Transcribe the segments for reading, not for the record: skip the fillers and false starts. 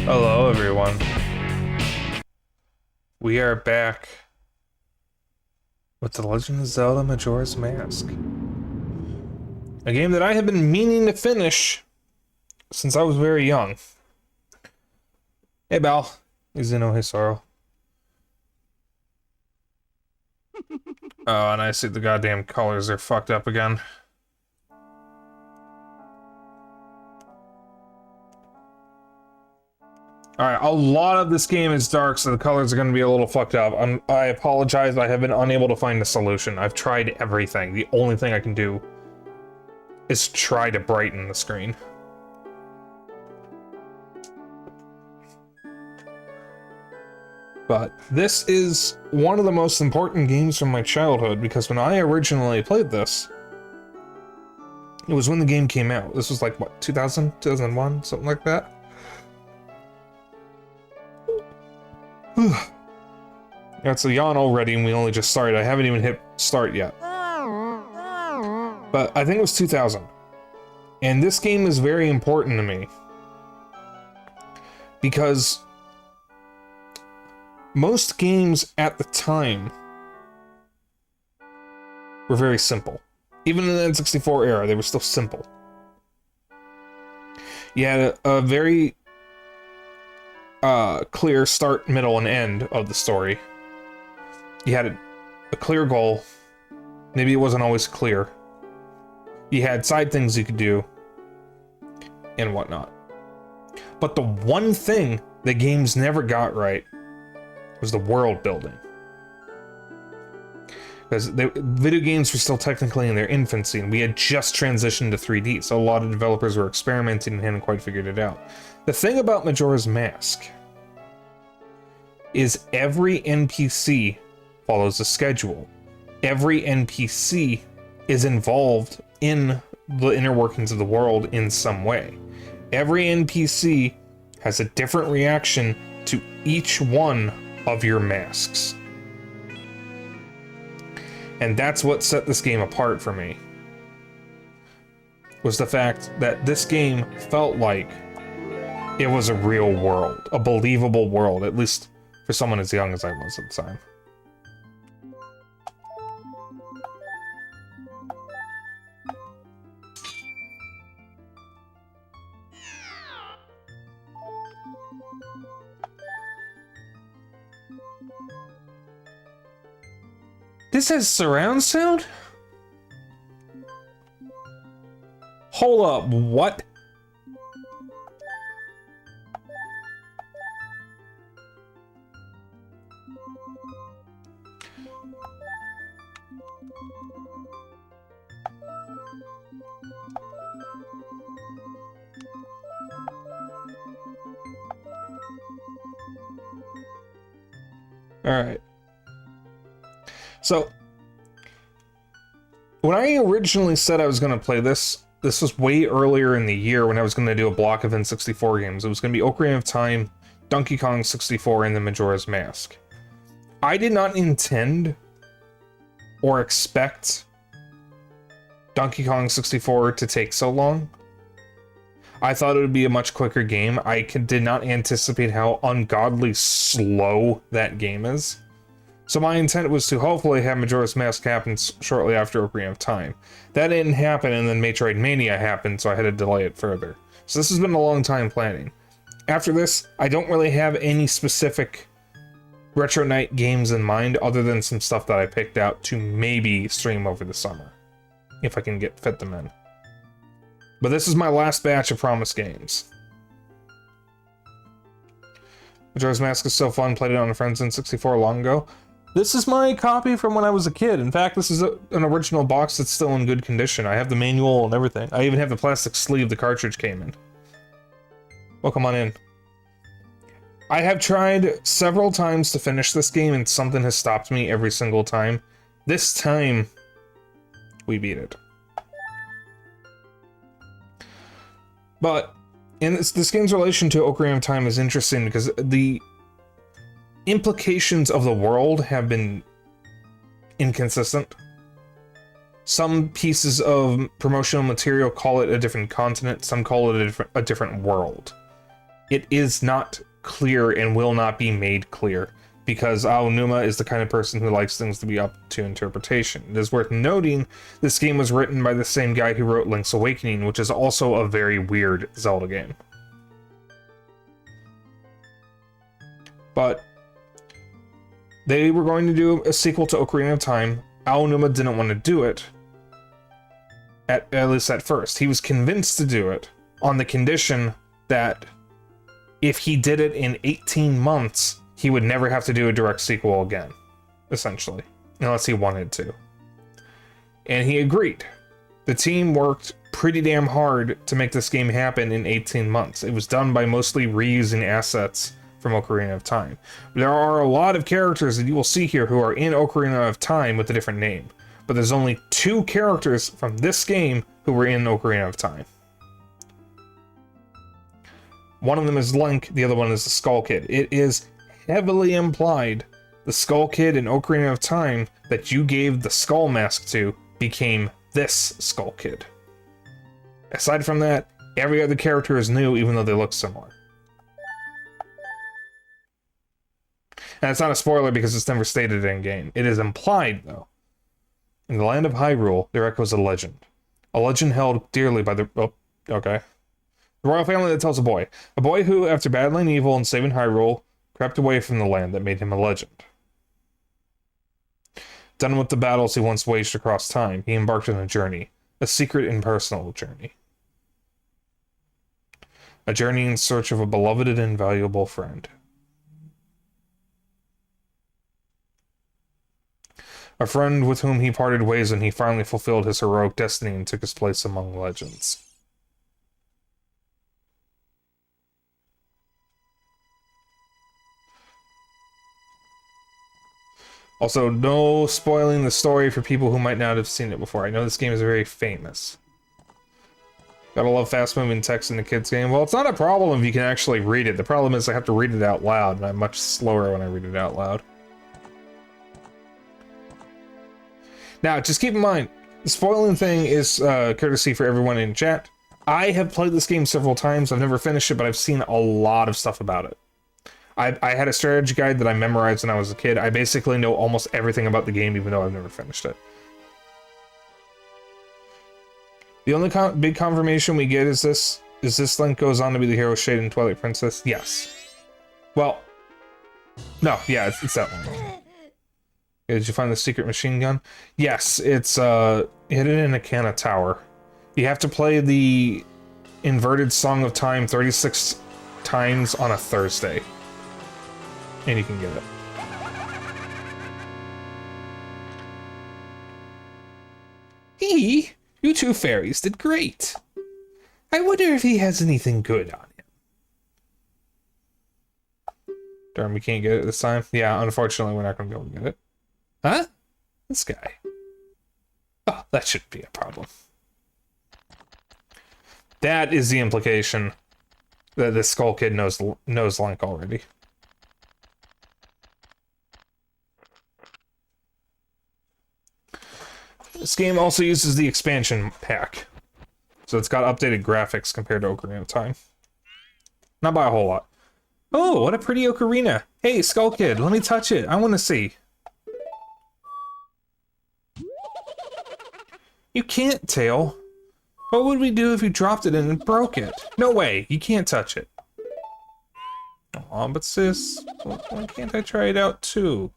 Hello, everyone. We are back with The Legend of Zelda Majora's Mask. A game that I have been meaning to finish since I was very young. Hey, Bal. Hey, Zeno. Hey, Sorrow. Oh, and I see the goddamn colors are fucked up again. Alright, a lot of this game is dark, so the colors are going to be a little fucked up. I apologize, I have been unable to find a solution. I've tried everything. The only thing I can do is try to brighten the screen. But this is one of the most important games from my childhood, because when I originally played this, it was when the game came out. This was like, what, 2000? 2001? Something like that? It's a yawn already, and we only just started. I haven't even hit start yet. But I think it was 2000. And this game is very important to me. Because most games at the time were very simple. Even in the N64 era, they were still simple. You had a very clear start, middle, and end of the story. You had a clear goal. Maybe it wasn't always clear. You had side things you could do, and whatnot. But the one thing the games never got right was the world building. Because video games were still technically in their infancy, and we had just transitioned to 3D, so a lot of developers were experimenting and hadn't quite figured it out. The thing about Majora's Mask is every NPC follows a schedule. Every NPC is involved in the inner workings of the world in some way. Every NPC has a different reaction to each one of your masks. And that's what set this game apart for me. Was the fact that this game felt like it was a real world, a believable world, at least for someone as young as I was at the time. This has surround sound? Hold up, what? Alright. So, when I originally said I was going to play this was way earlier in the year when I was going to do a block of N64 games. It was going to be Ocarina of Time, Donkey Kong 64, and then Majora's Mask. I did not intend or expect Donkey Kong 64 to take so long. I thought it would be a much quicker game. I did not anticipate how ungodly slow that game is. So my intent was to hopefully have Majora's Mask happen shortly after Ocarina of Time. That didn't happen, and then Metroid Mania happened, so I had to delay it further. So this has been a long time planning. After this, I don't really have any specific Retro Night games in mind, other than some stuff that I picked out to maybe stream over the summer, if I can fit them in. But this is my last batch of promised games. Majora's Mask is so fun, played it on a friend's N64 long ago. This is my copy from when I was a kid. In fact, this is an original box that's still in good condition. I have the manual and everything. I even have the plastic sleeve the cartridge came in. Welcome on in. I have tried several times to finish this game, and something has stopped me every single time. This time, we beat it. But in this game's relation to Ocarina of Time is interesting because the implications of the world have been inconsistent. Some pieces of promotional material call it a different continent, some call it a different world. It is not clear and will not be made clear, because Aonuma is the kind of person who likes things to be up to interpretation. It is worth noting, this game was written by the same guy who wrote Link's Awakening, which is also a very weird Zelda game. But they were going to do a sequel to Ocarina of Time. Aonuma didn't want to do it, at least at first. He was convinced to do it on the condition that if he did it in 18 months, he would never have to do a direct sequel again, essentially, unless he wanted to. And he agreed. The team worked pretty damn hard to make this game happen in 18 months. It was done by mostly reusing assets from Ocarina of Time. There are a lot of characters that you will see here who are in Ocarina of Time with a different name, but there's only 2 characters from this game who were in Ocarina of Time. One of them is Link, the other one is the Skull Kid. It is heavily implied the Skull Kid in Ocarina of Time that you gave the Skull Mask to became this Skull Kid. Aside from that, every other character is new, even though they look similar. And it's not a spoiler because it's never stated in-game. It is implied, though. In the land of Hyrule, there echoes a legend. A legend held dearly by the... Oh, okay. The royal family that tells a boy. A boy who, after battling evil and saving Hyrule, crept away from the land that made him a legend. Done with the battles he once waged across time, he embarked on a journey. A secret and personal journey. A journey in search of a beloved and invaluable friend. A friend with whom he parted ways when he finally fulfilled his heroic destiny and took his place among legends. Also, no spoiling the story for people who might not have seen it before. I know this game is very famous. Gotta love fast-moving text in a kid's game. Well, it's not a problem if you can actually read it. The problem is I have to read it out loud, and I'm much slower when I read it out loud. Now, just keep in mind, the spoiling thing is courtesy for everyone in chat. I have played this game several times. I've never finished it, but I've seen a lot of stuff about it. I had a strategy guide that I memorized when I was a kid. I basically know almost everything about the game, even though I've never finished it. The only big confirmation we get is this Link goes on to be the hero Shade and Twilight Princess? Yes. Well, No, yeah, it's that one. Did you find the secret machine gun? Yes, it's hidden in a Canna tower. You have to play the inverted Song of Time 36 times on a Thursday. And you can get it. You two fairies did great. I wonder if he has anything good on him. Darn, we can't get it this time. Yeah, unfortunately, we're not going to be able to get it. Huh? This guy. Oh, that shouldn't be a problem. That is the implication that this Skull Kid knows Link already. This game also uses the expansion pack. So it's got updated graphics compared to Ocarina of Time. Not by a whole lot. Oh, what a pretty ocarina. Hey, Skull Kid, let me touch it. I want to see. You can't, Tail. What would we do if you dropped it and broke it? No way, you can't touch it. Aw, but sis, why can't I try it out too?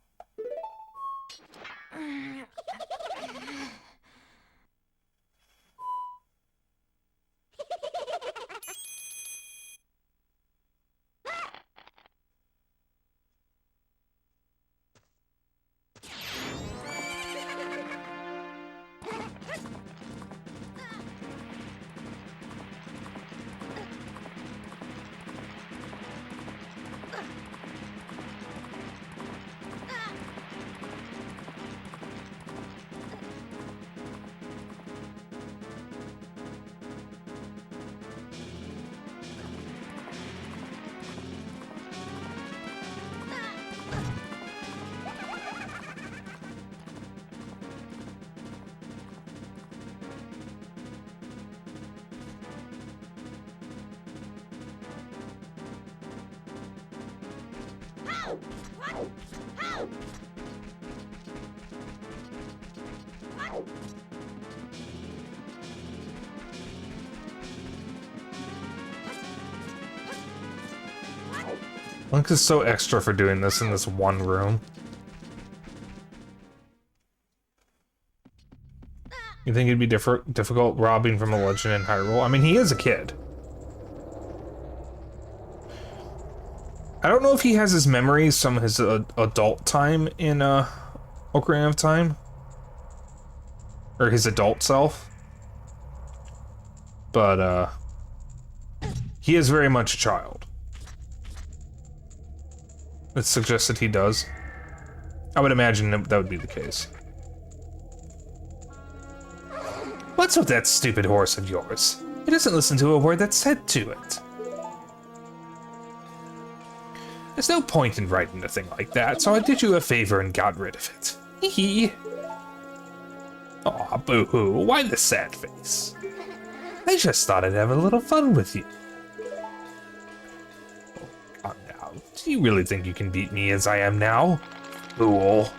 Link is so extra for doing this in this one room. You think it'd be difficult robbing from a legend in Hyrule? I mean, he is a kid. I don't know if he has his memories from his adult time in Ocarina of Time. Or his adult self. But, he is very much a child. It suggests that he does. I would imagine that would be the case. What's with that stupid horse of yours? It doesn't listen to a word that's said to it. There's no point in writing a thing like that, so I did you a favor and got rid of it. Hee hee. Aw, boo-hoo, why the sad face? I just thought I'd have a little fun with you. Oh, calm down. Do you really think you can beat me as I am now? Fool.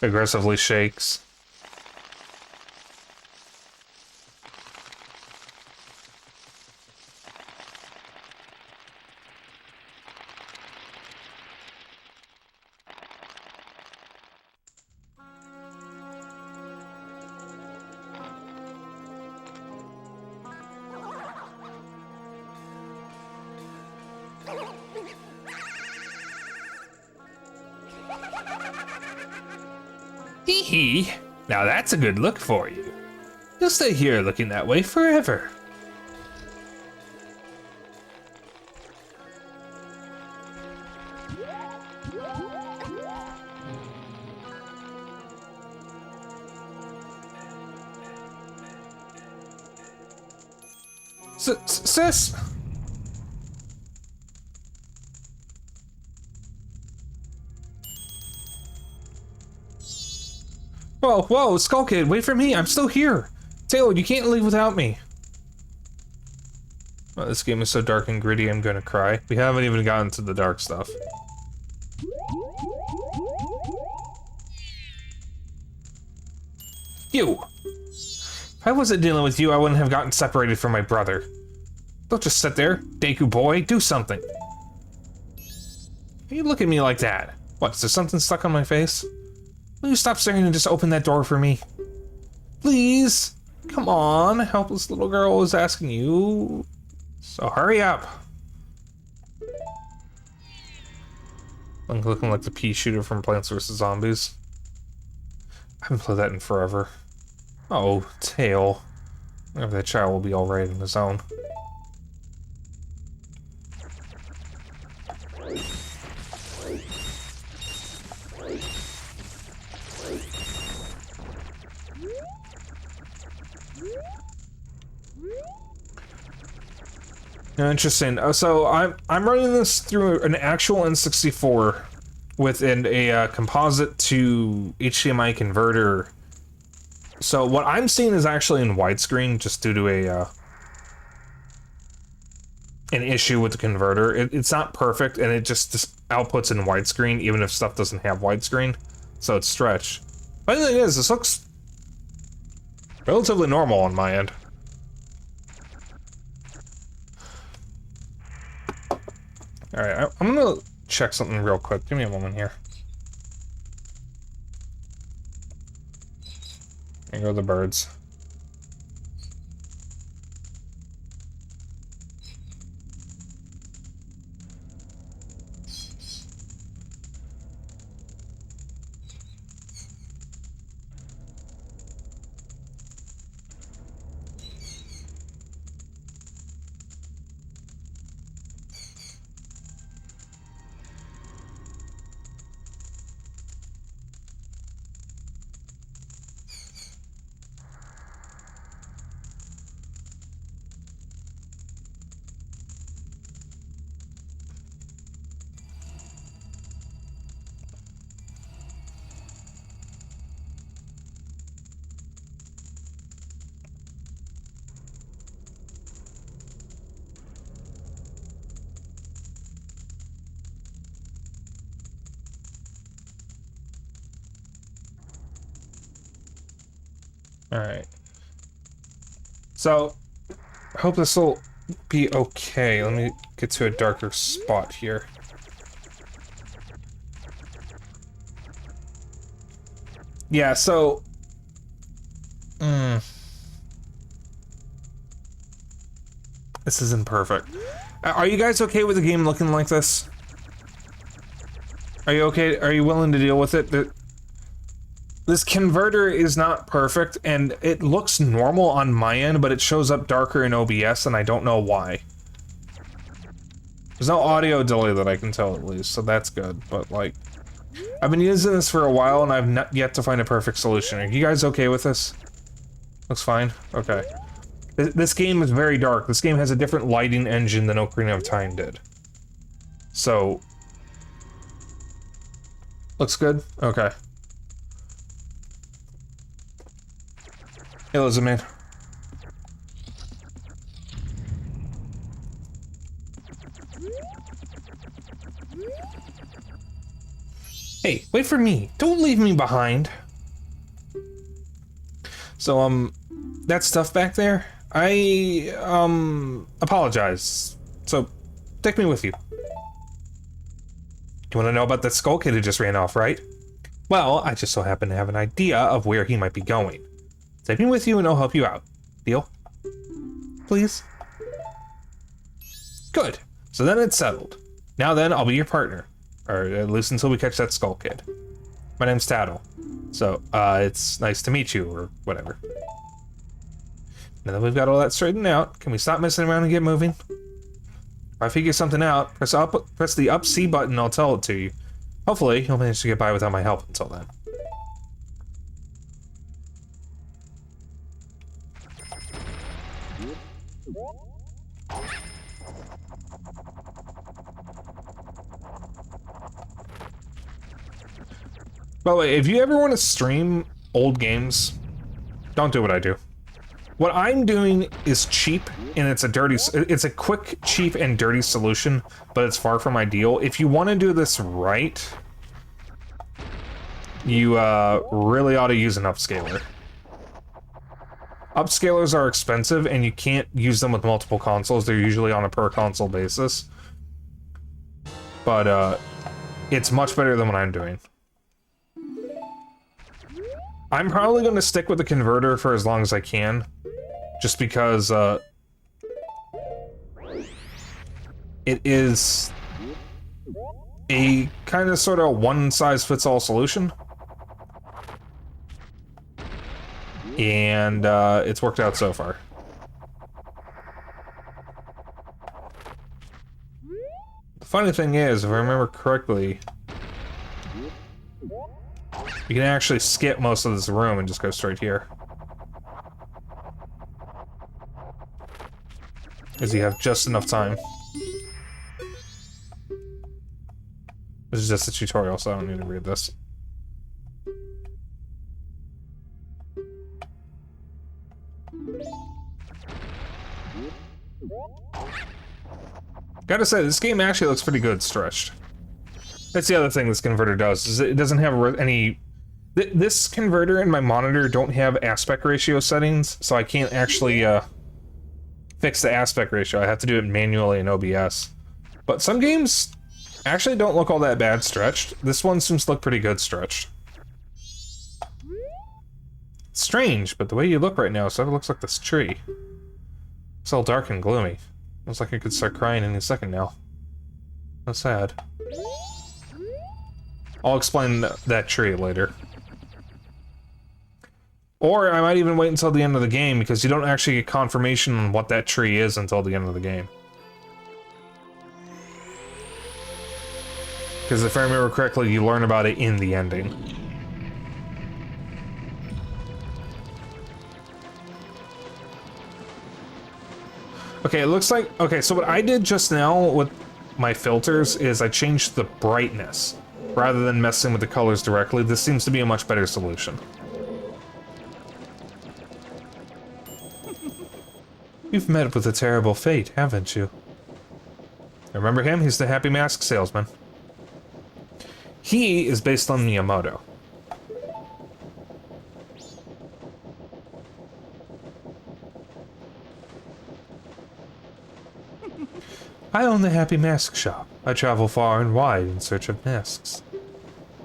Aggressively shakes. Hee hee. Now that's a good look for you. You'll stay here looking that way forever. Sis? Whoa, whoa, Skull Kid, wait for me, I'm still here. Taylor, you can't leave without me. Oh, this game is so dark and gritty, I'm gonna cry. We haven't even gotten to the dark stuff. You! If I wasn't dealing with you, I wouldn't have gotten separated from my brother. Don't just sit there, Deku boy, do something. Why you look at me like that? What, is there something stuck on my face? Will you stop staring and just open that door for me? Please? Come on, helpless little girl is asking you. So hurry up. I'm looking like the pea shooter from Plants vs. Zombies. I haven't played that in forever. Oh, Tail. Maybe that child will be alright on his own. Interesting. So I'm running this through an actual N64 with a composite to HDMI converter. So what I'm seeing is actually in widescreen, just due to an issue with the converter. It's not perfect, and it just outputs in widescreen, even if stuff doesn't have widescreen. So it's stretched. But the thing is, this looks relatively normal on my end. Alright, I'm gonna check something real quick. Give me a moment here. There go the birds. Alright. So, I hope this will be okay. Let me get to a darker spot here. Yeah, so... This isn't perfect. Are you guys okay with the game looking like this? Are you okay? Are you willing to deal with it? This converter is not perfect, and it looks normal on my end, but it shows up darker in OBS, and I don't know why. There's no audio delay that I can tell, at least, so that's good, but, like... I've been using this for a while, and I've not yet to find a perfect solution. Are you guys okay with this? Looks fine? Okay. This game is very dark. This game has a different lighting engine than Ocarina of Time did. So... Looks good? Okay. Hey, listen, man. Hey, wait for me. Don't leave me behind. So, that stuff back there, I, apologize. So, take me with you. You want to know about that Skull Kid who just ran off, right? Well, I just so happen to have an idea of where he might be going. Take me with you and I'll help you out. Deal? Please? Good. So then it's settled. Now then, I'll be your partner. Or at least until we catch that Skull Kid. My name's Tattle. So, it's nice to meet you, or whatever. Now that we've got all that straightened out, can we stop messing around and get moving? If I figure something out, press the up C button, I'll tell it to you. Hopefully, you'll manage to get by without my help until then. By the way, if you ever want to stream old games, don't do what I do. What I'm doing is cheap, and it's a quick, cheap, and dirty solution, but it's far from ideal. If you want to do this right, you really ought to use an upscaler. Upscalers are expensive, and you can't use them with multiple consoles. They're usually on a per-console basis. But, it's much better than what I'm doing. I'm probably going to stick with the converter for as long as I can. Just because, it is a kind of sort of one-size-fits-all solution. And it's worked out so far. The funny thing is, if I remember correctly, you can actually skip most of this room and just go straight here. Because you have just enough time. This is just a tutorial, so I don't need to read this. Gotta say, this game actually looks pretty good stretched. That's the other thing this converter does, is it doesn't have any... This converter and my monitor don't have aspect ratio settings, so I can't actually fix the aspect ratio. I have to do it manually in OBS. But some games actually don't look all that bad stretched. This one seems to look pretty good stretched. Strange, but the way you look right now sort of looks like this tree. It's all dark and gloomy. Looks like I could start crying any second now. How sad. I'll explain that tree later. Or I might even wait until the end of the game, because you don't actually get confirmation on what that tree is until the end of the game. Because if I remember correctly, you learn about it in the ending. Okay, it looks like... Okay, so what I did just now with my filters is I changed the brightness. Rather than messing with the colors directly, this seems to be a much better solution. You've met with a terrible fate, haven't you? Remember him? He's the Happy Mask salesman. He is based on Miyamoto. I own the Happy Mask shop. I travel far and wide in search of masks.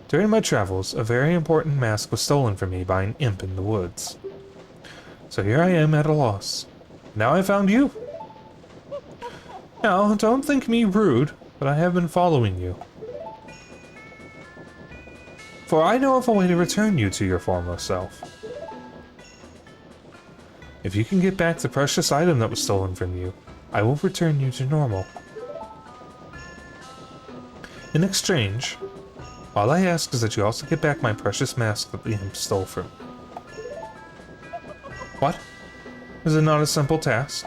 During my travels, a very important mask was stolen from me by an imp in the woods. So here I am at a loss. Now I found you. Now, don't think me rude, but I have been following you. For I know of a way to return you to your former self. If you can get back the precious item that was stolen from you, I will return you to normal. In exchange, all I ask is that you also get back my precious mask that the imp stole from me. What? Is it not a simple task?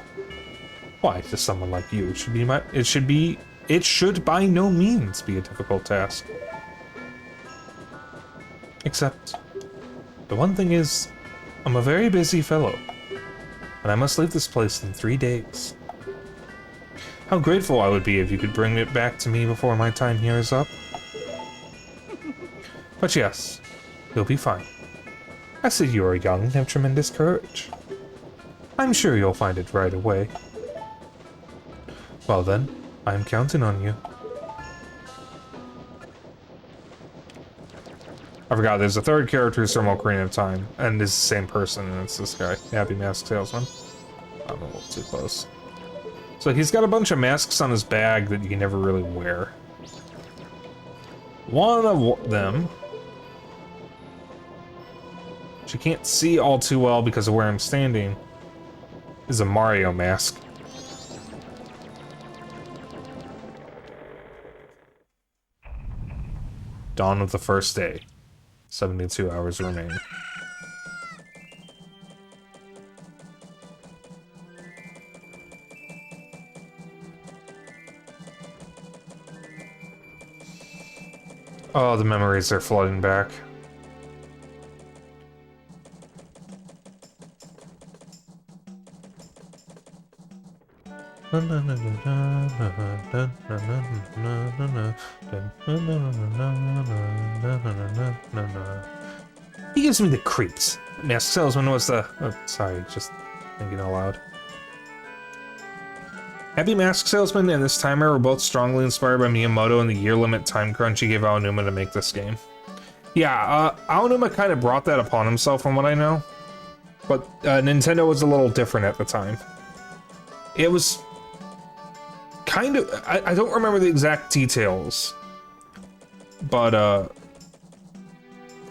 Why, to someone like you, it should by no means be a difficult task. Except, the one thing is, I'm a very busy fellow, and I must leave this place in 3 days. How grateful I would be if you could bring it back to me before my time here is up. But yes, you'll be fine. I see you are young and have tremendous courage. I'm sure you'll find it right away. Well then, I'm counting on you. I forgot, there's a third character who's from Ocarina of Time, and it's the same person, and it's this guy, Happy Mask Salesman. I'm a little too close. So he's got a bunch of masks on his bag that you can never really wear. One of them, which you can't see all too well because of where I'm standing, is a Mario mask. Dawn of the first day. 72 hours remain. Oh, the memories are flooding back. He gives me the creeps. Mask Salesman was the... Oh, sorry, just thinking out loud. Happy Mask Salesman and this timer were both strongly inspired by Miyamoto and the year limit time crunch he gave Aonuma to make this game. Yeah, Aonuma kind of brought that upon himself from what I know. But Nintendo was a little different at the time. It was kind of... I don't remember the exact details. But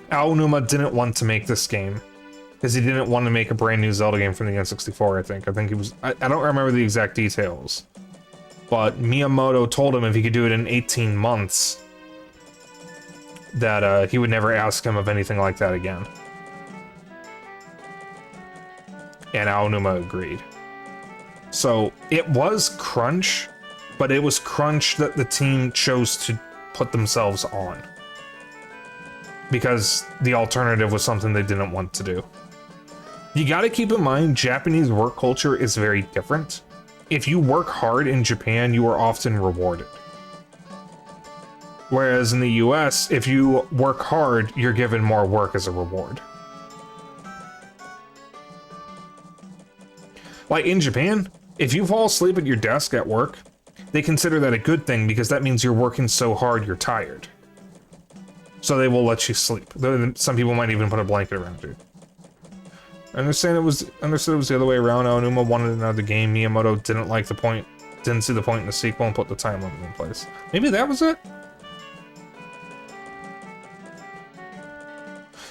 Aonuma didn't want to make this game. Because he didn't want to make a brand new Zelda game from the N64, I think. I think he was... I don't remember the exact details. But Miyamoto told him if he could do it in 18 months, that he would never ask him of anything like that again. And Aonuma agreed. So, it was crunch, but it was crunch that the team chose to put themselves on. Because the alternative was something they didn't want to do. You gotta keep in mind, Japanese work culture is very different. If you work hard in Japan, you are often rewarded. Whereas in the US, if you work hard, you're given more work as a reward. Like in Japan, if you fall asleep at your desk at work, they consider that a good thing because that means you're working so hard you're tired. So they will let you sleep. Some people might even put a blanket around you. Understood it was the other way around. Aonuma wanted another game. Miyamoto didn't see the point in the sequel and put the time limit in place. Maybe that was it?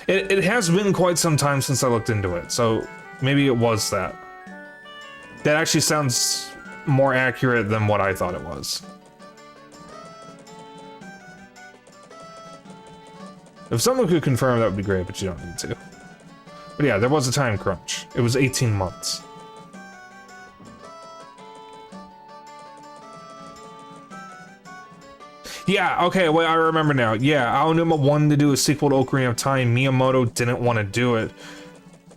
It has been quite some time since I looked into it, so maybe it was that. That actually sounds more accurate than what I thought it was. If someone could confirm, that would be great, but you don't need to. But yeah, there was a time crunch. It was 18 months. Yeah, okay, well, I remember now. Yeah, Aonuma wanted to do a sequel to Ocarina of Time. Miyamoto didn't want to do it,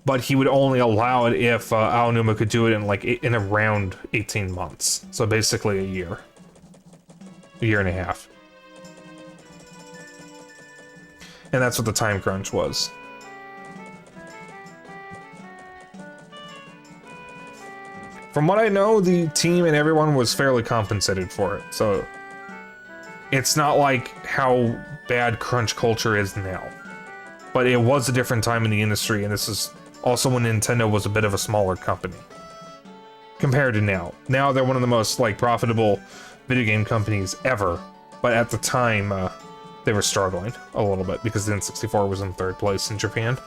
but he would only allow it if Aonuma could do it in around 18 months. So basically a year. A year and a half. And that's what the time crunch was. From what I know, the team and everyone was fairly compensated for it, so it's not like how bad crunch culture is now. But it was a different time in the industry, and this is also when Nintendo was a bit of a smaller company. Compared to now. Now they're one of the most, profitable video game companies ever, but at the time, they were struggling a little bit because the N64 was in third place in Japan.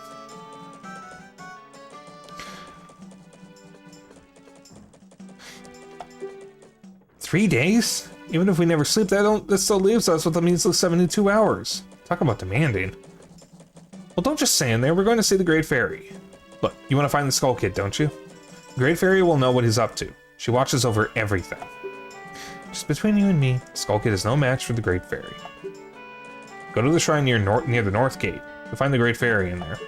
"3 days? Even if we never sleep, that still leaves us with a measly 72 hours. Talk about demanding. Well, don't just stand there. We're going to see the Great Fairy. Look, you want to find the Skull Kid, don't you? The Great Fairy will know what he's up to. She watches over everything. Just between you and me, the Skull Kid is no match for the Great Fairy. Go to the shrine near the North Gate. You'll find the Great Fairy in there.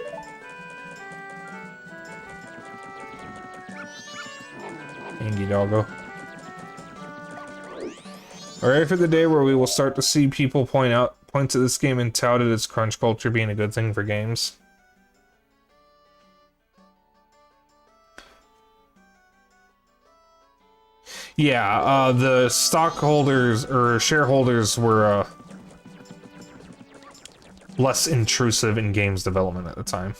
Angie doggo. Are ready for the day where we will start to see people point to this game and tout it as crunch culture being a good thing for games? Yeah, the stockholders or shareholders were less intrusive in games development at the time.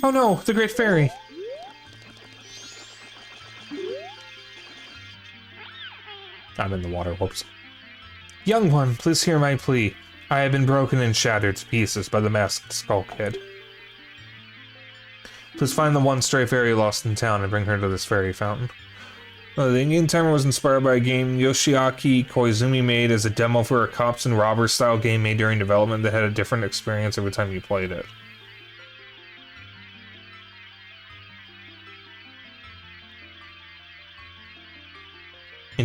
Oh no, the Great Fairy! I'm in the water, whoops. Young one, please hear my plea. I have been broken and shattered to pieces by the masked Skull Kid. Please find the one stray fairy lost in town and bring her to this fairy fountain. The in-game timer was inspired by a game Yoshiaki Koizumi made as a demo for a cops and robbers style game made during development that had a different experience every time you played it.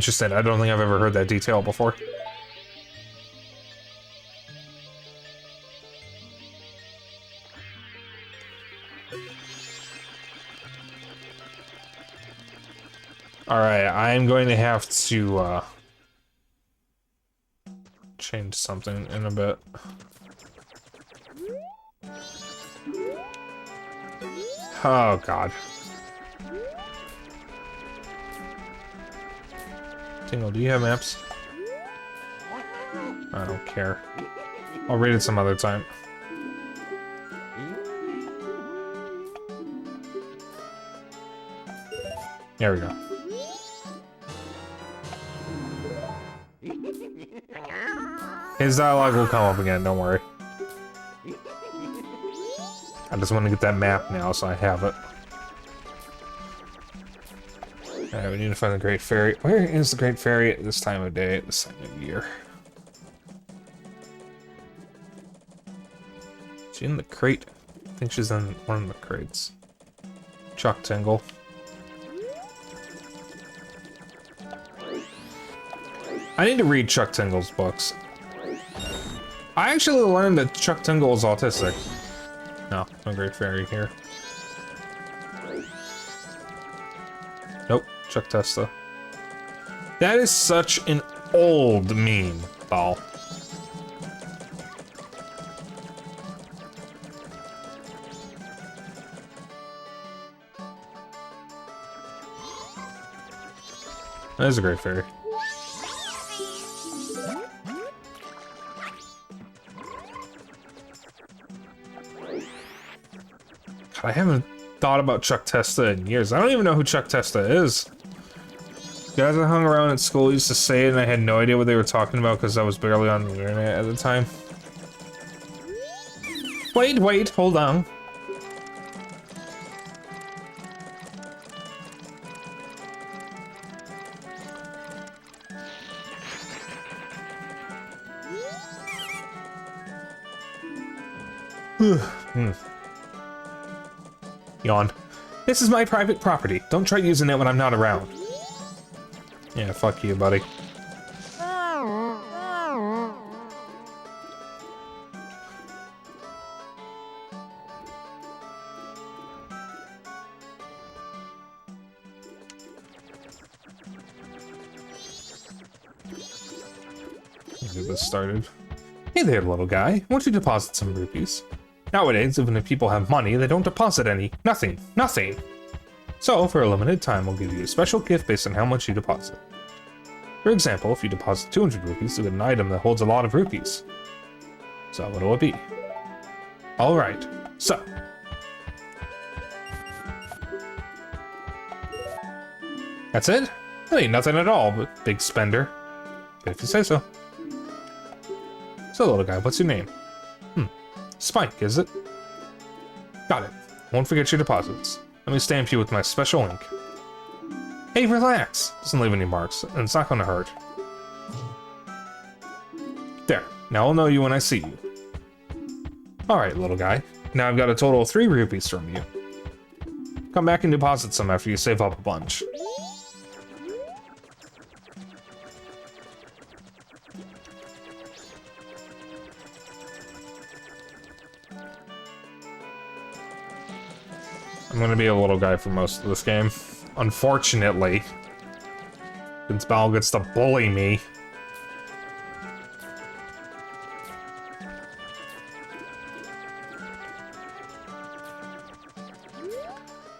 interested. I don't think I've ever heard that detail before. Alright, I'm going to have to, change something in a bit. Oh, God. Tingle, do you have maps? I don't care. I'll read it some other time. There we go. His dialogue will come up again, don't worry. I just want to get that map now, so I have it. Alright, we need to find the Great Fairy. Where is the Great Fairy at this time of day, at this time of year? Is she in the crate? I think she's in one of the crates. Chuck Tingle. I need to read Chuck Tingle's books. I actually learned that Chuck Tingle is autistic. No, no Great Fairy here. Nope, Chuck Testa. That is such an old meme, though. That is a Great Fairy. I haven't thought about Chuck Testa in years. I don't even know who Chuck Testa is. Guys I hung around at school used to say it and I had no idea what they were talking about because I was barely on the internet at the time. Wait, hold on. Yawn. This is my private property. Don't try using it when I'm not around. Yeah, fuck you, buddy. Let's get this started. Hey there, little guy. Won't you deposit some rupees? Nowadays, even if people have money, they don't deposit any. Nothing. So, for a limited time, we'll give you a special gift based on how much you deposit. For example, if you deposit 200 rupees, you'll get an item that holds a lot of rupees. So, what will it be? Alright, so. That's it? That ain't nothing at all, but big spender. But if you say so. So, little guy, what's your name? Spike, is it? Got it. Won't forget your deposits. Let me stamp you with my special ink. Hey, relax. Doesn't leave any marks, and it's not gonna hurt. There. Now I'll know you when I see you. Alright, little guy. Now I've got a total of 3 rupees from you. Come back and deposit some after you save up a bunch. I'm gonna be a little guy for most of this game. Unfortunately. Since Bal gets to bully me.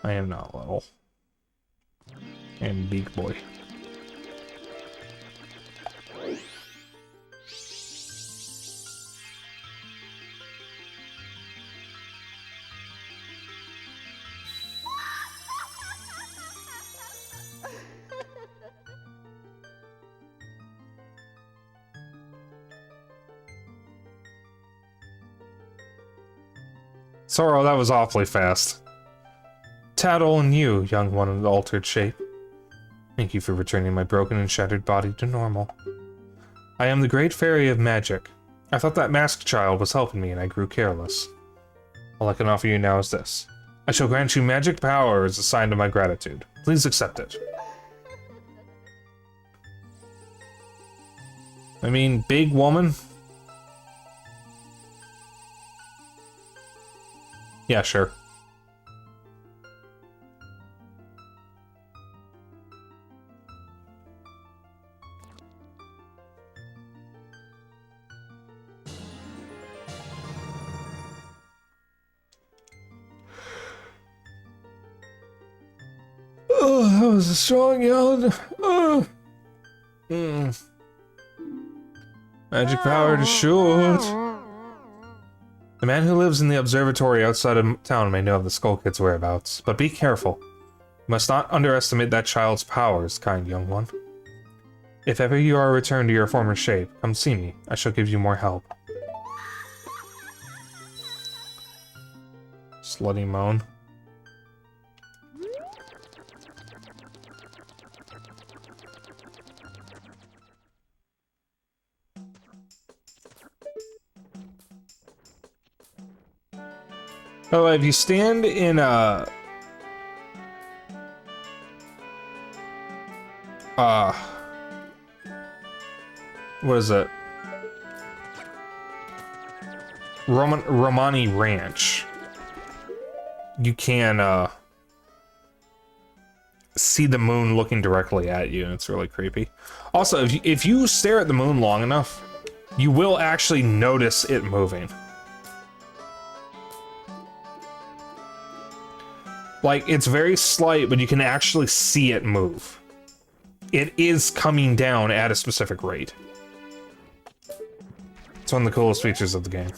I am not little. I am big boy. Sorrow, that was awfully fast. Tattle and you, young one in the altered shape. Thank you for returning my broken and shattered body to normal. I am the Great Fairy of Magic. I thought that masked child was helping me and I grew careless. All I can offer you now is this. I shall grant you magic power as a sign of my gratitude. Please accept it. I mean, big woman? Yeah, sure. Oh, that was a strong yawn. Oh. Magic power to shoot. The man who lives in the observatory outside of town may know of the Skull Kid's whereabouts, but be careful. You must not underestimate that child's powers, kind young one. If ever you are returned to your former shape, come see me. I shall give you more help. Slutty moan. Oh, if you stand in what is it? Romani Ranch. You can see the moon looking directly at you, and it's really creepy. Also, if you stare at the moon long enough, you will actually notice it moving. Like, it's very slight, but you can actually see it move. It is coming down at a specific rate. It's one of the coolest features of the game.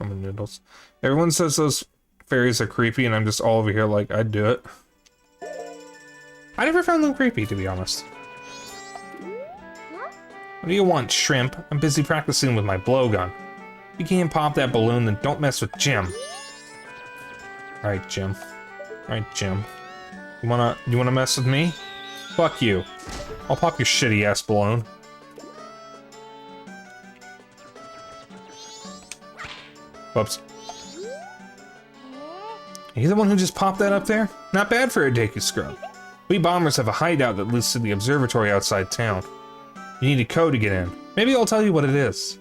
Ramen noodles. Everyone says those fairies are creepy, and I'm just all over here like, I'd do it. I never found them creepy, to be honest. What do you want, shrimp? I'm busy practicing with my blowgun. If you can't pop that balloon, then don't mess with Jim. Alright, Jim. Alright, Jim. You wanna mess with me? Fuck you. I'll pop your shitty ass balloon. Whoops. Are you the one who just popped that up there? Not bad for a Deku scrub. We bombers have a hideout that leads to the observatory outside town. You need a code to get in. Maybe I'll tell you what it is.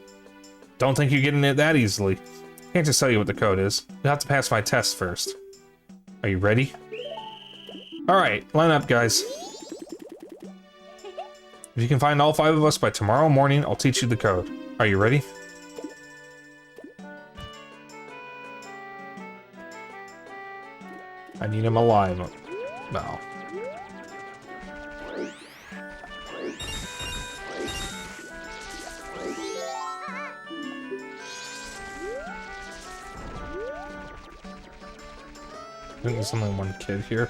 Don't think you're getting it that easily. Can't just tell you what the code is. You'll have to pass my test first. Are you ready? Alright, line up, guys. If you can find all 5 of us by tomorrow morning, I'll teach you the code. Are you ready? I need him alive. No. I think there's only one kid here.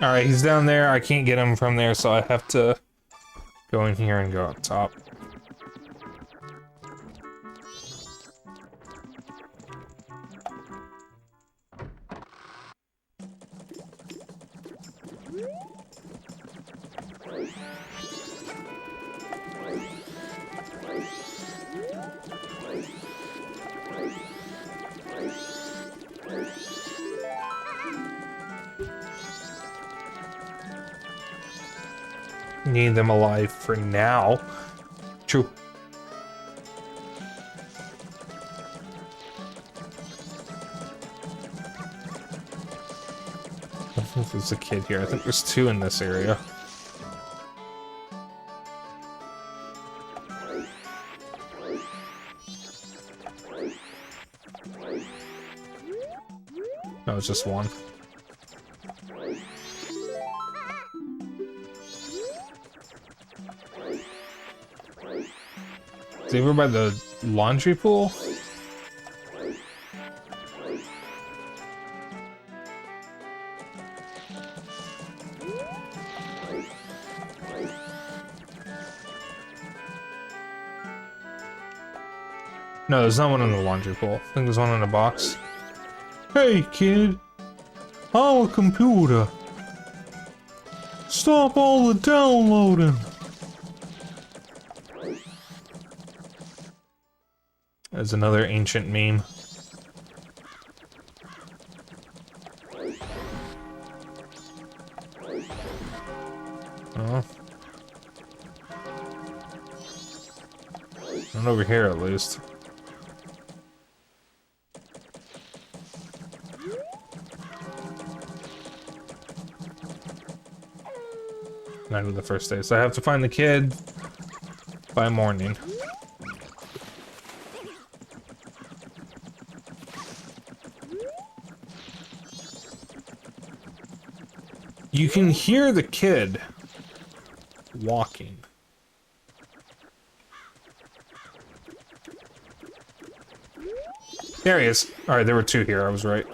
Alright, he's down there. I can't get him from there, so I have to go in here and go up top. Need them alive for now. True. I think there's a kid here. I think there's 2 in this area. No, it's just 1. Is he over by the laundry pool? No, there's not one in the laundry pool. I think there's one in a box. Hey, kid. I'm a computer. Stop all the downloading. There's another ancient meme. Oh. Not over here, at least. Night of the first day, so I have to find the kid by morning. You can hear the kid walking. There he is. Alright, there were two here, I was right.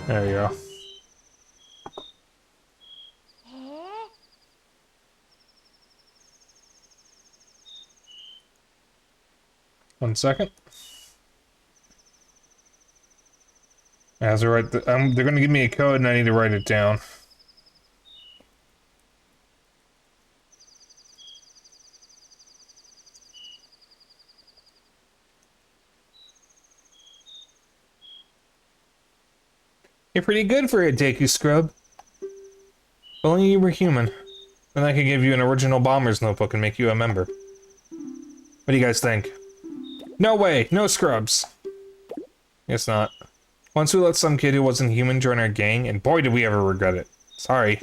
There you go. One second. I have to write they're gonna give me a code and I need to write it down. You're pretty good for a Deku scrub. If only you were human. Then I could give you an original bomber's notebook and make you a member. What do you guys think? No way! No scrubs! Guess not. Once we let some kid who wasn't human join our gang, and boy did we ever regret it. Sorry.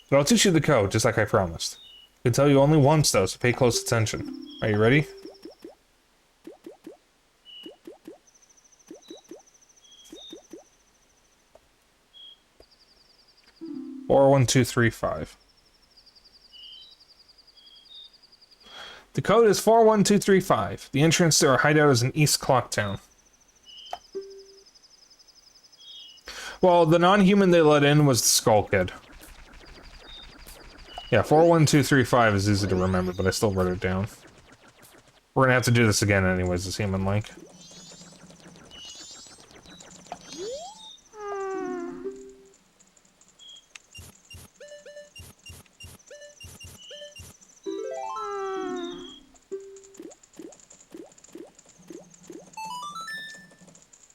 But I'll teach you the code, just like I promised. I can tell you only once though, so pay close attention. Are you ready? Or 1, 2, 3, 5. The code is 41235. The entrance to our hideout is in East Clocktown. Well, the non-human they let in was the Skull Kid. Yeah, 41235 is easy to remember, but I still wrote it down. We're gonna have to do this again anyways, as Human Link.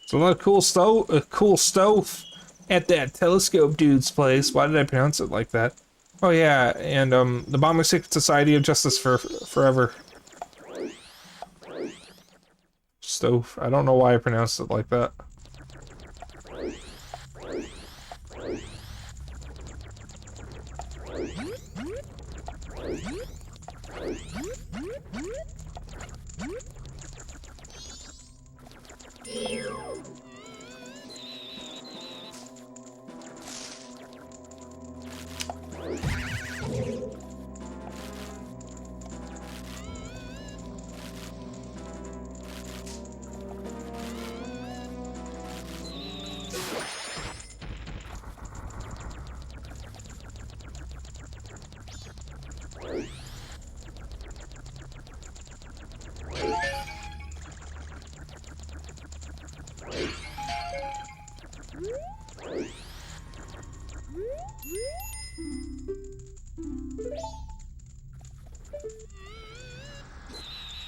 So a cool stove at that telescope dude's place. Why did I pronounce it like that? Oh yeah, and the Bomber Secret Society of Justice for Forever. Stove. I don't know why I pronounced it like that.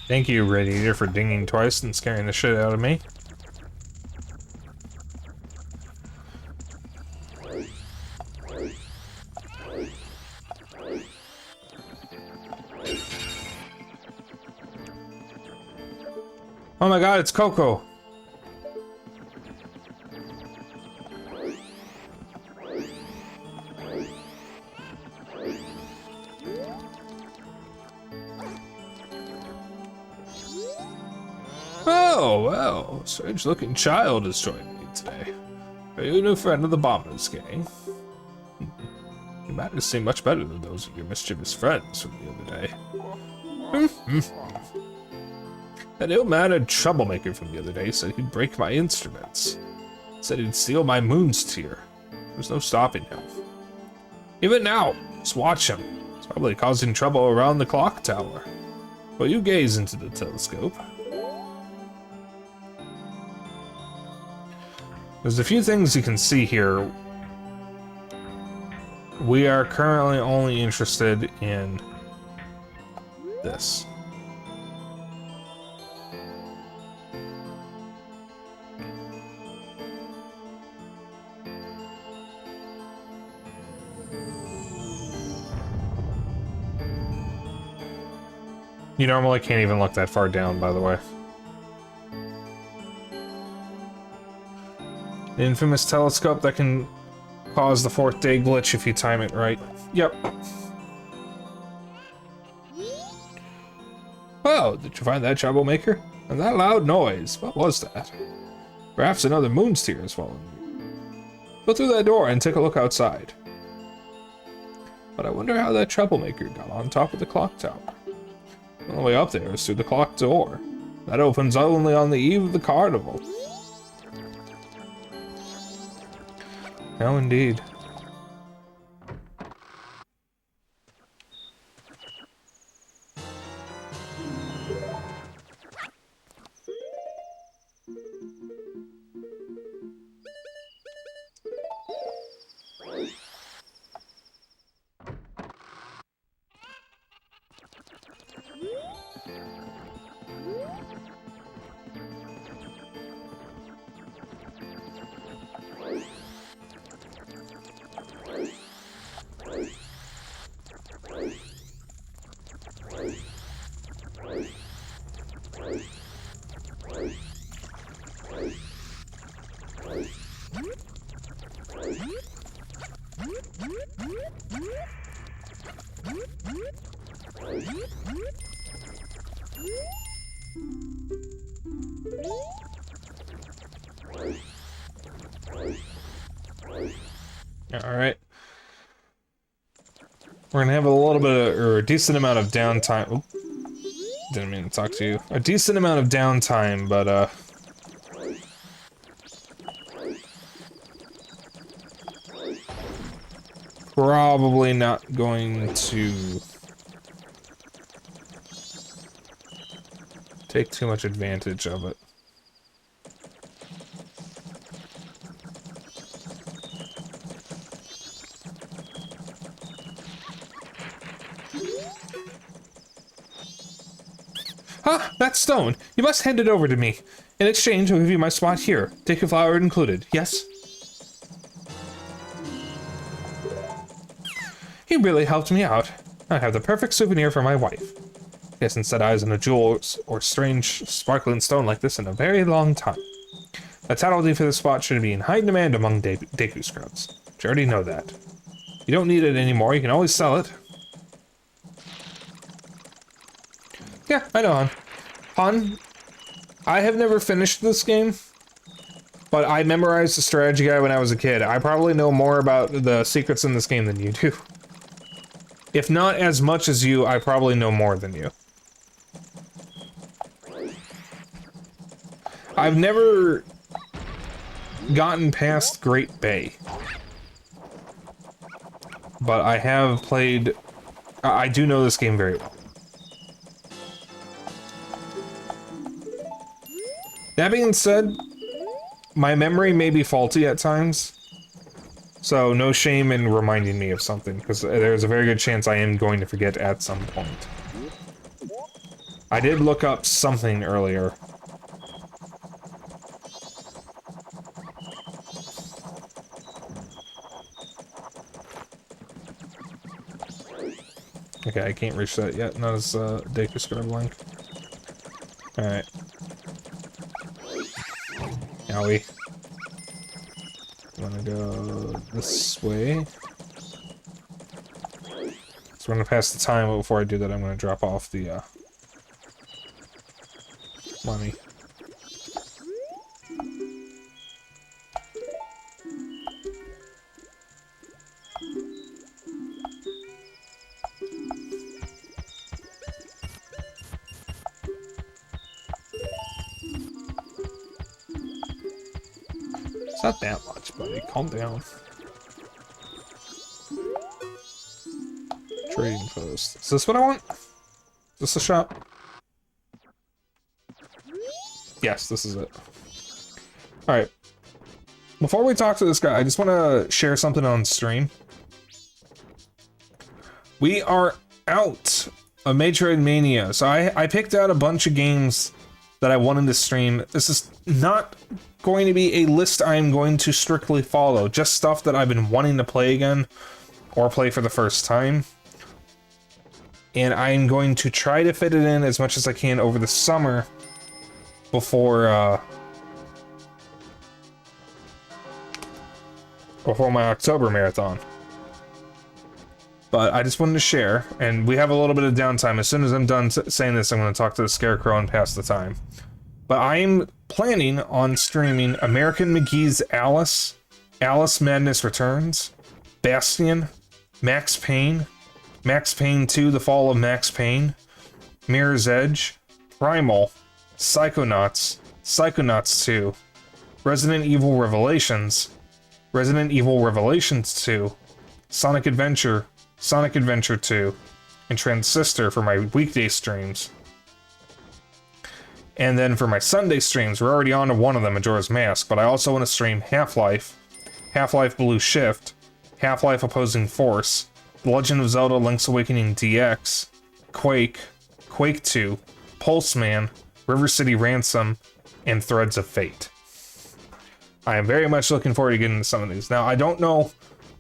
Thank you, Radiator, for dinging twice and scaring the shit out of me. Oh my god, it's Coco! Oh, well, a strange-looking child has joined me today. Are you a new friend of the Bomber's gang? Your manners seem much better than those of your mischievous friends from the other day. That ill-mannered troublemaker from the other day said he'd break my instruments. Said he'd steal my moon's tear. There's no stopping him. Even now, just watch him. He's probably causing trouble around the clock tower. Well, you gaze into the telescope. There's a few things you can see here. We are currently only interested in this. You normally can't even look that far down, by the way. The infamous telescope that can cause the fourth day glitch if you time it right. Yep. Oh, did you find that troublemaker? And that loud noise, what was that? Perhaps another moon's tear has fallen. Go through that door and take a look outside. But I wonder how that troublemaker got on top of the clock tower. The only way up there is through the clock door. That opens only on the eve of the carnival. No, indeed. Alright. We're gonna have a little bit of, or a decent amount of downtime. Oop. Didn't mean to talk to you. A decent amount of downtime, but, probably not going to take too much advantage of it. Ah, that stone! You must hand it over to me. In exchange, I'll give you my spot here. Take your flower included, yes? He really helped me out. I have the perfect souvenir for my wife. He hasn't set eyes on a jewel or strange sparkling stone like this in a very long time. The title deed for this spot should be in high demand among Deku scouts. But you already know that. You don't need it anymore, you can always sell it. Yeah, I know, Han. Han, I have never finished this game, but I memorized the strategy guide when I was a kid. I probably know more about the secrets in this game than you do. If not as much as you, I probably know more than you. I've never gotten past Great Bay, but I have played... I do know this game very well. That being said, my memory may be faulty at times, so no shame in reminding me of something, because there's a very good chance I am going to forget at some point. I did look up something earlier. Okay, I can't reach that yet, not as Deku Scrub Link. Alright. Owie. I'm gonna go this way. So we're gonna pass the time, but before I do that, I'm gonna drop off the money. It's not that much, buddy. Calm down. Trading post. Is this what I want? Is this the shop? Yes, this is it. Alright. Before we talk to this guy, I just want to share something on stream. We are out of Metroid Mania. So I picked out a bunch of games that I wanted to stream. This is not going to be a list I'm going to strictly follow. Just stuff that I've been wanting to play again or play for the first time. And I'm going to try to fit it in as much as I can over the summer before my October marathon. But I just wanted to share, and we have a little bit of downtime. As soon as I'm done saying this, I'm going to talk to the Scarecrow and pass the time. But I'm planning on streaming American McGee's Alice, Alice Madness Returns, Bastion, Max Payne, Max Payne 2, The Fall of Max Payne, Mirror's Edge, Primal, Psychonauts, Psychonauts 2, Resident Evil Revelations, Resident Evil Revelations 2, Sonic Adventure, Sonic Adventure 2, and Transistor for my weekday streams. And then for my Sunday streams, we're already on to one of them, Majora's Mask, but I also want to stream Half-Life, Half-Life Blue Shift, Half-Life Opposing Force, The Legend of Zelda Link's Awakening DX, Quake, Quake 2, Pulseman, River City Ransom, and Threads of Fate. I am very much looking forward to getting into some of these. Now, I don't know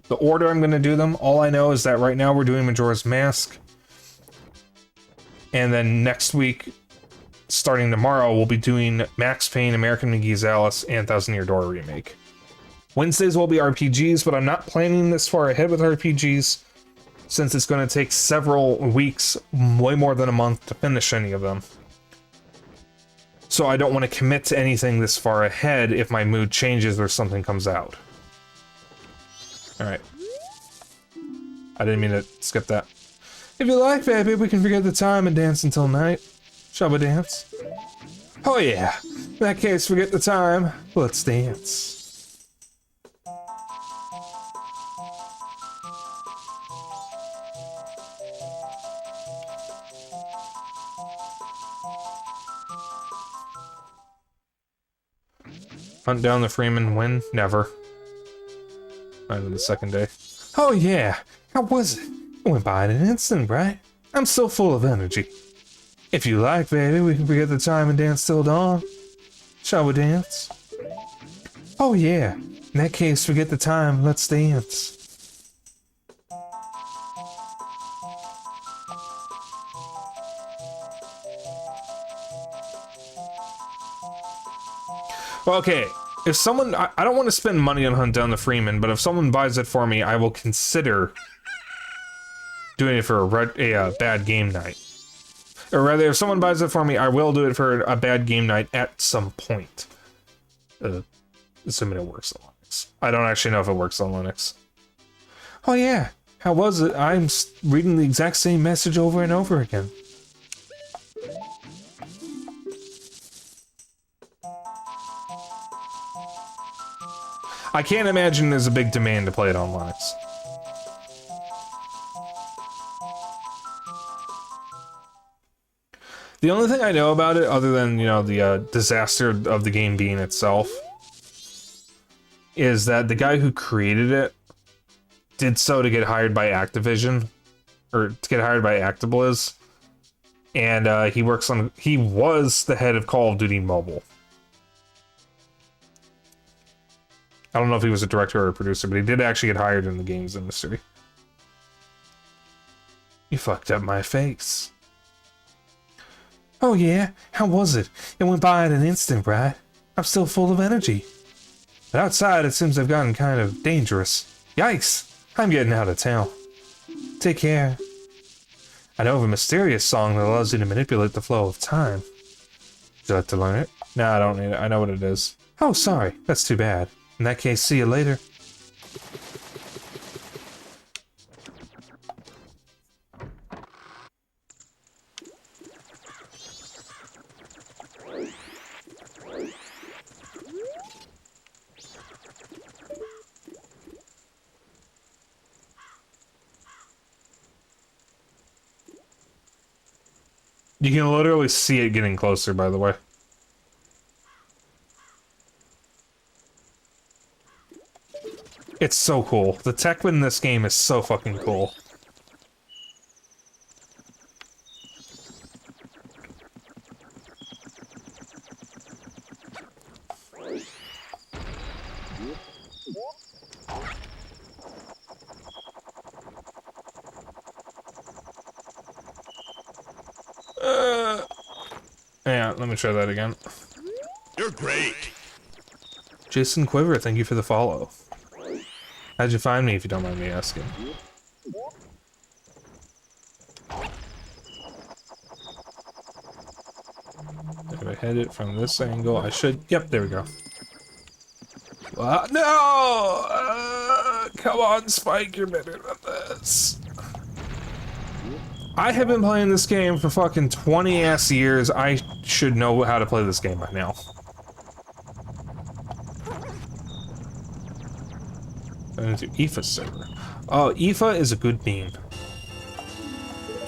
the order I'm going to do them. All I know is that right now we're doing Majora's Mask. And then next week, starting tomorrow, we'll be doing Max Payne, American McGee's Alice, and Thousand Year Door Remake. Wednesdays will be RPGs, but I'm not planning this far ahead with RPGs, since it's going to take several weeks, way more than a month, to finish any of them. So I don't want to commit to anything this far ahead if my mood changes or something comes out. Alright. I didn't mean to skip that. If you like, baby, we can forget the time and dance until night. Shall we dance? Oh yeah. In that case, forget the time. Let's dance. Hunt down the Freeman, win? Never. Not even the second day. Oh yeah! How was it? It went by in an instant, right? I'm still full of energy. If you like, baby, we can forget the time and dance till dawn. Shall we dance? Oh yeah! In that case, forget the time, let's dance. Well, okay, if someone... I don't want to spend money on Hunt Down the Freeman, but if someone buys it for me, I will consider doing it for a bad game night. Or rather, if someone buys it for me, I will do it for a bad game night at some point. Assuming it works on Linux. I don't actually know if it works on Linux. Oh yeah, how was it? I'm reading the exact same message over and over again. I can't imagine there's a big demand to play it on Linux. The only thing I know about it, other than, you know, the disaster of the game being itself, is that the guy who created it did so to get hired by Activision, or to get hired by Actibliz, and he was the head of Call of Duty Mobile. I don't know if he was a director or a producer, but he did actually get hired in the games industry. You fucked up my face. Oh yeah, how was it? It went by in an instant, right? I'm still full of energy. But outside, it seems I've gotten kind of dangerous. Yikes! I'm getting out of town. Take care. I know of a mysterious song that allows you to manipulate the flow of time. Would you like to learn it? No, I don't need it. I know what it is. Oh, sorry. That's too bad. In that case, see you later. You can literally see it getting closer, by the way. It's so cool. The tech in this game is so fucking cool. Yeah, let me try that again. You're great. Jason Quiver, thank you for the follow. How'd you find me, if you don't mind me asking? If I hit it from this angle, I should... Yep, there we go. No! Come on, Spike, you're better than this. I have been playing this game for fucking 20-ass years. I should know how to play this game by now. Into Aoife's server. Oh, Aoife is a good bean.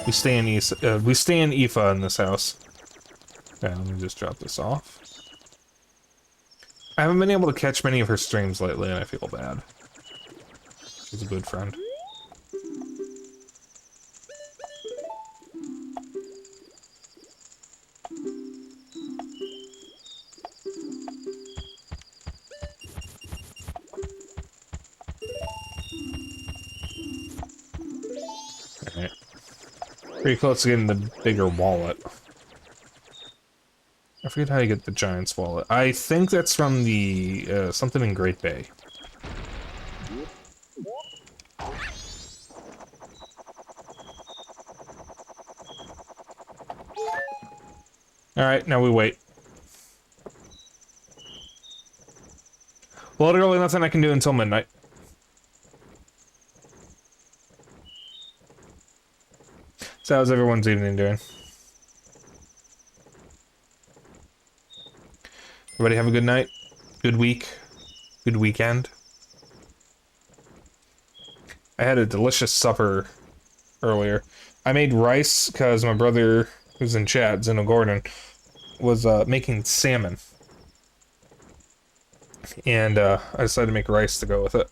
We stay in Aoife in this house. Okay, let me just drop this off. I haven't been able to catch many of her streams lately, and I feel bad. She's a good friend. Alright. Pretty close to getting the bigger wallet. I forget how you get the Giant's wallet. I think that's from the, something in Great Bay. Alright, now we wait. Literally nothing I can do until midnight. So how's everyone's evening doing? Everybody have a good night? Good week? Good weekend? I had a delicious supper earlier. I made rice because my brother, who's in chat, Zeno Gordon, was making salmon. And I decided to make rice to go with it.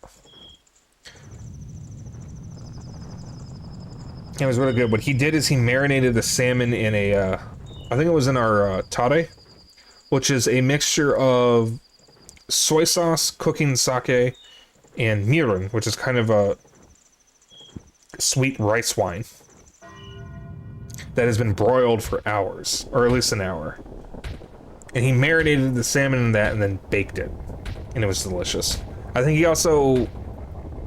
It was really good. What he did is he marinated the salmon in a, I think it was in our tare, which is a mixture of soy sauce, cooking sake, and mirin, which is kind of a sweet rice wine that has been broiled for hours, or at least an hour. And he marinated the salmon in that and then baked it, and it was delicious. I think he also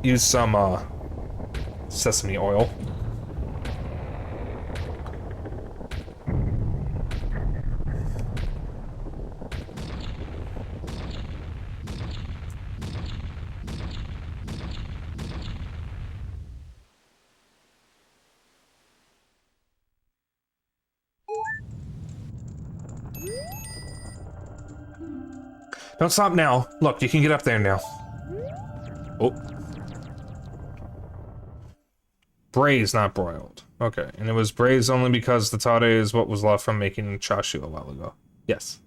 used some sesame oil. Don't stop now. Look, you can get up there now. Oh. Braised, not broiled. Okay, and it was braised only because the tare is what was left from making chashu a while ago. Yes.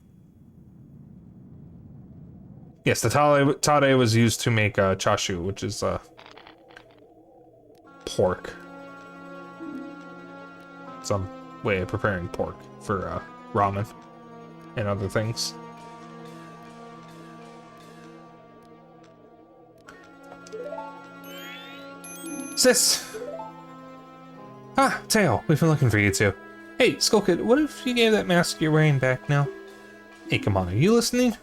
Yes, the tare was used to make chashu, which is pork. Some way of preparing pork for ramen and other things. Sis! Ah, Teo, we've been looking for you too. Hey, Skullkid, what if you gave that mask you're wearing back now? Hey, come on, are you listening?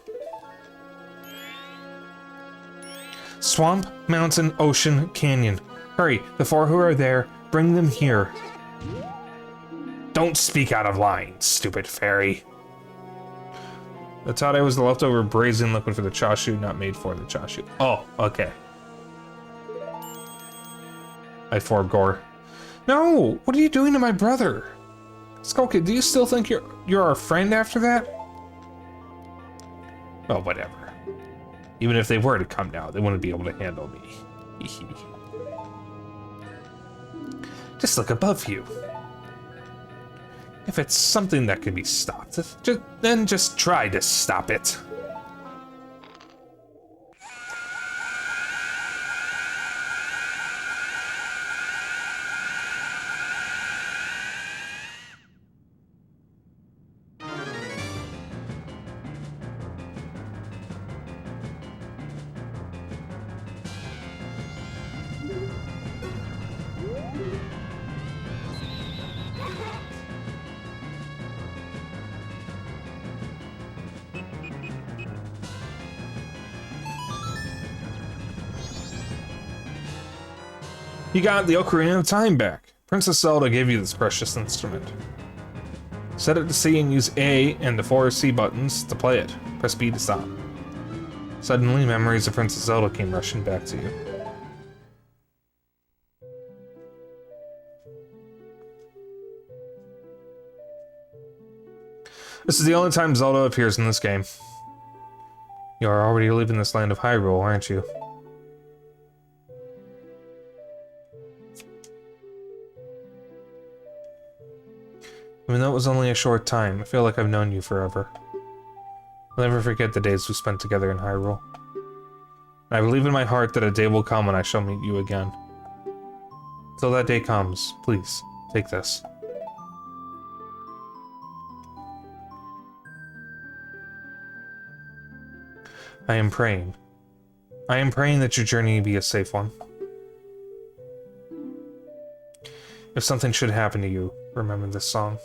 Swamp, mountain, ocean, canyon. Hurry, the four who are there, bring them here. Don't speak out of line, stupid fairy. The tare was the leftover brazen liquid for the chashu, not made for the chashu. Oh, okay. I foregore. No! What are you doing to my brother? Skullkid, do you still think you're our friend after that? Well, whatever. Even if they were to come now, they wouldn't be able to handle me. Just look above you. If it's something that can be stopped, then just try to stop it. You got the Ocarina of Time back. Princess Zelda gave you this precious instrument. Set it to C and use A and the 4 C buttons to play it. Press B to stop. Suddenly, memories of Princess Zelda came rushing back to you. This is the only time Zelda appears in this game. You are already leaving this land of Hyrule, aren't you? Even though it was only a short time, I feel like I've known you forever. I'll never forget the days we spent together in Hyrule. And I believe in my heart that a day will come when I shall meet you again. Till that day comes, please, take this. I am praying. I am praying that your journey be a safe one. If something should happen to you, remember this song.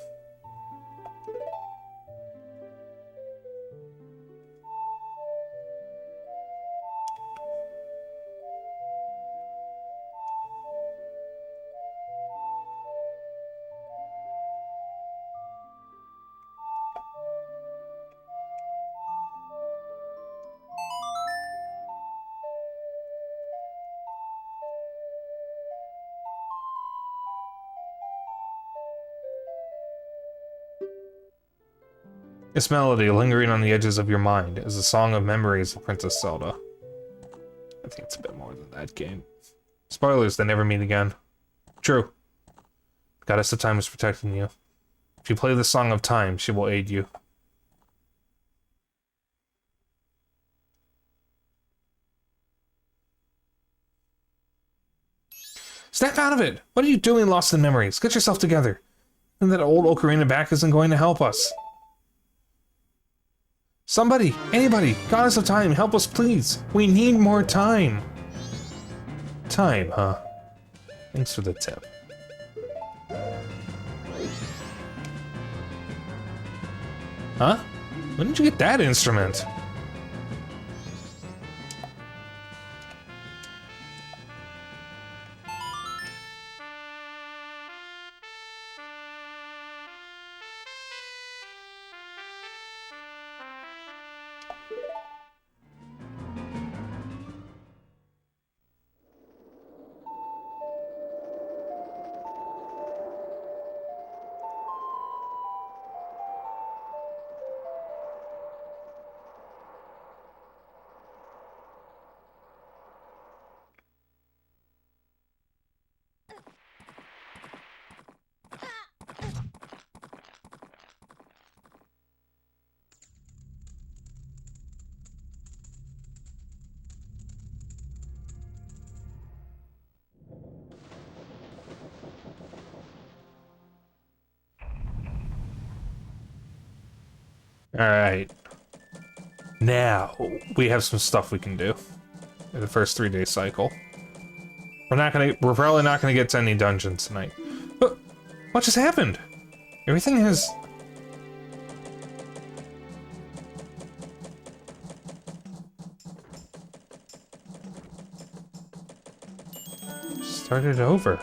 This melody, lingering on the edges of your mind, is a song of memories of Princess Zelda. I think it's a bit more than that, game. Spoilers, they never meet again. True. Goddess of Time is protecting you. If you play the Song of Time, she will aid you. Snap out of it! What are you doing, lost in memories? Get yourself together. And that old ocarina back isn't going to help us. Somebody, anybody, Goddess of Time, help us please. We need more time. Time, huh? Thanks for the tip. Huh? When did you get that instrument? Alright. Now, we have some stuff we can do in the first 3-day cycle. We're probably not gonna get to any dungeons tonight. But what just happened? Everything has... started over.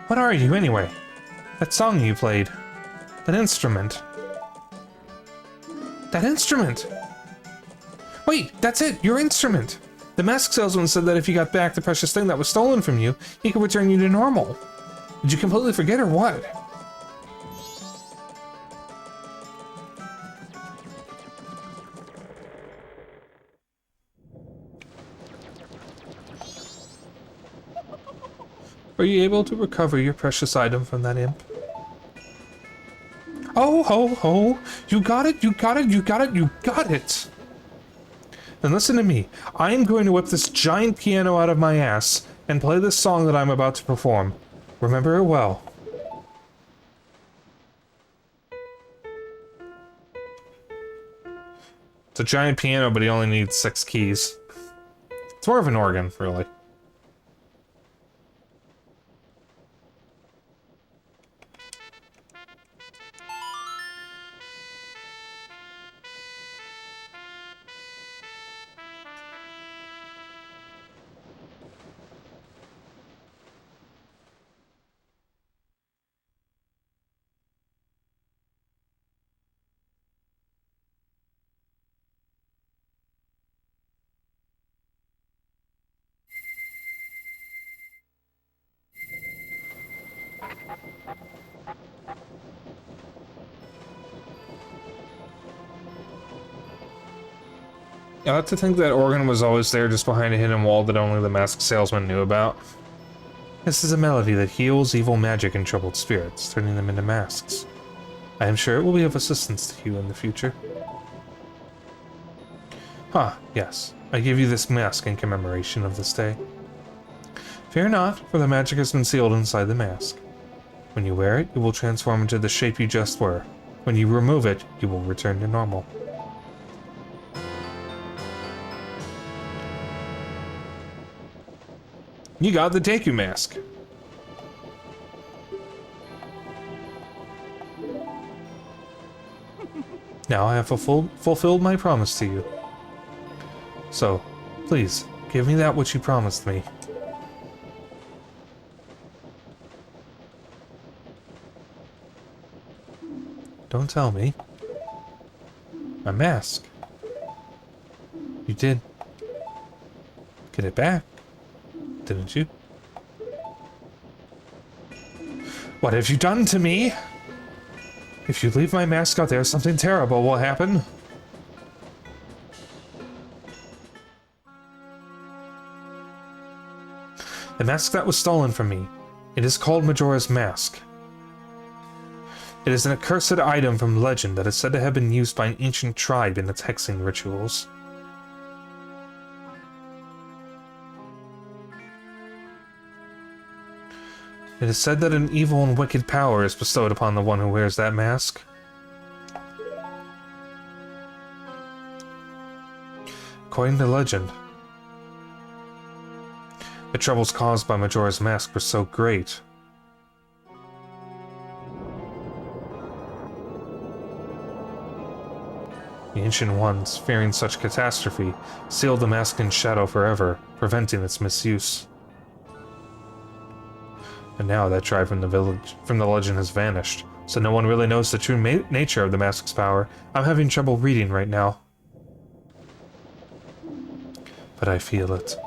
What are you, anyway? That song you played. That instrument. That instrument! Wait, that's it! Your instrument! The mask salesman said that if you got back the precious thing that was stolen from you, he could return you to normal. Did you completely forget or what? Are you able to recover your precious item from that imp? Oh, ho, ho! You got it, you got it, you got it, you got it! Then listen to me. I am going to whip this giant piano out of my ass and play this song that I'm about to perform. Remember it well. It's a giant piano, but he only needs 6 keys. It's more of an organ, really. I like to think that organ was always there just behind a hidden wall that only the masked salesman knew about. This is a melody that heals evil magic and troubled spirits, turning them into masks. I am sure it will be of assistance to you in the future. Yes. I give you this mask in commemoration of this day. Fear not, for the magic has been sealed inside the mask. When you wear it, you will transform into the shape you just were. When you remove it, you will return to normal. You got the Deku mask. Now I have fulfilled my promise to you. So, please, give me that which you promised me. Don't tell me. My mask. You did get it back, didn't you? What have you done to me? If you leave my mask out there, something terrible will happen. The mask that was stolen from me. It is called Majora's Mask. It is an accursed item from legend that is said to have been used by an ancient tribe in its hexing rituals. It is said that an evil and wicked power is bestowed upon the one who wears that mask. According to legend, the troubles caused by Majora's Mask were so great the Ancient Ones, fearing such catastrophe, sealed the mask in shadow forever, preventing its misuse. And now that tribe from the legend has vanished, so no one really knows the true nature of the mask's power. I'm having trouble reading right now. But I feel it.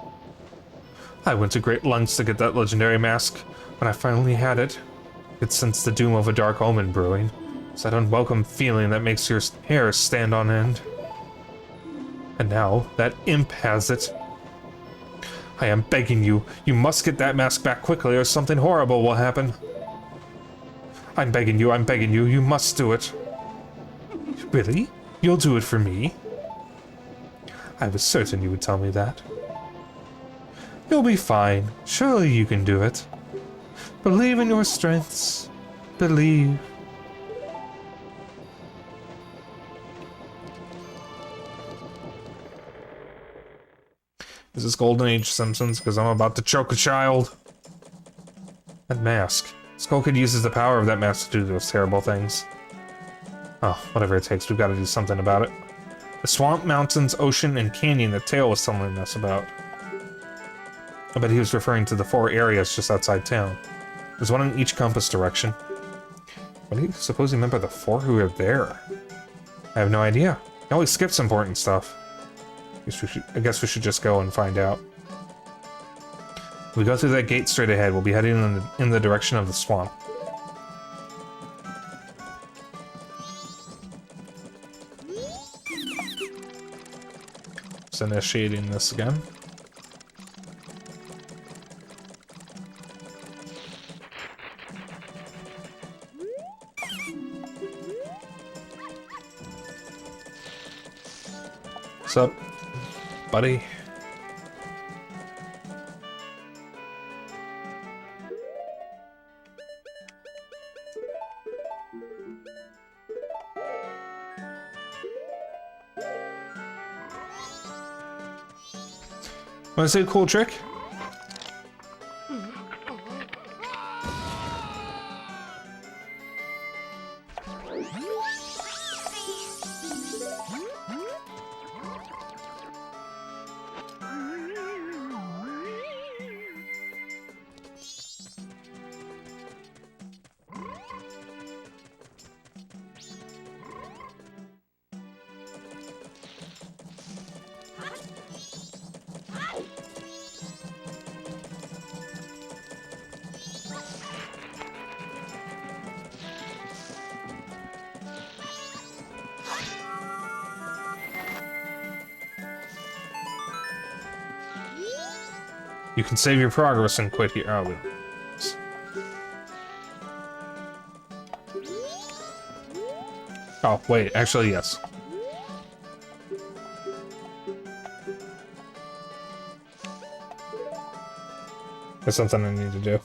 I went to great lengths to get that legendary mask. When I finally had it, it sensed the doom of a dark omen brewing. It's that unwelcome feeling that makes your hair stand on end. And now, that imp has it. I am begging you, you must get that mask back quickly or something horrible will happen. I'm begging you, you must do it. Really? You'll do it for me? I was certain you would tell me that. You'll be fine. Surely you can do it. Believe in your strengths. Believe. Is this Golden Age Simpsons? Because I'm about to choke a child. That mask. Skull Kid uses the power of that mask to do those terrible things. Oh, whatever it takes, we've got to do something about it. The swamp, mountains, ocean, and canyon that Tail was telling us about. I bet he was referring to the 4 areas just outside town. There's one in each compass direction. What do you suppose he meant by the 4 who are there? I have no idea. He always skips important stuff. I guess we should just go and find out. If we go through that gate straight ahead, we'll be heading in the direction of the swamp. Just initiating this again. What's up, buddy? Wanna see a cool trick? You can save your progress and quit here. Oh, oh, wait, actually, yes. There's something I need to do.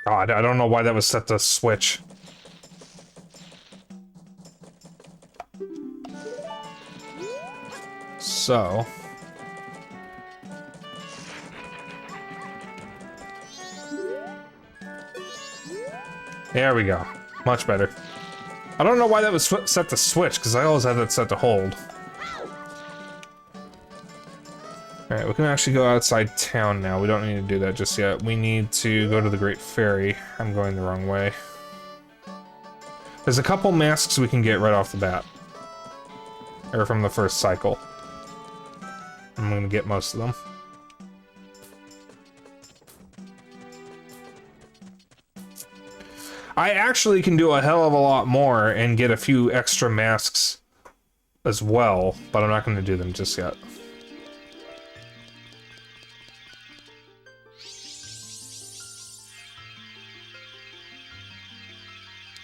God, I don't know why that was set to switch. So... there we go. Much better. I don't know why that was set to switch, because I always had that set to hold. Alright, we can actually go outside town now. We don't need to do that just yet. We need to go to the Great Ferry. I'm going the wrong way. There's a couple masks we can get right off the bat. Or from the first cycle. I'm gonna get most of them. I actually can do a hell of a lot more and get a few extra masks as well, but I'm not going to do them just yet.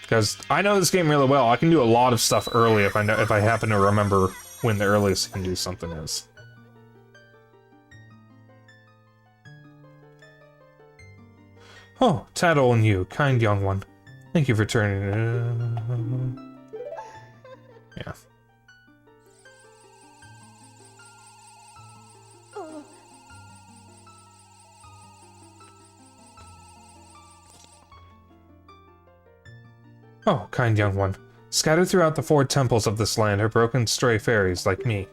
Because I know this game really well. I can do a lot of stuff early if I happen to remember when the earliest I can do something is. Oh, Tattle and you, kind young one. Thank you for turning... yeah. Oh, kind young one. Scattered throughout the 4 temples of this land are broken stray fairies like me.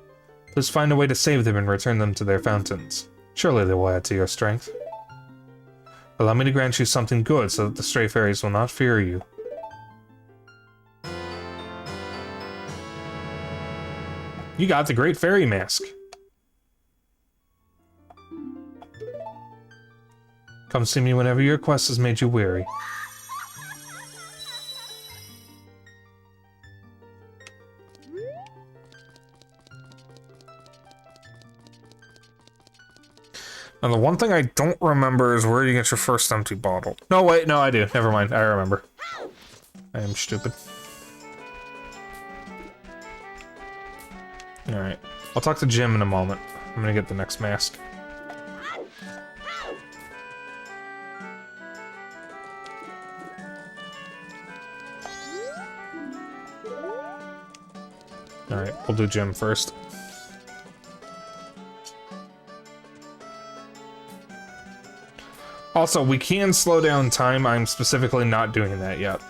Please find a way to save them and return them to their fountains. Surely they will add to your strength. Allow me to grant you something good so that the stray fairies will not fear you. You got the Great Fairy Mask. Come see me whenever your quest has made you weary. And the one thing I don't remember is where you get your first empty bottle. No, wait, no, I do. Never mind. I remember. I am stupid. Alright. I'll talk to Jim in a moment. I'm gonna get the next mask. Alright, we'll do Jim first. Also, we can slow down time. I'm specifically not doing that yet.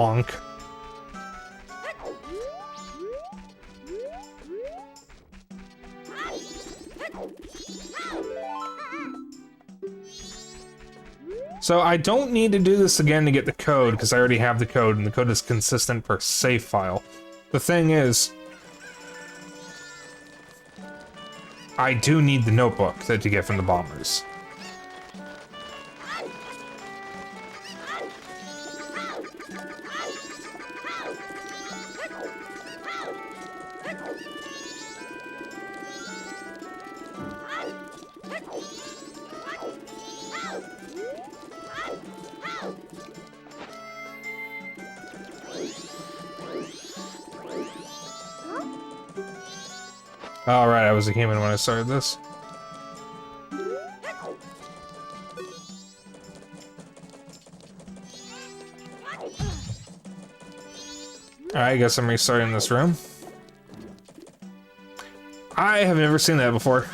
Honk. So I don't need to do this again to get the code, because I already have the code, and the code is consistent per save file. The thing is, I do need the notebook that you get from the bombers. Alright, I was a human when I started this. Alright, I guess I'm restarting this room. I have never seen that before.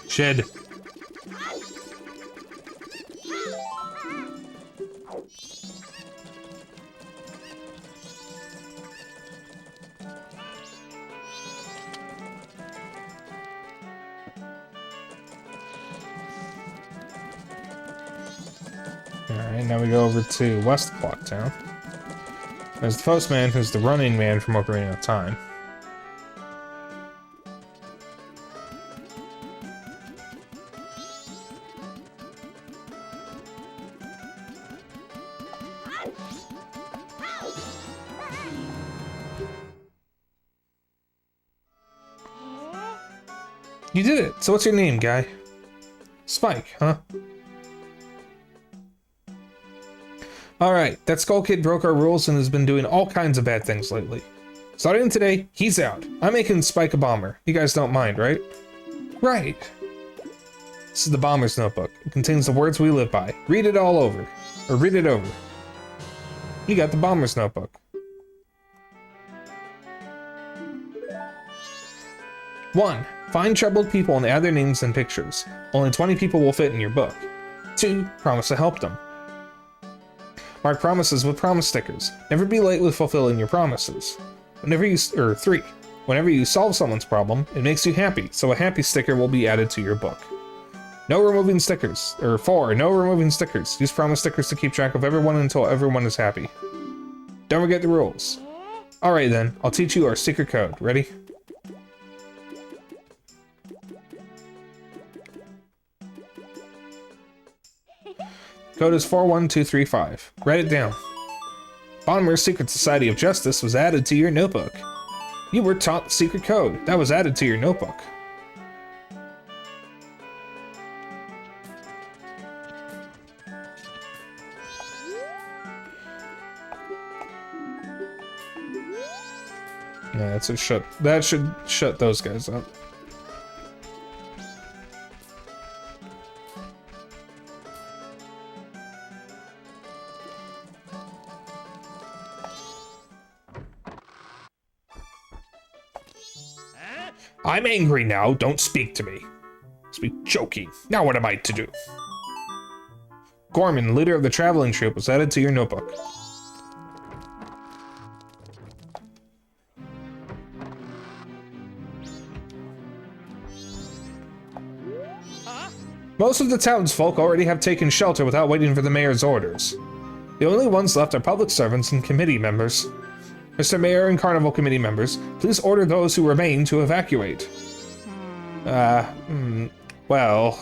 Shed. Alright, now we go over to West Clock Town. There's the postman, who's the running man from Ocarina of Time. You did it! So what's your name, guy? Spike, huh? Alright, that Skull Kid broke our rules and has been doing all kinds of bad things lately. Starting today, he's out. I'm making Spike a bomber. You guys don't mind, right? Right. This is the bomber's notebook. It contains the words we live by. Read it all over. Or read it over. You got the bomber's notebook. 1. Find troubled people and add their names and pictures. Only 20 people will fit in your book. 2. Promise to help them. Mark promises with promise stickers. Never be late with fulfilling your promises. 3. Whenever you solve someone's problem, it makes you happy, so a happy sticker will be added to your book. No removing stickers. 4. No removing stickers. Use promise stickers to keep track of everyone until everyone is happy. Don't forget the rules. Alright then, I'll teach you our secret code. Ready? Code is 41235. Write it down. Bonmer's Secret Society of Justice was added to your notebook. You were taught the secret code. That was added to your notebook. Yeah, that should shut those guys up. I'm angry now, don't speak to me. Must be joking. Now what am I to do? Gorman, leader of the traveling troupe, was added to your notebook. Most of the townsfolk already have taken shelter without waiting for the mayor's orders. The only ones left are public servants and committee members. Mr. Mayor and Carnival Committee members, please order those who remain to evacuate. Well...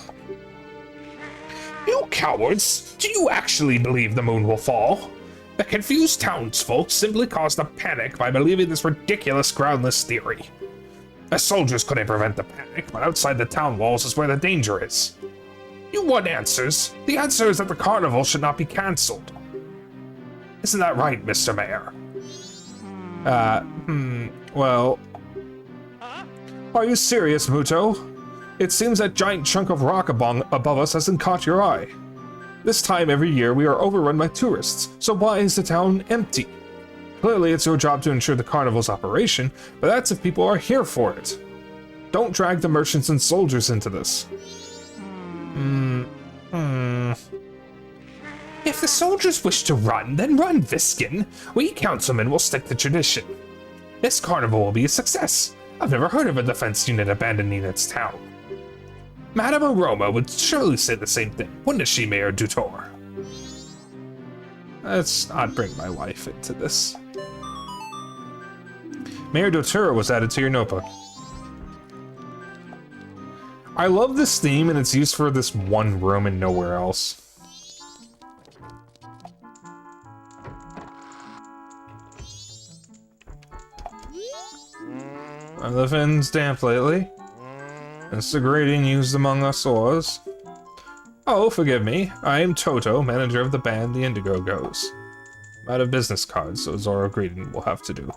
You cowards! Do you actually believe the moon will fall? The confused townsfolk simply caused a panic by believing this ridiculous, groundless theory. The soldiers couldn't prevent the panic, but outside the town walls is where the danger is. You want answers? The answer is that the carnival should not be cancelled. Isn't that right, Mr. Mayor? Well... Are you serious, Muto? It seems that giant chunk of rock above us hasn't caught your eye. This time every year we are overrun by tourists, so why is the town empty? Clearly it's your job to ensure the carnival's operation, but that's if people are here for it. Don't drag the merchants and soldiers into this. If the soldiers wish to run, then run, Viskin. We councilmen will stick to tradition. This carnival will be a success. I've never heard of a defense unit abandoning its town. Madame Aroma would surely say the same thing, wouldn't she, Mayor Dutor? Let's not bring my wife into this. Mayor Dutor was added to your notebook. I love this theme and its use for this one room and nowhere else. The fin's damp lately. It's the grating used among us oars. Oh, forgive me. I am Toto, manager of the band The Indigo Goes. I'm out of business cards, so Zoro greeting will have to do.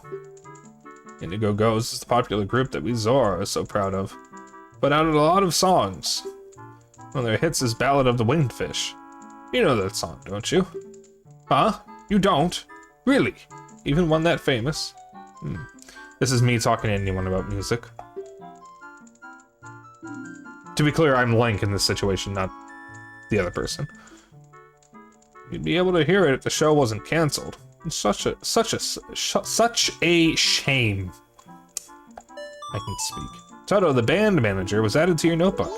Indigo Goes is the popular group that we Zoro are so proud of. Put out a lot of songs. One of their hits is Ballad of the Winged Fish. You know that song, don't you? Huh? You don't? Really? Even one that famous? This is me talking to anyone about music. To be clear, I'm Link in this situation, not the other person. You'd be able to hear it if the show wasn't canceled. It's such a shame. I can speak. Toto, the band manager, was added to your notebook.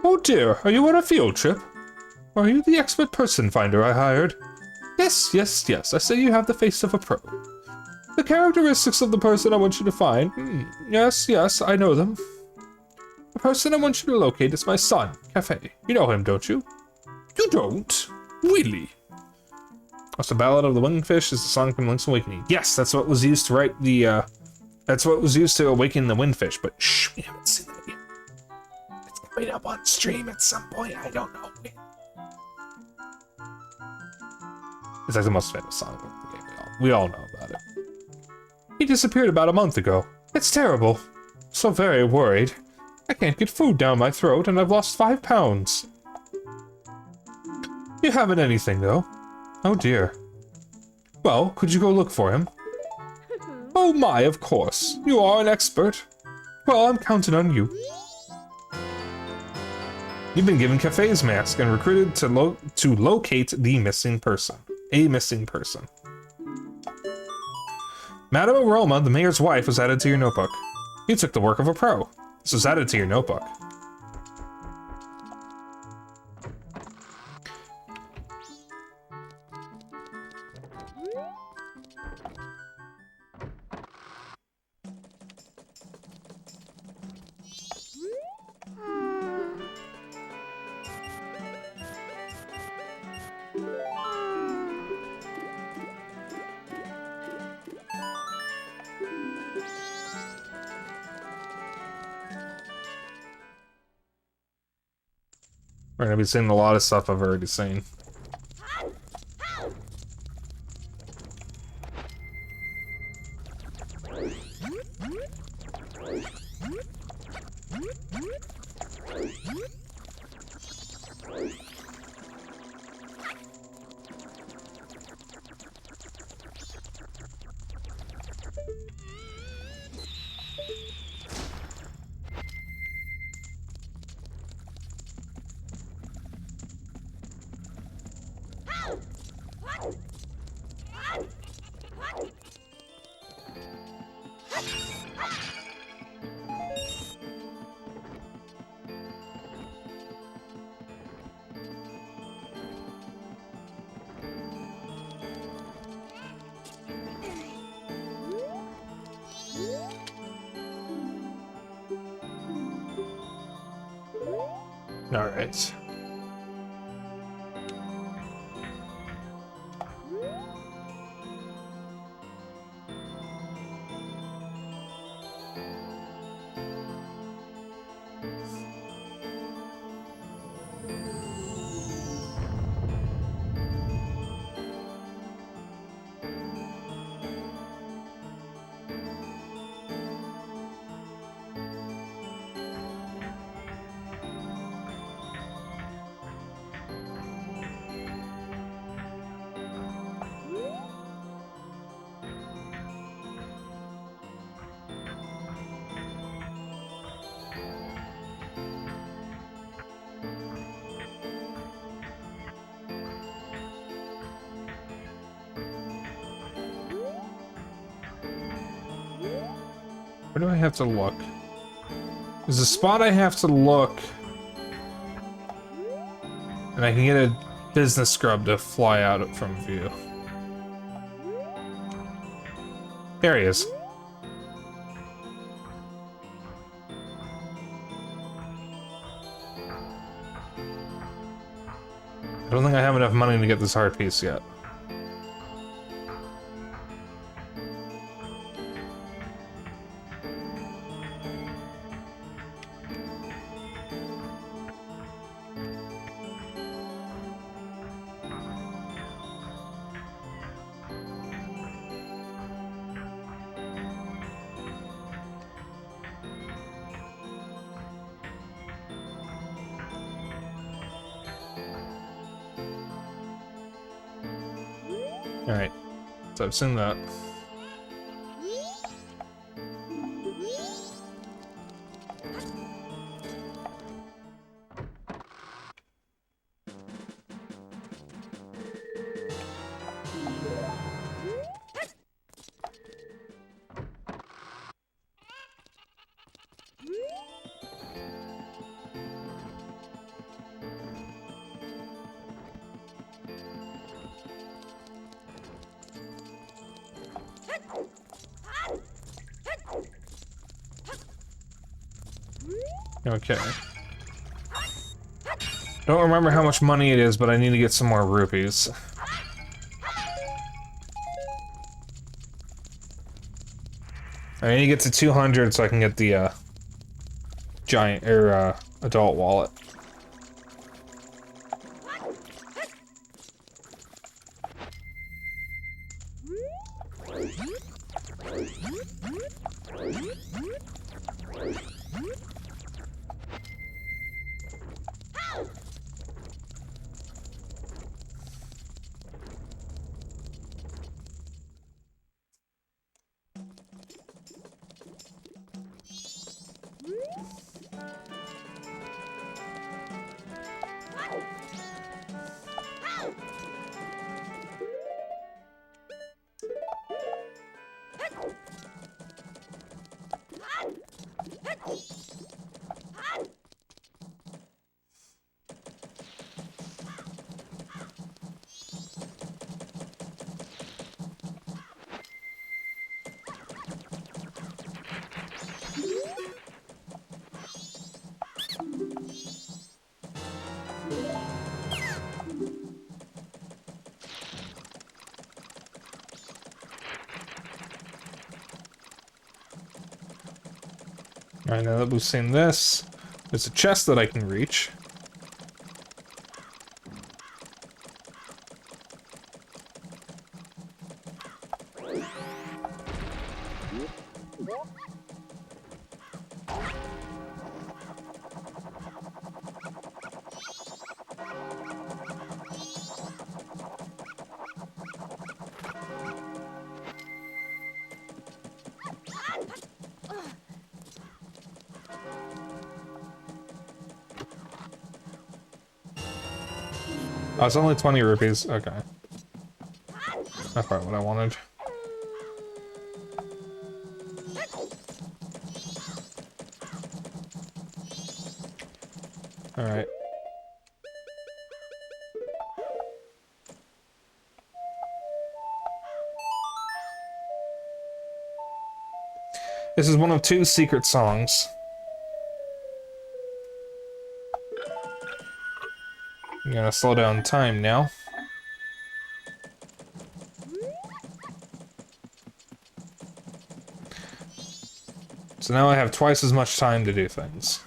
Oh dear, are you on a field trip? Are you the expert person finder I hired? Yes, yes, yes, I say you have the face of a pro. The characteristics of the person I want you to find. Yes, yes, I know them. The person I want you to locate is my son, Cafe. You know him, don't you? You don't? Really? What's the Ballad of the Winged Fish is the song from Link's Awakening. Yes, that's what was used to write the, that's what was used to awaken the Windfish, but shh, we haven't seen that yet. It's coming up on stream at some point, I don't know when. It's like the most famous song of the game. We all know about it. He disappeared about a month ago. It's terrible. So very worried. I can't get food down my throat and I've lost 5 pounds. You haven't anything though. Oh dear. Well, could you go look for him? Oh my, of course. You are an expert. Well, I'm counting on you. You've been given Cafe's mask and recruited to locate the missing person. A missing person. Madame Aroma, the mayor's wife, was added to your notebook. You took the work of a pro. This was added to your notebook. We're gonna be seeing a lot of stuff I've already seen. Alright. Where do I have to look? There's a spot I have to look. And I can get a business scrub to fly out from view. There he is. I don't think I have enough money to get this heart piece yet. Alright, so I've seen that. Okay. Don't remember how much money it is, but I need to get some more rupees. I need to get to 200 so I can get the, giant, or, adult wallet. Alright, now that we've seen this, there's a chest that I can reach. Oh, it's only 20 rupees. Okay. That's probably what I wanted. Alright. This is one of 2 secret songs. I'm gonna slow down time now. So now I have twice as much time to do things.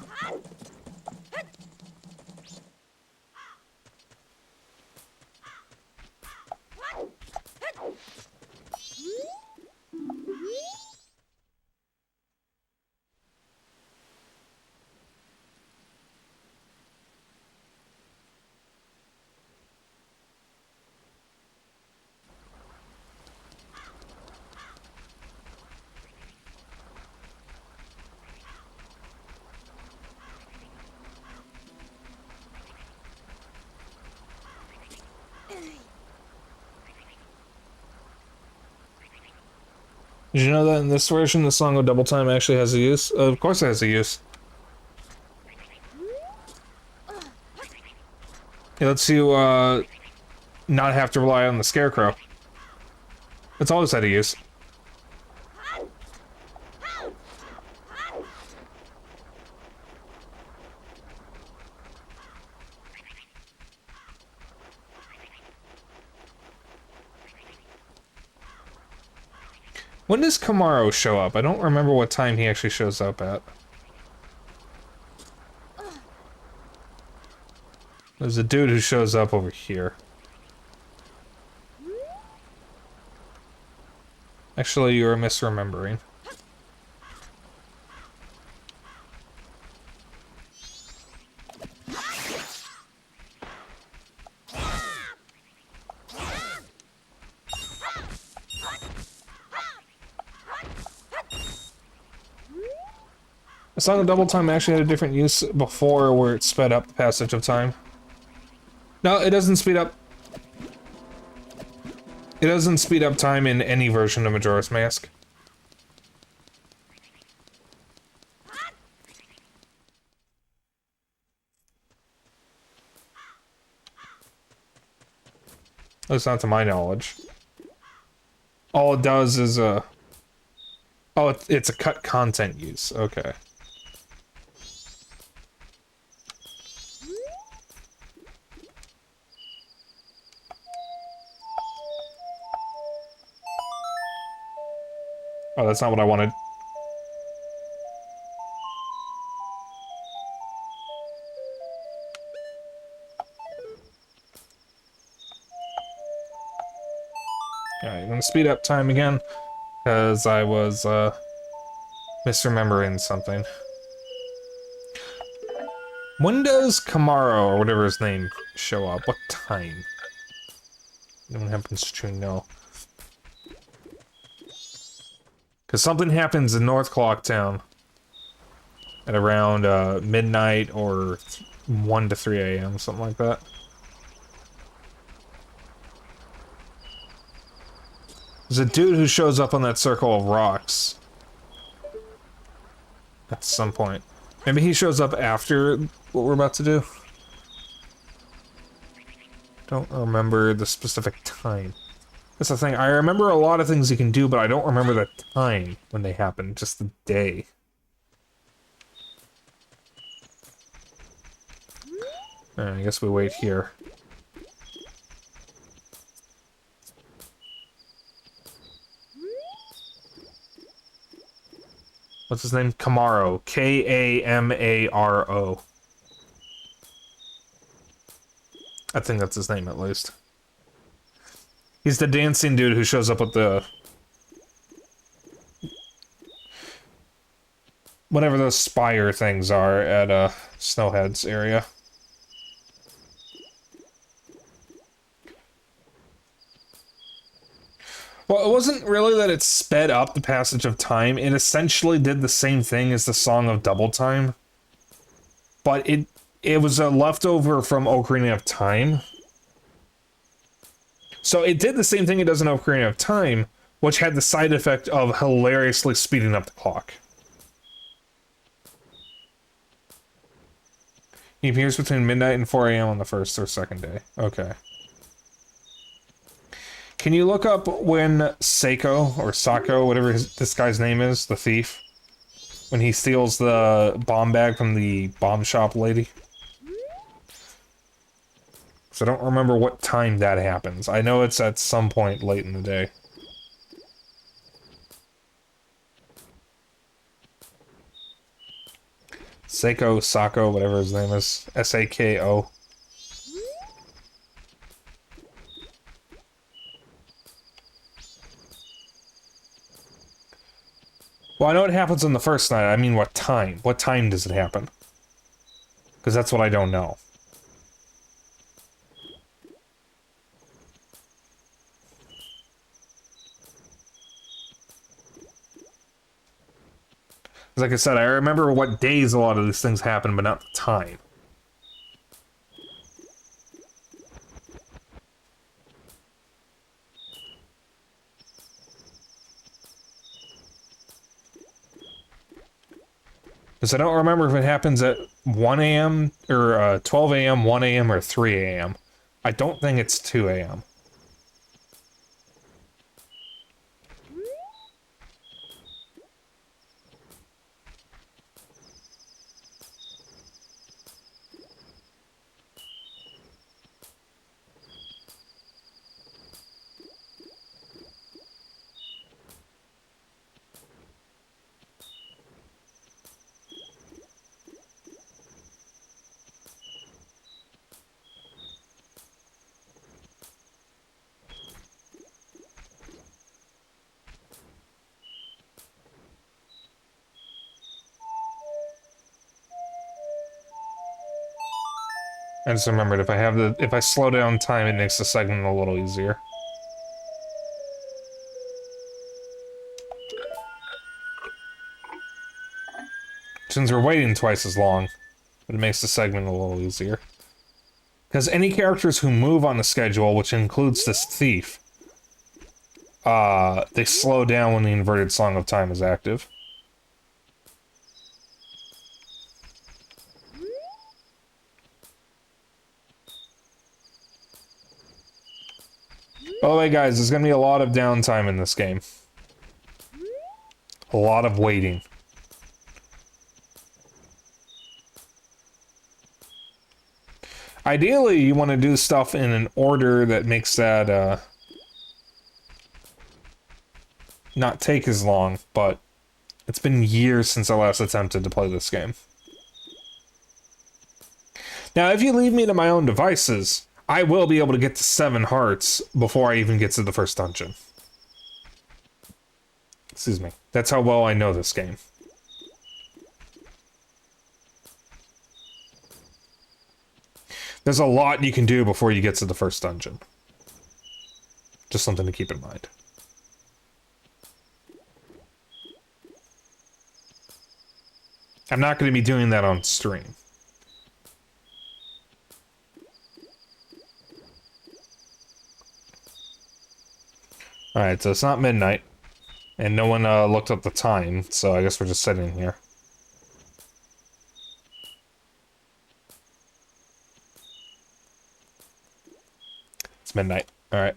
Did you know that in this version, the song of Double Time actually has a use? Of course it has a use. It lets you, not have to rely on the Scarecrow. It's always had a use. When does Kamaro show up? I don't remember what time he actually shows up at. There's a dude who shows up over here. Actually, you're misremembering. The Song of Double Time actually had a different use before where it sped up the passage of time. No, it doesn't speed up. It doesn't speed up time in any version of Majora's Mask. At least not to my knowledge. All it does is, oh, it's a cut content use. Okay. Oh, that's not what I wanted. Alright, I'm gonna speed up time again, because I was, misremembering something. When does Kamaro, or whatever his name, show up? What time? No one happens to know. Because something happens in North Clocktown at around midnight or 1 to 3 a.m., something like that. There's a dude who shows up on that circle of rocks at some point. Maybe he shows up after what we're about to do. Don't remember the specific time. That's the thing, I remember a lot of things you can do, but I don't remember the time when they happen, just the day. Alright, I guess we wait here. What's his name? Kamaro. K-A-M-A-R-O. I think that's his name, at least. He's the dancing dude who shows up with the... whatever those spire things are at, Snowhead's area. Well, it wasn't really that it sped up the passage of time. It essentially did the same thing as the Song of Double Time. But it was a leftover from Ocarina of Time. So it did the same thing it does in Ocarina of Time, which had the side effect of hilariously speeding up the clock. He appears between midnight and 4 a.m. on the first or second day. Okay. Can you look up when Seiko, or Sako, whatever this guy's name is, the thief, when he steals the bomb bag from the bomb shop lady? So I don't remember what time that happens. I know it's at some point late in the day. Sako, whatever his name is. S-A-K-O. Well, I know it happens on the first night. I mean, what time? What time does it happen? Because that's what I don't know. Like I said, I remember what days a lot of these things happen, but not the time. Because I don't remember if it happens at 1 a.m. or 12 a.m., 1 a.m., or 3 a.m. I don't think it's 2 a.m. I just remembered if I slow down time, it makes the segment a little easier. Since we're waiting twice as long, but it makes the segment a little easier. Because any characters who move on the schedule, which includes this thief, they slow down when the inverted Song of Time is active. By the way, guys, there's gonna be a lot of downtime in this game. A lot of waiting. Ideally, you want to do stuff in an order that makes that, not take as long, but it's been years since I last attempted to play this game. Now, if you leave me to my own devices, I will be able to get to 7 hearts before I even get to the first dungeon. Excuse me. That's how well I know this game. There's a lot you can do before you get to the first dungeon. Just something to keep in mind. I'm not going to be doing that on stream. Alright, so it's not midnight. And no one looked up the time, so I guess we're just sitting here. It's midnight. Alright.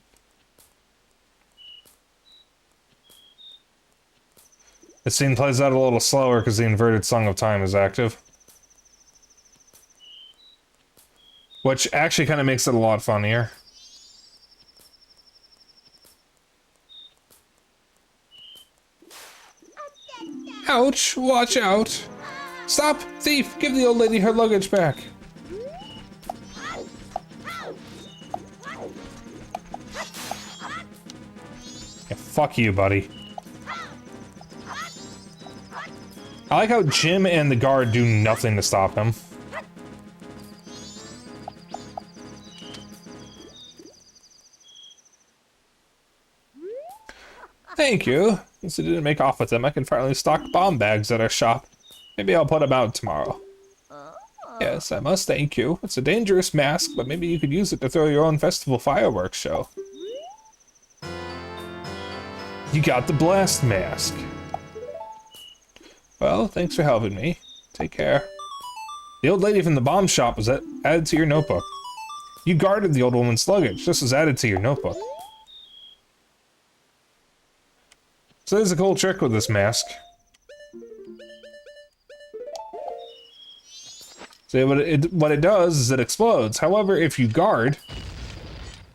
This scene plays out a little slower because the inverted Song of Time is active. Which actually kind of makes it a lot funnier. Ouch! Watch out! Stop! Thief! Give the old lady her luggage back! Yeah, fuck you, buddy. I like how Jim and the guard do nothing to stop him. Thank you. Since I didn't make off with them, I can finally stock bomb bags at our shop. Maybe I'll put them out tomorrow. Yes, I must thank you. It's a dangerous mask, but maybe you could use it to throw your own festival fireworks show. You got the blast mask. Well, thanks for helping me. Take care. The old lady from the bomb shop was added to your notebook. You guarded the old woman's luggage. This was added to your notebook. So there's a cool trick with this mask. So what it does is it explodes. However, if you guard,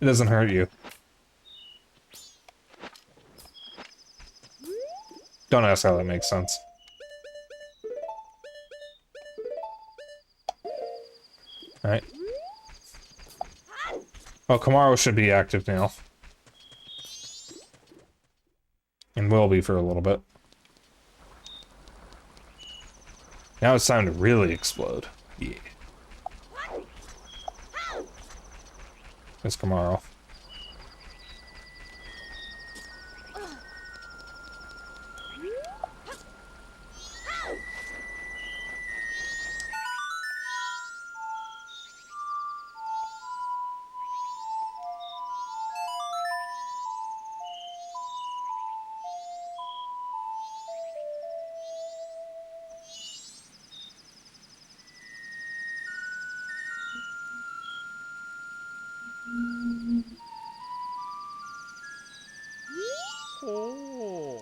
it doesn't hurt you. Don't ask how that makes sense. Alright. Oh, Kamaro should be active now. And will be for a little bit. Now it's time to really explode. Yeah. There's Kamaro.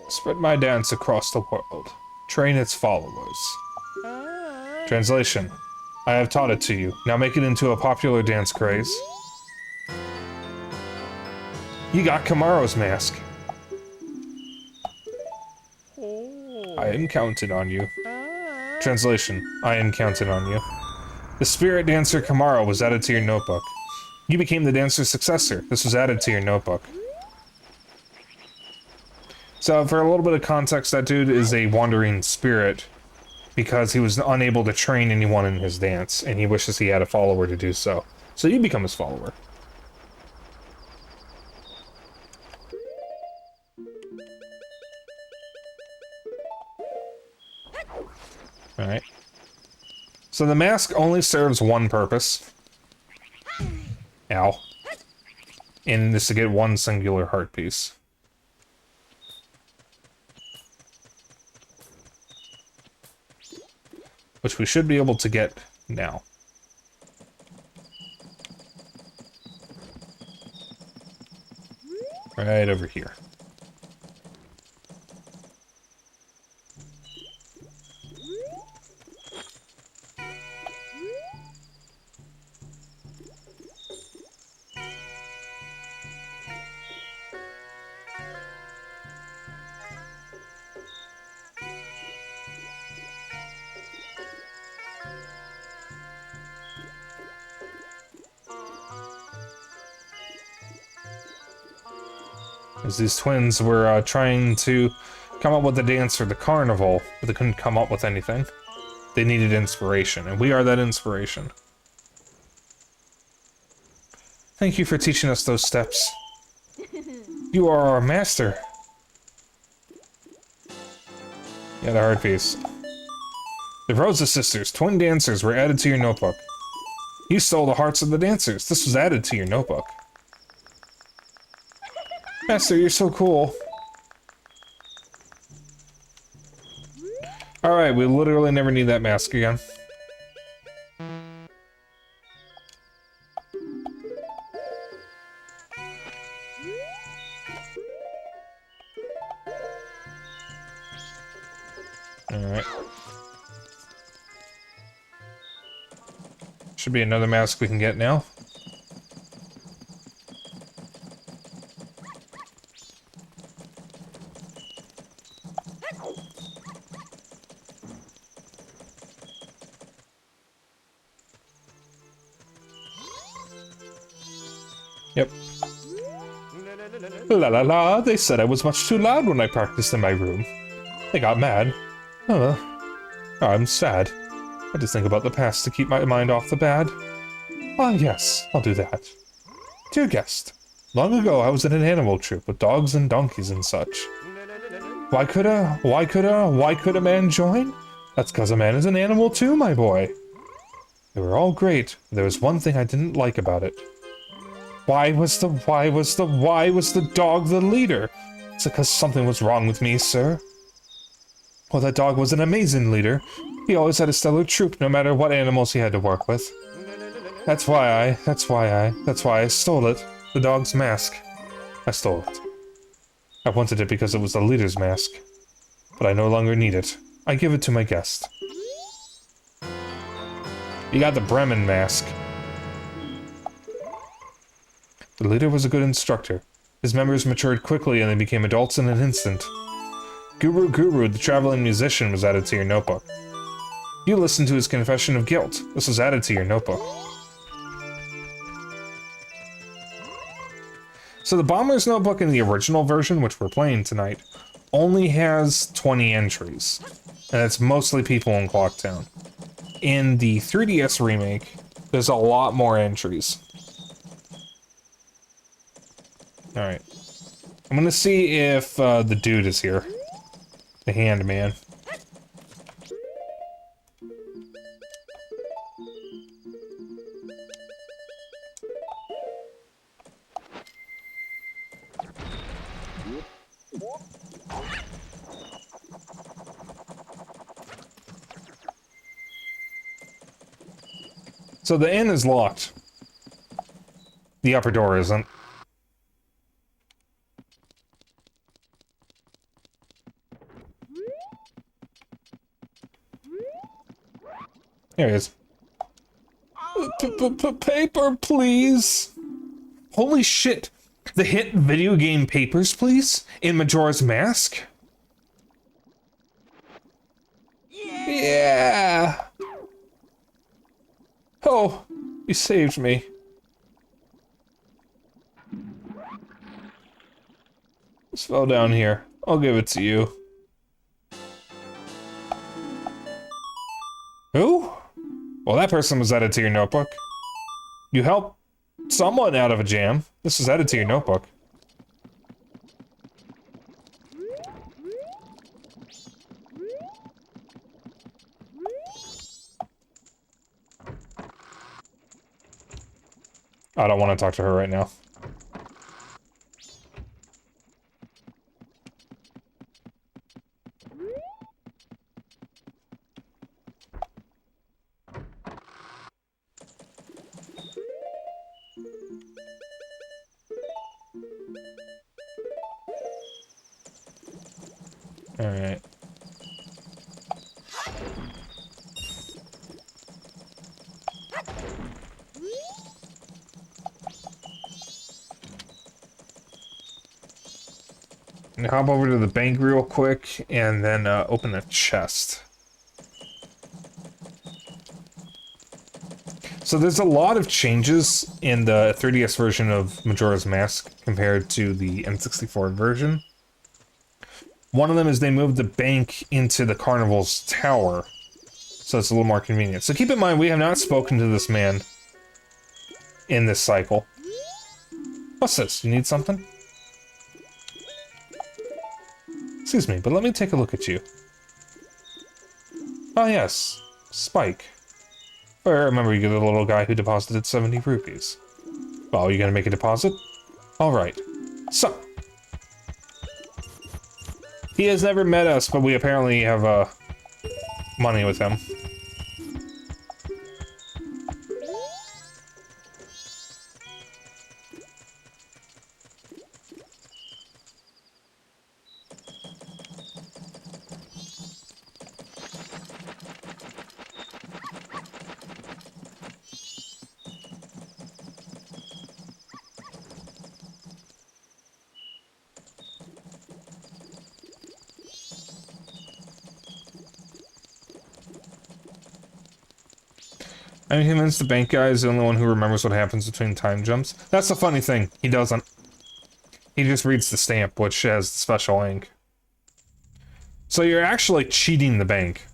Spread my dance across the world. Train its followers. Translation. I have taught it to you. Now make it into a popular dance craze. You got Kamaro's mask. I am counted on you. Translation. I am counted on you. The spirit dancer Kamaro was added to your notebook. You became the dancer's successor. This was added to your notebook. So, for a little bit of context, that dude is a wandering spirit because he was unable to train anyone in his dance, and he wishes he had a follower to do so. So you become his follower. Alright. So the mask only serves one purpose. Ow. And this to get one singular heart piece. Which we should be able to get now. Right over here. As these twins were trying to come up with a dance for the carnival, but they couldn't come up with anything. They needed inspiration, and we are that inspiration. Thank you for teaching us those steps. You are our master. Yeah, the heart piece. The Rosa sisters, twin dancers, were added to your notebook. You stole the hearts of the dancers. This was added to your notebook. Master, you're so cool. Alright, we literally never need that mask again. Alright. Should be another mask we can get now. Yep. La la la, they said I was much too loud when I practiced in my room. They got mad. I'm sad. I just think about the past to keep my mind off the bad. Ah, yes, I'll do that. Dear guest, long ago I was in an animal troupe with dogs and donkeys and such. Why could a man join? That's 'cause a man is an animal too, my boy. They were all great, but there was one thing I didn't like about it. Why was the dog the leader? Is it 'cause something was wrong with me, sir? Well, that dog was an amazing leader. He always had a stellar troop, no matter what animals he had to work with. That's why I stole it. The dog's mask. I stole it. I wanted it because it was the leader's mask. But I no longer need it. I give it to my guest. You got the Bremen mask. The leader was a good instructor. His members matured quickly and they became adults in an instant. Guru, the traveling musician, was added to your notebook. You listened to his confession of guilt. This was added to your notebook. So the Bomber's Notebook in the original version, which we're playing tonight, only has 20 entries. And it's mostly people in Clocktown. In the 3DS remake, there's a lot more entries. Alright. I'm gonna see if the dude is here. The hand man. So the inn is locked. The upper door isn't. There he is. Paper, please. Holy shit. The hit video game Papers, Please? In Majora's Mask? Yeah. Oh, you saved me. This fell down here. I'll give it to you. Who? Well, that person was added to your notebook. You helped someone out of a jam. This was added to your notebook. I don't want to talk to her right now. Alright. Hop over to the bank real quick, and then open a chest. So there's a lot of changes in the 3DS version of Majora's Mask compared to the N64 version. One of them is they moved the bank into the Carnival's tower, so it's a little more convenient. So keep in mind, we have not spoken to this man in this cycle. What's this? You need something? Excuse me, but let me take a look at you. Oh yes, Spike. I remember you're the little guy who deposited 70 rupees. Well, are you gonna make a deposit? Alright. So. He has never met us, but we apparently have, money with him. I'm convinced the bank guy is the only one who remembers what happens between time jumps. That's the funny thing. He doesn't. He just reads the stamp, which has the special ink. So you're actually cheating the bank.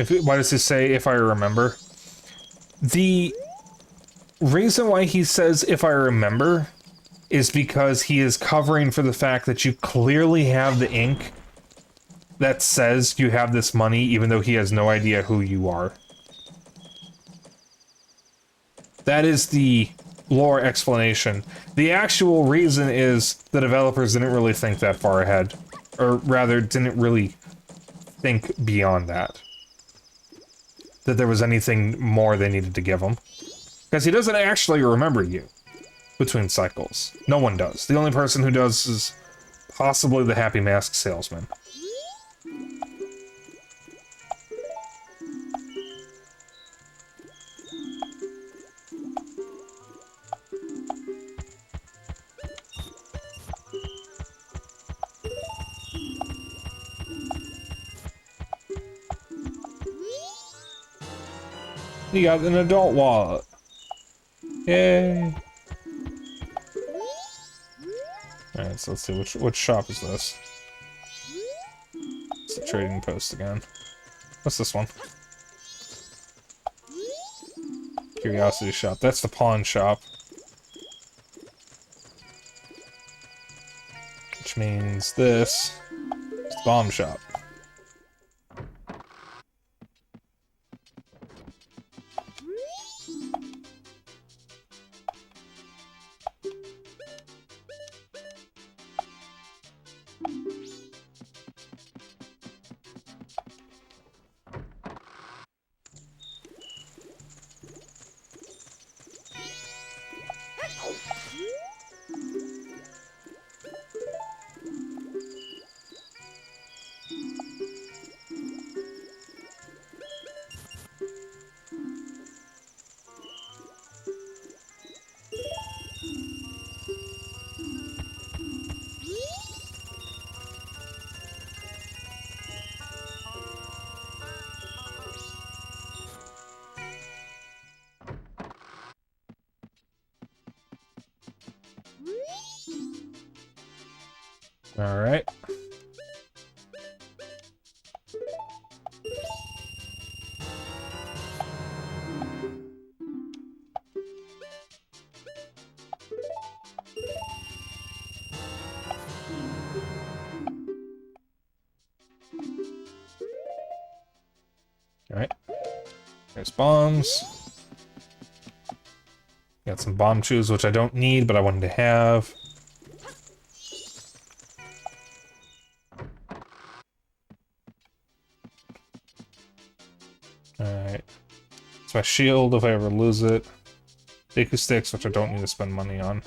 Why does it say if I remember? The reason why he says if I remember is because he is covering for the fact that you clearly have the ink that says you have this money, even though he has no idea who you are. That is the lore explanation. The actual reason is the developers didn't really think that far ahead. Or rather, didn't really think beyond that. That there was anything more they needed to give him. Because he doesn't actually remember you between cycles. No one does. The only person who does is possibly the Happy Mask salesman. You got an adult wallet. Yay. Alright, so let's see, which shop is this? It's the trading post again. What's this one? Curiosity shop. That's the pawn shop. Which means this is the bomb shop. Alright. Alright. There's bombs. Got some bomb chews, which I don't need, but I wanted to have. Alright. It's my shield if I ever lose it. Deku sticks, which I don't need to spend money on.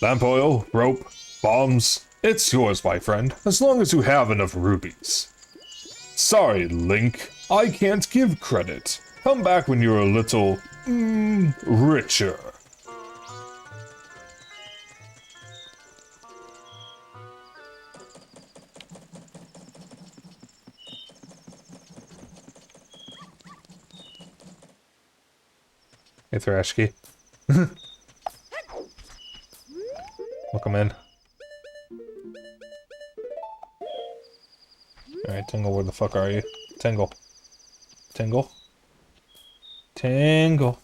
Lamp oil, rope, bombs. It's yours, my friend, as long as you have enough rubies. Sorry, Link. I can't give credit. Come back when you're a little, richer. Hey, Thrashkey. Welcome in. Alright, Tingle, where the fuck are you? Tingle. Tingle. Tingle.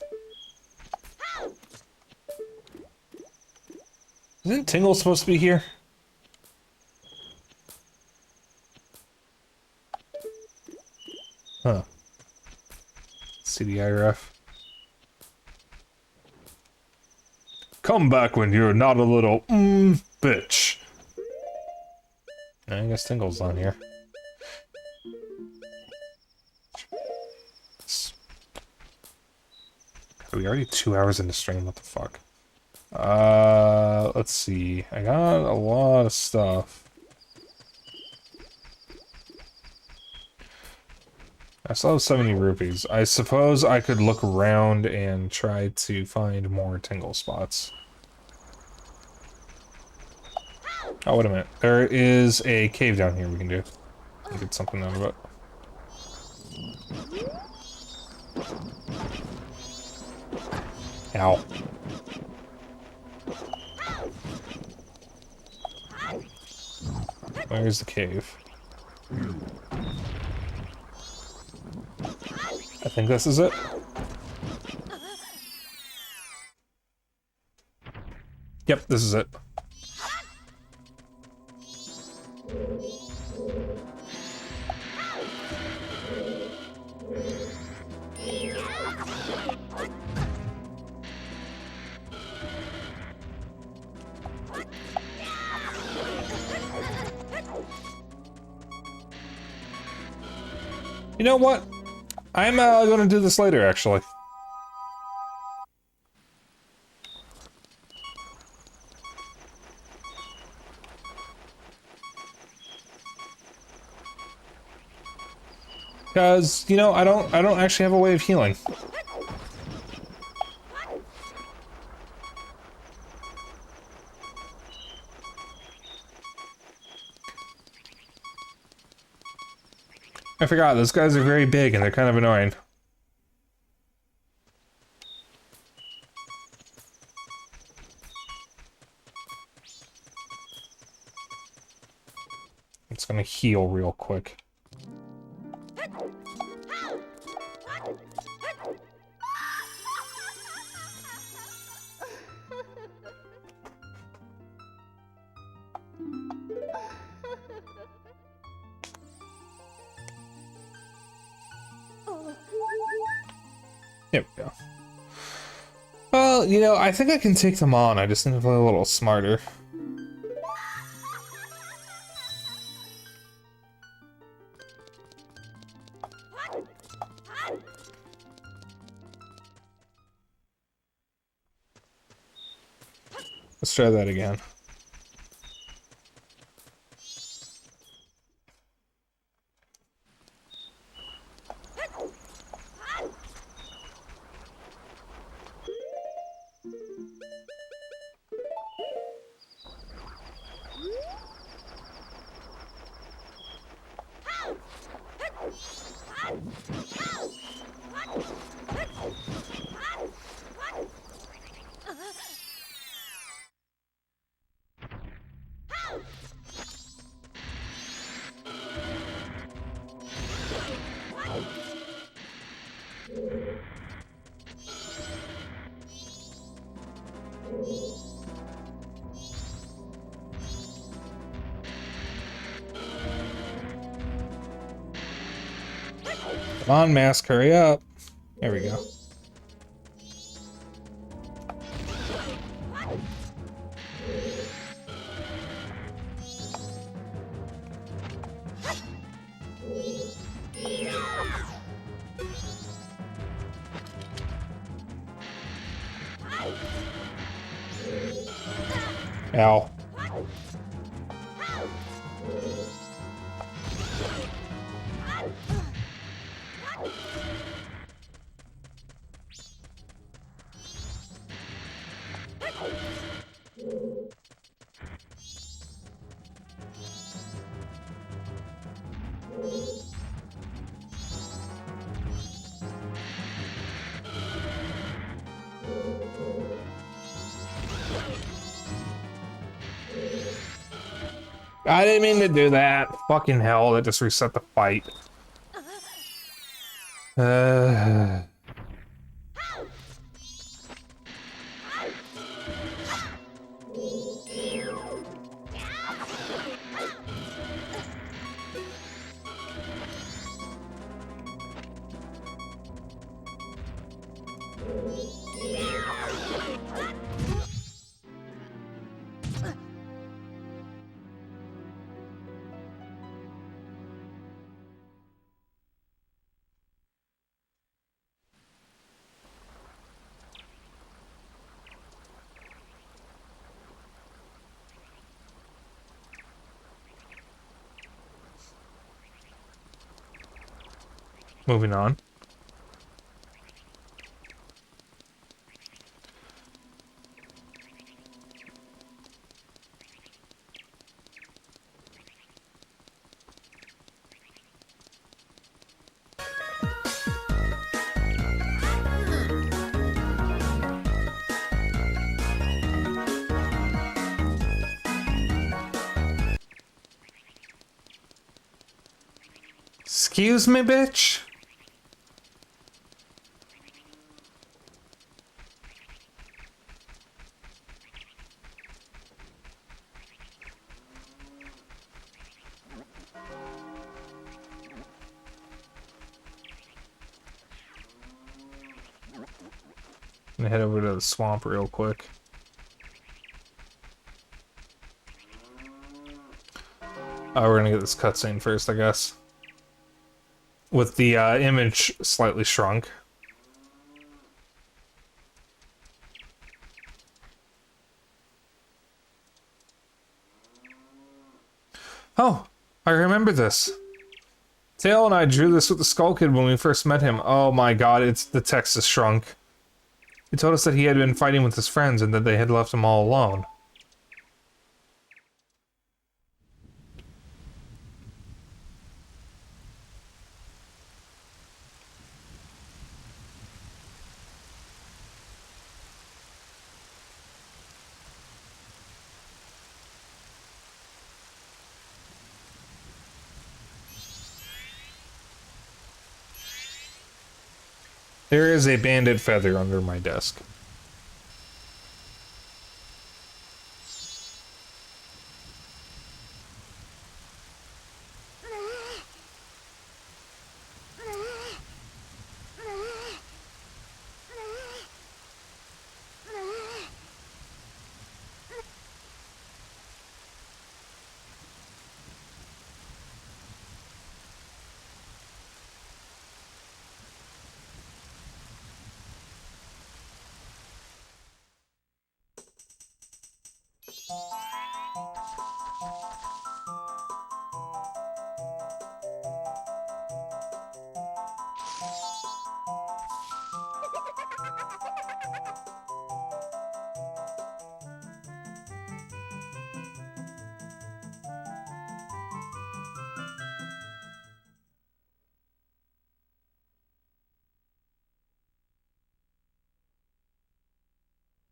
Isn't Tingle supposed to be here? Huh. CDI ref. Come back when you're not a little, bitch. I guess Tingle's on here. Are we already 2 hours into stream? What the fuck? Let's see. I got a lot of stuff. I still have 70 rupees. I suppose I could look around and try to find more Tingle spots. Oh, wait a minute. There is a cave down here we can do. Get something out of it. Ow. Where's the cave? I think this is it. Yep, this is it. You know what? I'm gonna do this later, actually. Because, you know, I don't actually have a way of healing. I forgot, those guys are very big and they're kind of annoying. It's gonna heal real quick. There we go. Well, you know, I think I can take them on. I just need to play a little smarter. Let's try that again. Come on, Mask, hurry up. There we go. Ow. I didn't mean to do that. Fucking hell, that just reset the fight. Moving on. Excuse me, bitch? I'm gonna head over to the swamp real quick. Oh, we're gonna get this cutscene first, I guess. With the image slightly shrunk. Oh, I remember this. Tail and I drew this with the Skull Kid when we first met him. Oh my god, the text is shrunk. He told us that he had been fighting with his friends and that they had left him all alone. There is a banded feather under my desk.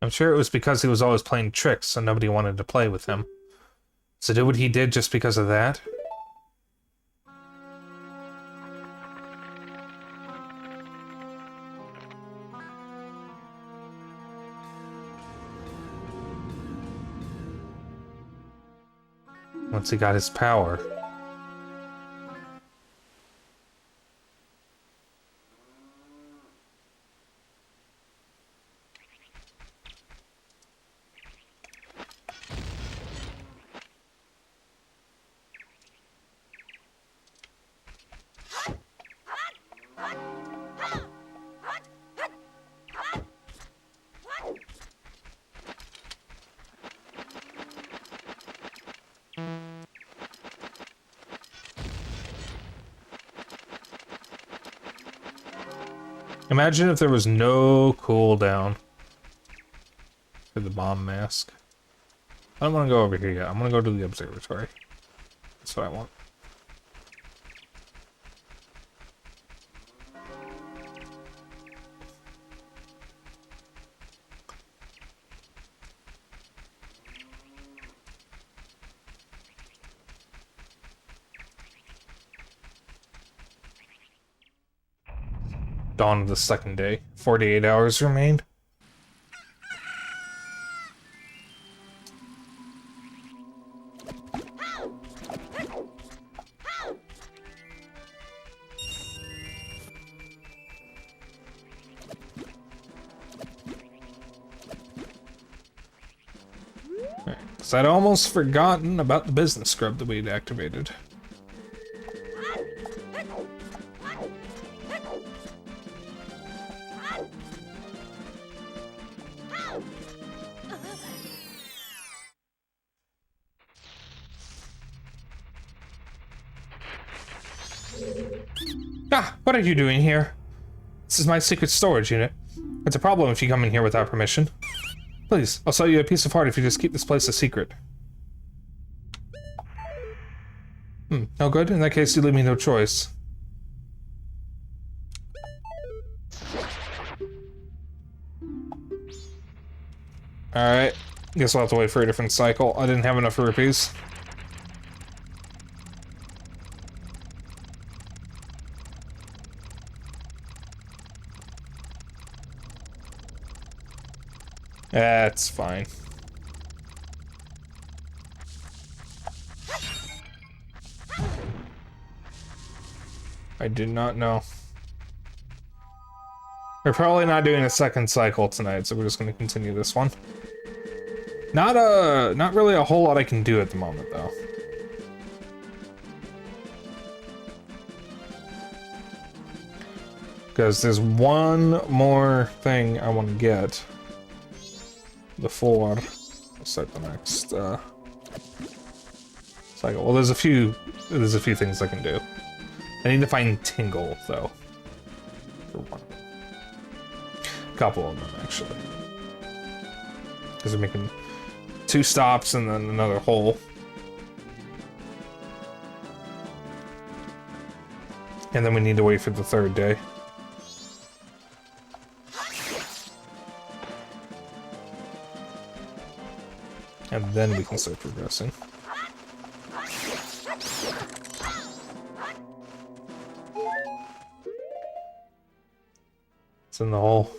I'm sure it was because he was always playing tricks, so nobody wanted to play with him. So do what he did just because of that? Once he got his power. Imagine if there was no cooldown for the bomb mask. I don't want to go over here yet. I'm going to go to the observatory. That's what I want. Dawn of the second day. 48 hours remain. Because I'd almost forgotten about the business scrub that we'd activated. Ah, what are you doing here? This is my secret storage unit. It's a problem if you come in here without permission. Please, I'll sell you a piece of heart if you just keep this place a secret. No good? In that case, you leave me no choice. Alright. Guess I'll have to wait for a different cycle. I didn't have enough rupees. That's fine. I did not know. We're probably not doing a second cycle tonight, so we're just gonna continue this one. Not really a whole lot I can do at the moment, though. Because there's one more thing I want to get before I'll start the next cycle. Well, there's a few things I can do. I need to find Tingle, though. For one of them. A couple of them, actually. Because they're making 2 stops and then another hole. And then we need to wait for the 3rd day. And then we can start progressing. It's in the hole.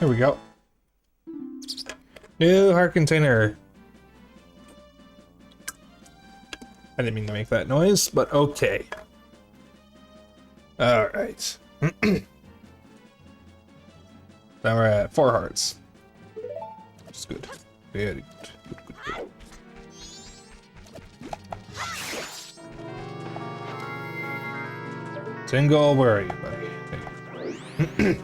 There we go. New heart container. I didn't mean to make that noise, but okay. Alright. Now we're at 4 hearts. Which is good. Very good. Good, good, good. Tingle, where are you, buddy? There you go.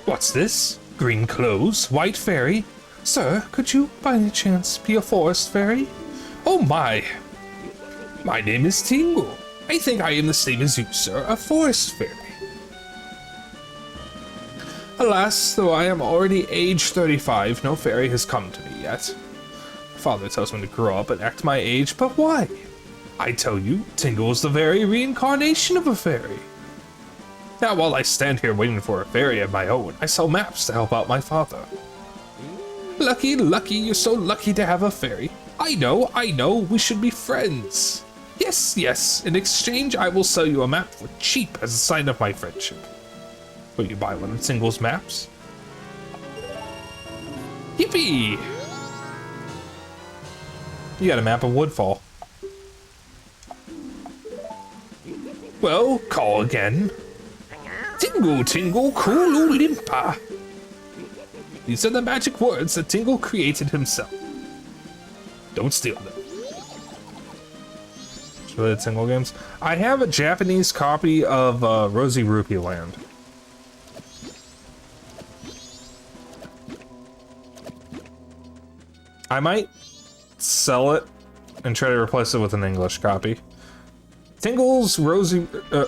What's this? Green clothes, white fairy? Sir, could you by any chance be a forest fairy? Oh my! My name is Tingle. I think I am the same as you, sir, a forest fairy. Alas, though I am already age 35, no fairy has come to me yet. My father tells me to grow up and act my age, but why? I tell you, Tingle is the very reincarnation of a fairy. Now, while I stand here waiting for a fairy of my own, I sell maps to help out my father. Lucky, lucky, you're so lucky to have a fairy. I know, we should be friends. Yes, yes, in exchange I will sell you a map for cheap as a sign of my friendship. Will you buy one of Tingle's maps? Yippee! You got a map of Woodfall. Well, call again. Tingle, Tingle, Cooloo Limpa. These are the magic words that Tingle created himself. Don't steal them. It's really the Tingle games. I have a Japanese copy of Rosy Rupee Land. I might sell it and try to replace it with an English copy. Tingle's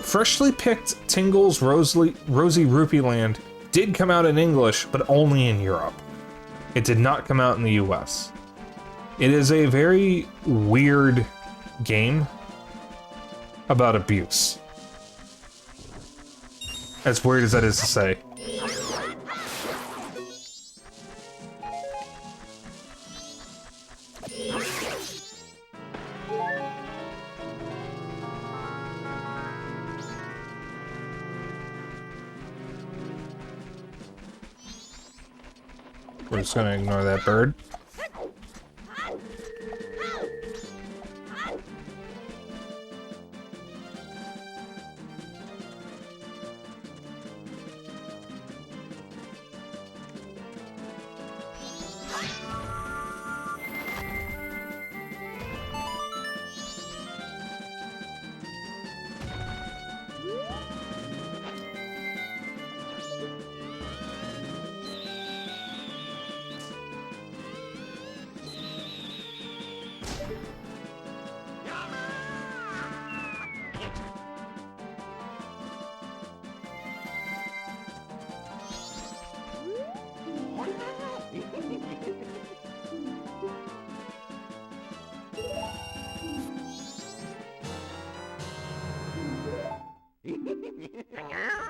freshly picked Tingle's Rosy Rupee Land did come out in English, but only in Europe. It did not come out in the US. It is a very weird game about abuse. As weird as that is to say. We're just gonna ignore that bird.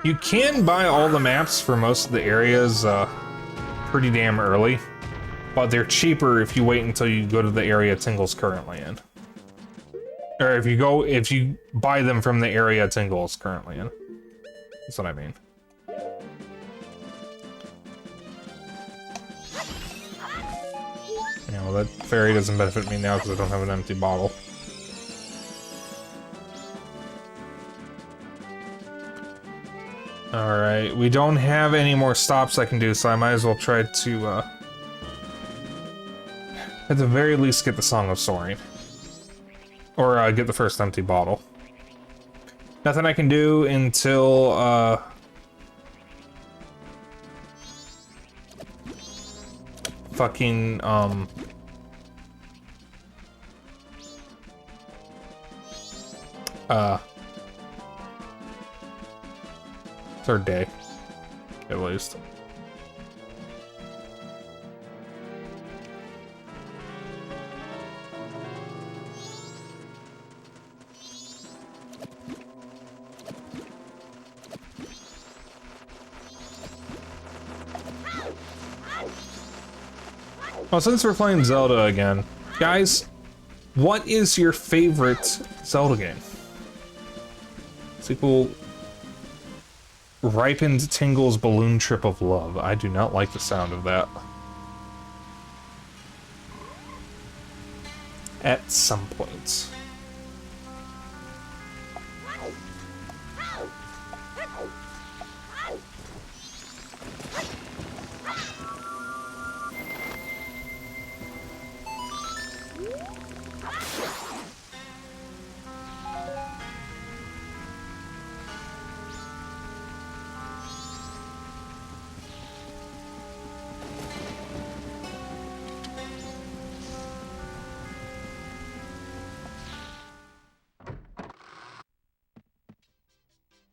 You can buy all the maps for most of the areas pretty damn early, but they're cheaper if you wait until you go to the area Tingle's currently in. Or if you buy them from the area Tingle's currently in. That's what I mean. Yeah, well, that fairy doesn't benefit me now because I don't have an empty bottle. Alright, we don't have any more stops I can do, so I might as well try to, at the very least get the Song of Soaring. Or, get the first empty bottle. Nothing I can do until, fucking, third day, at least. Well, since we're playing Zelda again, guys, what is your favorite Zelda game? Sequel Ripened Tingle's Balloon Trip of Love. I do not like the sound of that. At some point.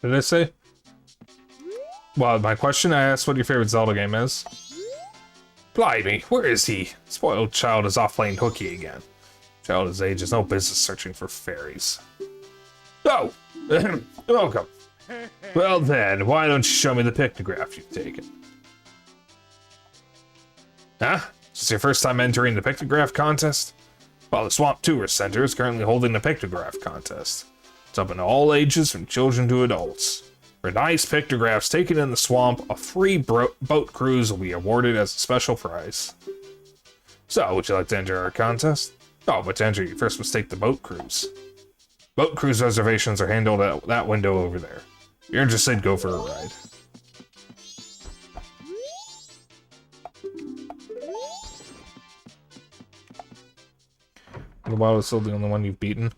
Did I say? Well, my question, I asked what your favorite Zelda game is. Blimey, where is he? Spoiled child is off playing hooky again. Child his age has no business searching for fairies. Oh! Welcome. Well then, why don't you show me the pictograph you've taken? Huh? Is this your first time entering the pictograph contest? Well, the Swamp Tourist Center is currently holding a pictograph contest. It's open to all ages, from children to adults. For nice pictographs taken in the swamp, a free boat cruise will be awarded as a special prize. So, would you like to enter our contest? Oh, but to enter, you first must take the boat cruise. Boat cruise reservations are handled at that window over there. If you're interested, go for a ride. The Wild is still the only one you've beaten.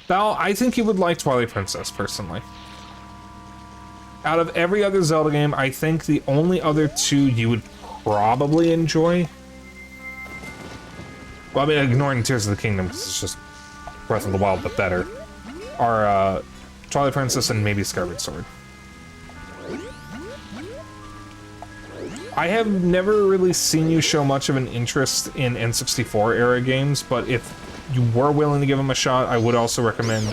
Val, I think you would like Twilight Princess, personally. Out of every other Zelda game, I think the only other two you would probably enjoy... Well, I mean, ignoring Tears of the Kingdom, because it's just Breath of the Wild, but better, are Twilight Princess and maybe Skyward Sword. I have never really seen you show much of an interest in N64 era games, but if you were willing to give them a shot, I would also recommend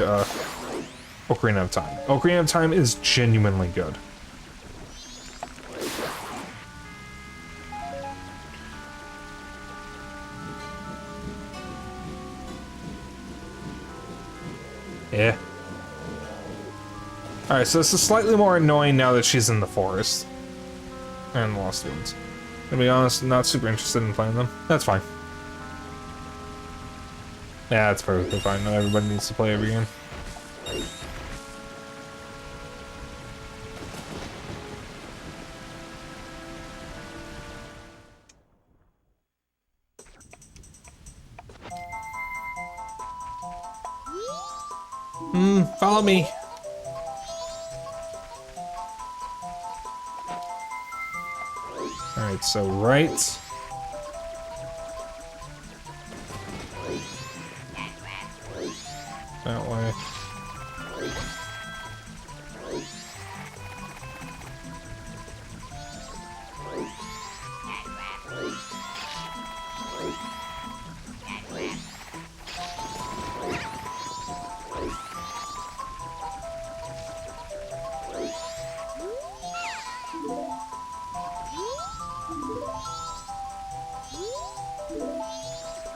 Ocarina of Time. Ocarina of Time is genuinely good. Yeah. Alright, so this is slightly more annoying now that she's in the forest. And the Lost Winds. To be honest, I'm not super interested in playing them. That's fine. Yeah, that's perfectly fine. Not everybody needs to play every game. Follow me. Alright, so right. That way.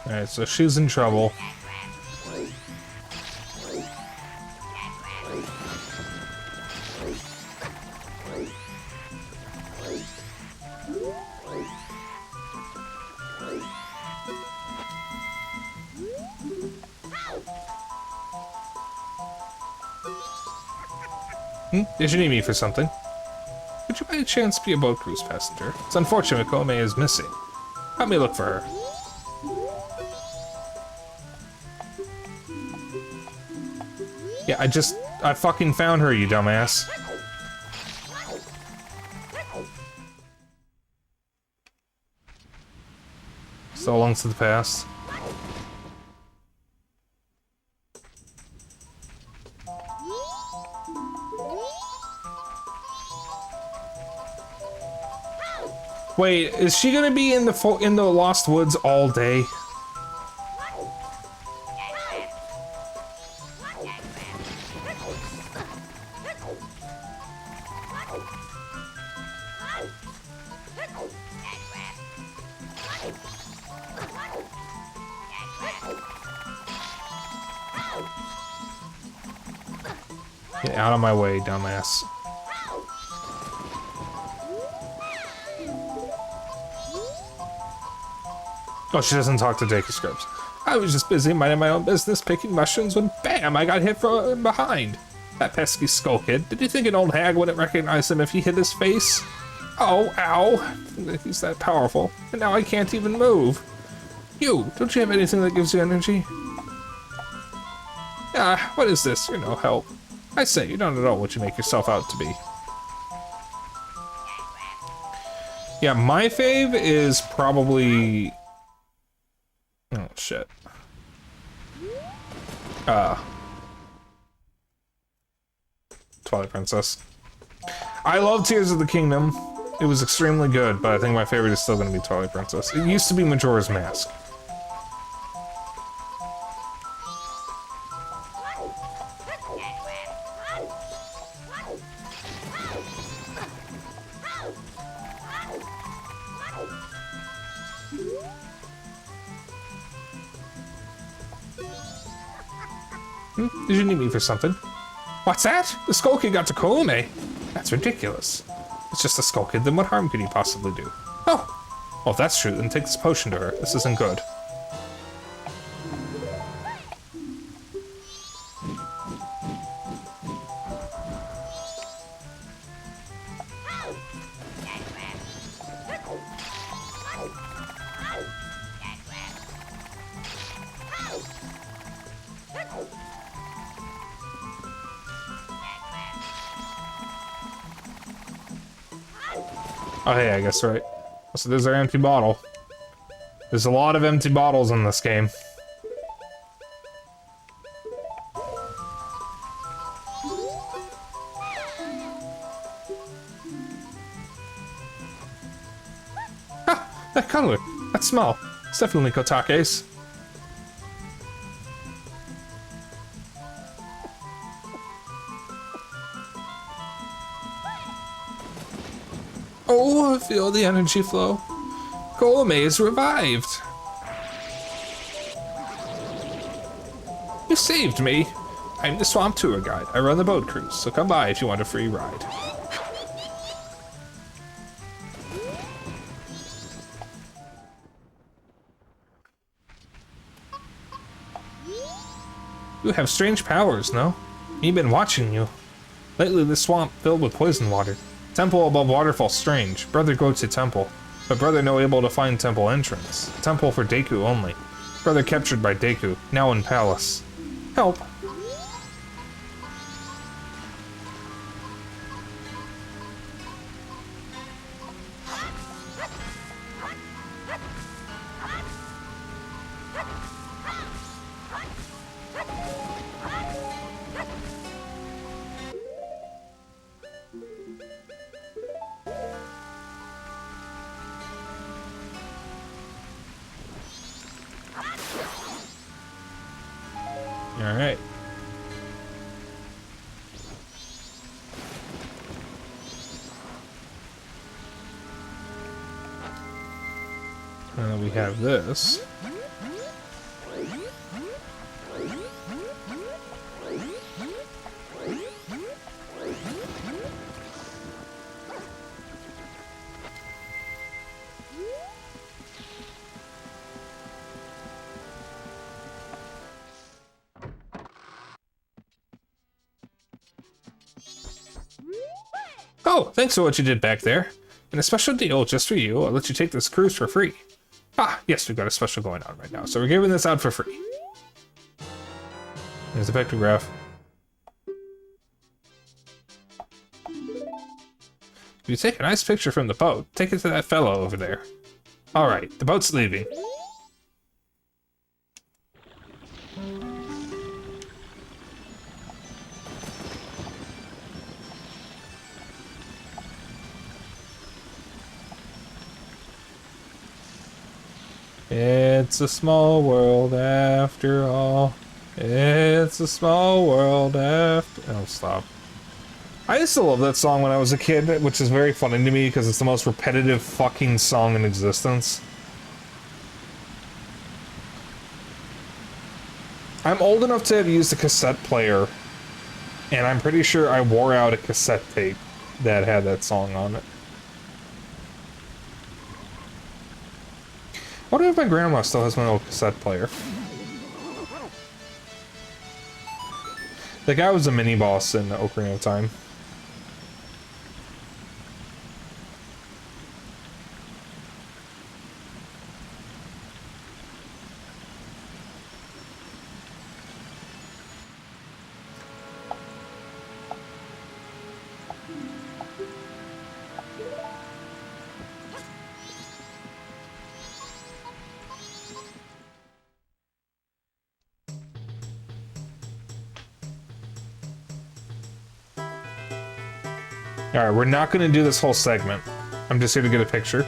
Alright, so she's in trouble. Did you need me for something? Would you by any chance be a boat cruise passenger? It's unfortunate Kome is missing. Help me look for her. Yeah, I fucking found her, you dumbass. So long to the past. Wait, is she gonna be in the Lost Woods all day? Get out of my way, dumbass. Oh, she doesn't talk to Deku Scrubs. I was just busy minding my own business, picking mushrooms, when BAM! I got hit from behind. That pesky skull kid. Did you think an old hag wouldn't recognize him if he hit his face? Oh, ow. He's that powerful. And now I can't even move. You, don't you have anything that gives you energy? Ah, what is this? You're no help. I say, you're not at all what you make yourself out to be. Yeah, my fave is probably... Oh, shit. Twilight Princess. I love Tears of the Kingdom. It was extremely good, but I think my favorite is still going to be Twilight Princess. It used to be Majora's Mask. Did you need me for something? What's that? The Skull Kid got to Koume. That's ridiculous. It's just a Skull Kid, then what harm could he possibly do? Oh! Well, if that's true, then take this potion to her. This isn't good. Oh, hey, I guess right. So there's our empty bottle. There's a lot of empty bottles in this game. Ah, that color, that smell. It's definitely Kotake's. Oh, feel the energy flow. Koume is revived. You saved me. I'm the swamp tour guide. I run the boat cruise, so come by if you want a free ride. You have strange powers, no? We've been watching you. Lately, this swamp filled with poison water. Temple above waterfall strange. Brother go to temple. But brother no able to find temple entrance. Temple for Deku only. Brother captured by Deku. Now in palace. Help. Alright. We have this. Oh, thanks for what you did back there. And a special deal just for you, I'll let you take this cruise for free. Ah, yes, we've got a special going on right now, so we're giving this out for free. There's a pictograph. If you take a nice picture from the boat, take it to that fellow over there. Alright, the boat's leaving. It's a small world after all. It's a small world after... Oh, stop. I used to love that song when I was a kid, which is very funny to me because it's the most repetitive fucking song in existence. I'm old enough to have used a cassette player, and I'm pretty sure I wore out a cassette tape that had that song on it. I wonder if my grandma still has my old cassette player. The guy was a mini-boss in Ocarina of Time. Alright, we're not gonna do this whole segment. I'm just here to get a picture.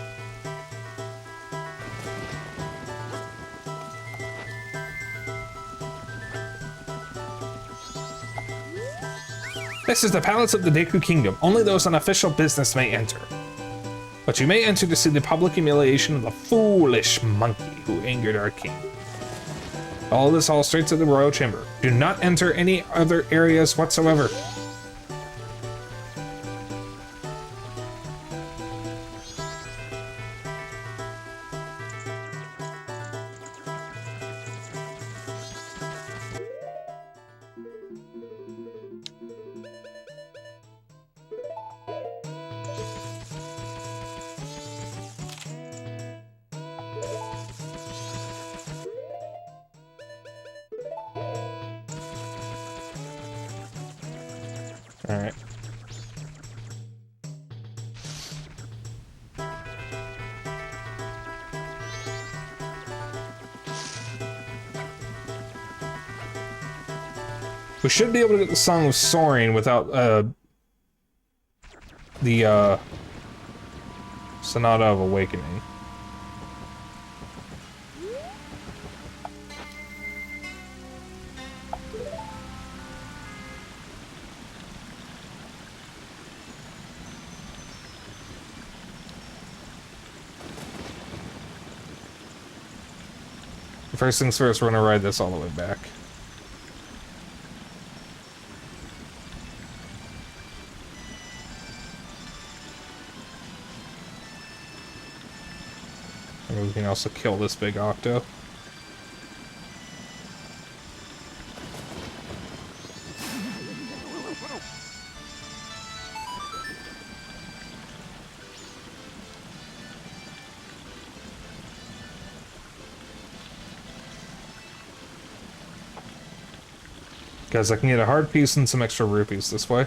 This is the palace of the Deku Kingdom. Only those on official business may enter. But you may enter to see the public humiliation of the foolish monkey who angered our king. All this all straight to the royal chamber. Do not enter any other areas whatsoever. Alright. We should be able to get the Song of Soaring without, the, Sonata of Awakening. First things first, we're gonna ride this all the way back. And we can also kill this big octo. Guys, I can get a hard piece and some extra rupees this way.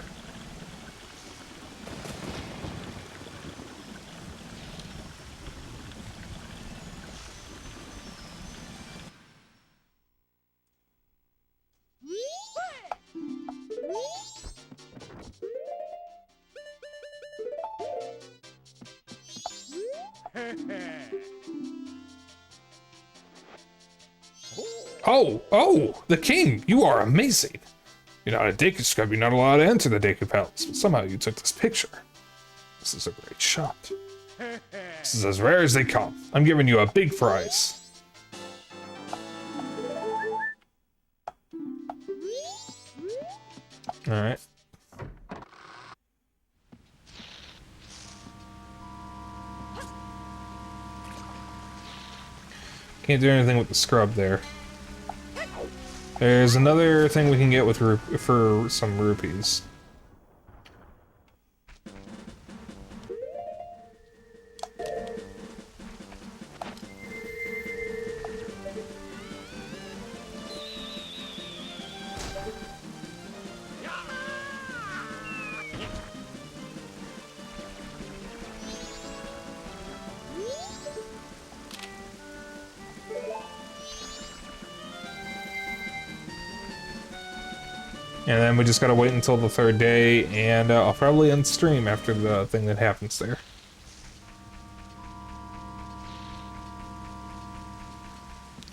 Oh, the king! You are amazing! You're not a Deku Scrub, you're not allowed to enter the Deku Palace, but somehow you took this picture. This is a great shot. This is as rare as they come. I'm giving you a big prize. Alright. Can't do anything with the scrub there. There's another thing we can get with for some rupees. And then we just gotta wait until the third day, and I'll probably end stream after the thing that happens there.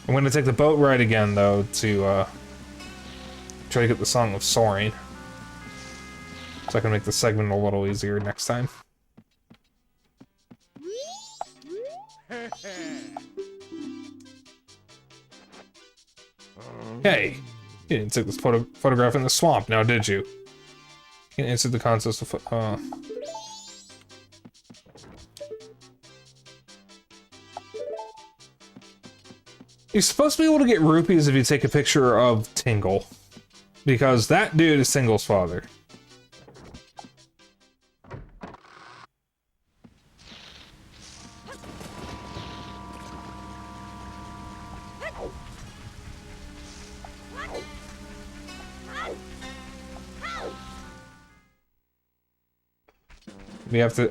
I'm gonna take the boat ride again, though, to try to get the Song of Soaring. So I can make the segment a little easier next time. Hey! You didn't take this photograph in the swamp, now did you? You can answer the contest of... You're supposed to be able to get rupees if you take a picture of Tingle. Because that dude is Tingle's father.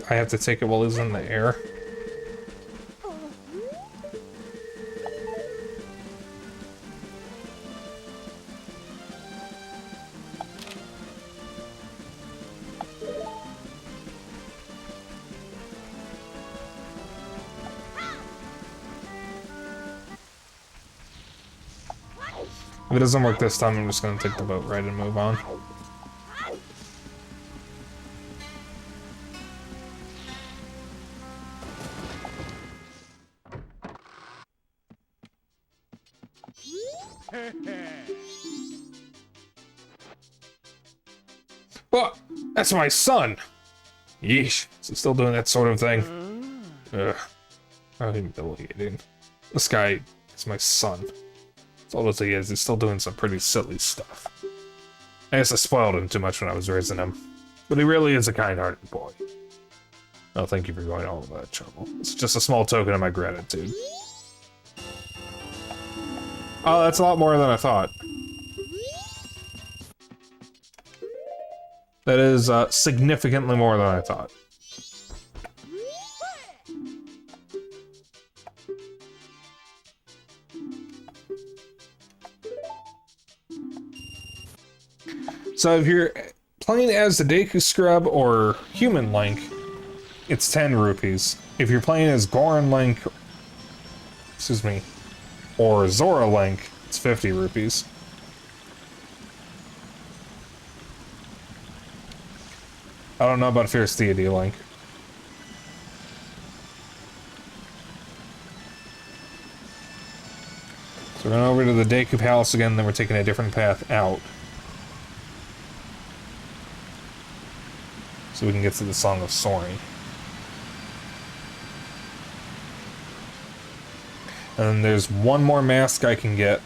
I have to take it while he's in the air. If it doesn't work this time, I'm just gonna take the boat ride and move on. What? That's my son! Yeesh. Is he still doing that sort of thing? Ugh. How humiliating. This guy is my son. As old as he is, he's still doing some pretty silly stuff. I guess I spoiled him too much when I was raising him. But he really is a kind-hearted boy. Oh, thank you for going all of that trouble. It's just a small token of my gratitude. Oh, that's a lot more than I thought. That is significantly more than I thought. So if you're playing as the Deku Scrub or Human Link, it's 10 rupees. If you're playing as Goron Link, excuse me, or Zora Link, it's 50 rupees. I don't know about Fierce Deity Link. So we're going over to the Deku Palace again, then we're taking a different path out. So we can get to the Song of Soaring. And then there's one more mask I can get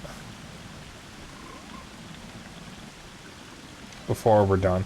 before we're done.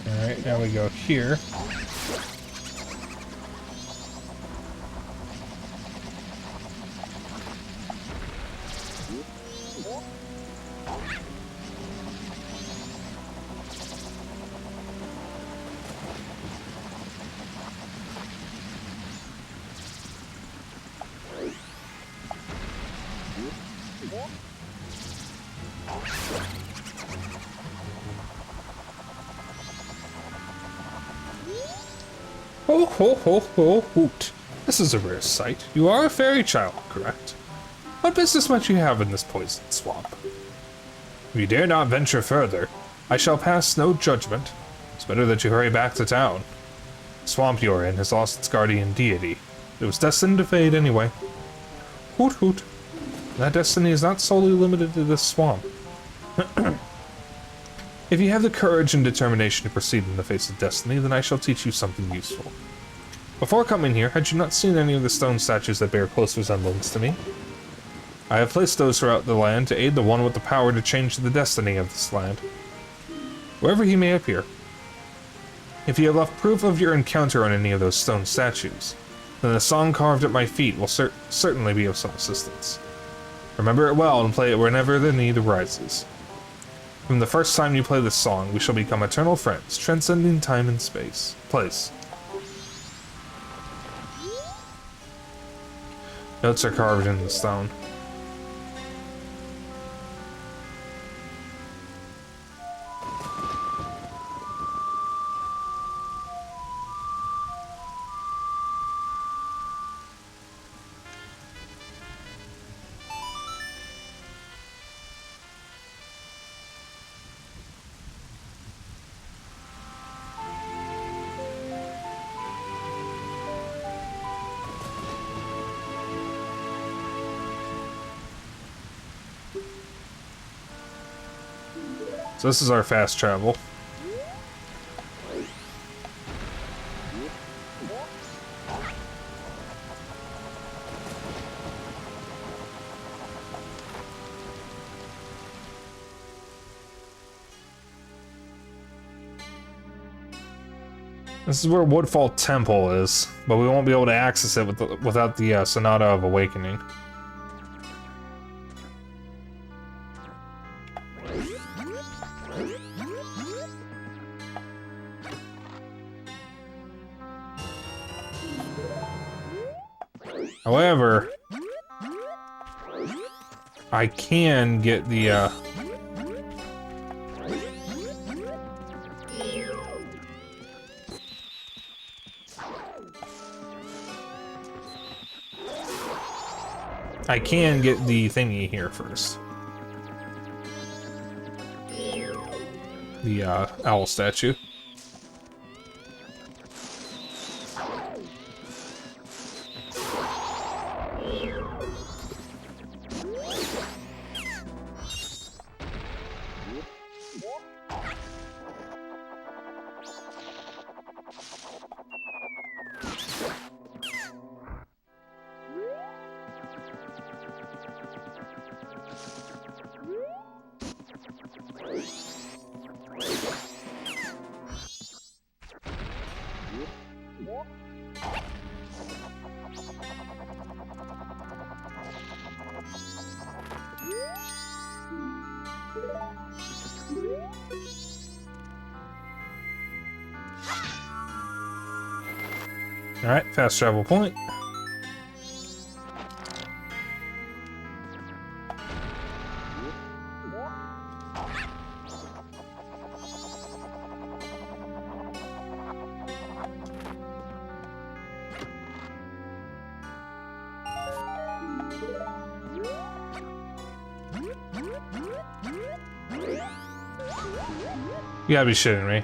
Alright, now we go here. Ho ho ho ho hoot. This is a rare sight. You are a fairy child, correct? What business might you have in this poisoned swamp? If you dare not venture further, I shall pass no judgment. It's better that you hurry back to town. The swamp you're in has lost its guardian deity. It was destined to fade anyway. Hoot hoot. That destiny is not solely limited to this swamp. If you have the courage and determination to proceed in the face of destiny, then I shall teach you something useful. Before coming here, had you not seen any of the stone statues that bear close resemblance to me? I have placed those throughout the land to aid the one with the power to change the destiny of this land, wherever he may appear. If you have left proof of your encounter on any of those stone statues, then the song carved at my feet will certainly be of some assistance. Remember it well and play it whenever the need arises. From the first time you play this song, we shall become eternal friends, transcending time and place. Notes are carved in the stone. So this is our fast travel. This is where Woodfall Temple is, but we won't be able to access it without the Sonata of Awakening. However, I can get the, I can get the thingy here first. The, owl statue. Alright, fast travel point. You gotta be shitting me.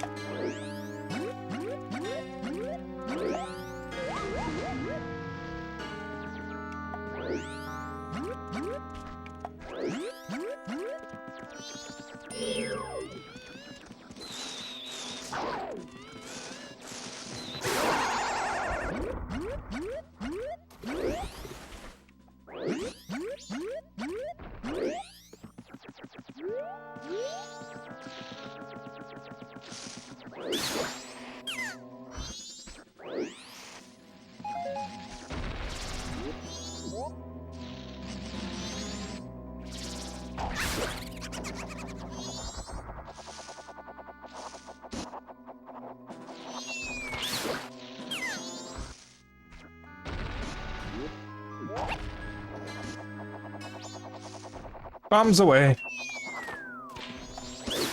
Bombs away.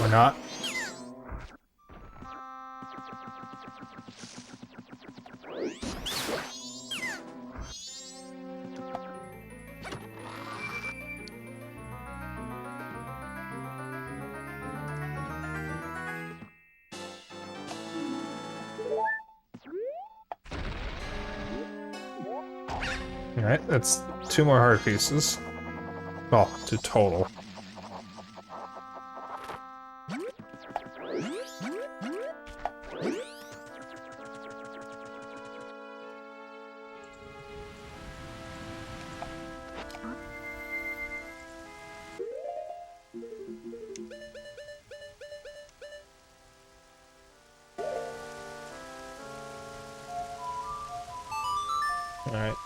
Or not. Alright, that's 2 more heart pieces. Well, 2 total. Alright.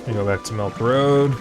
We go back to Milk Road.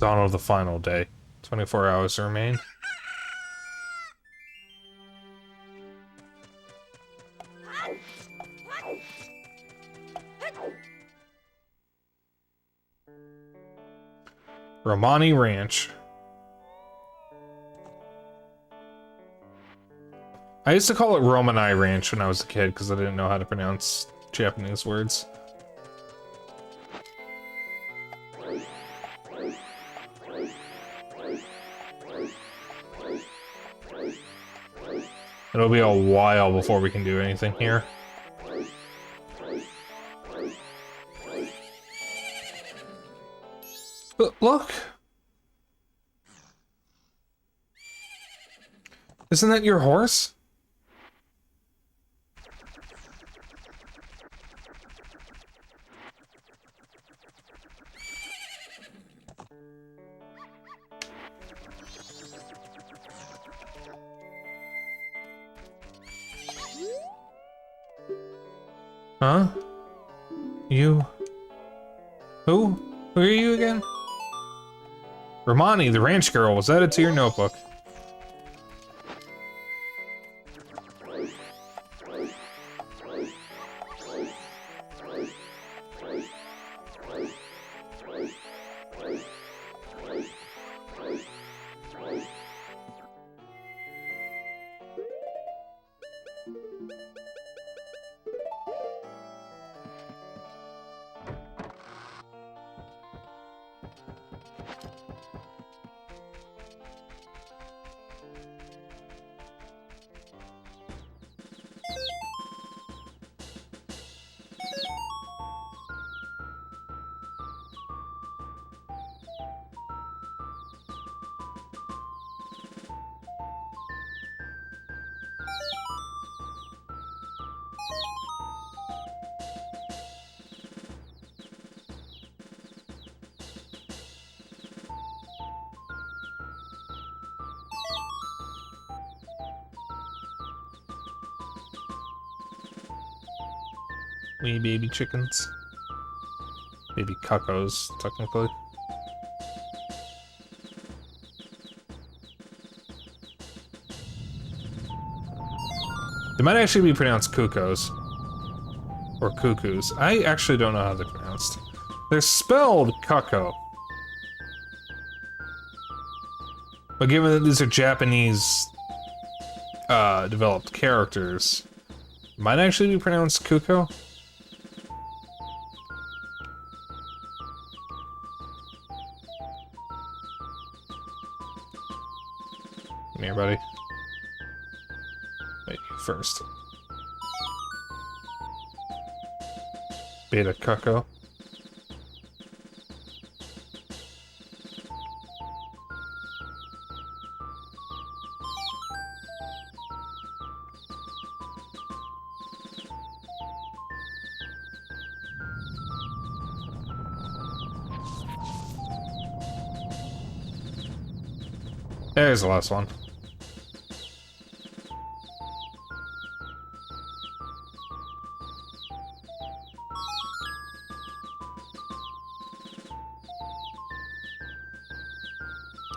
Dawn of the final day. 24 hours remain. Romani Ranch. I used to call it Romani Ranch when I was a kid because I didn't know how to pronounce Japanese words. It'll be a while before we can do anything here. Look! Isn't that your horse? Huh? You? Who? Who are you again? Romani, the ranch girl, was added to your notebook. Wee baby chickens. Baby cuckoos, technically. They might actually be pronounced cuckoos. or cuckoos. I actually don't know how they're pronounced. They're spelled cuckoo. But given that these are Japanese developed characters, might actually be pronounced cuckoo. Come here, buddy. Wait, you first. Beta cuckoo. There's the last one.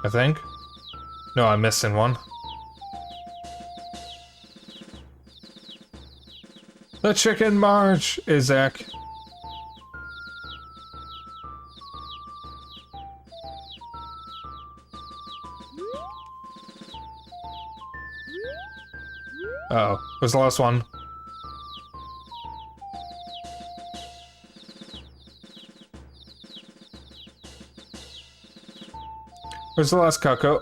I think. No, I'm missing one. The chicken march, Isaac. Uh-oh. Where's the last one? Where's the last cuckoo?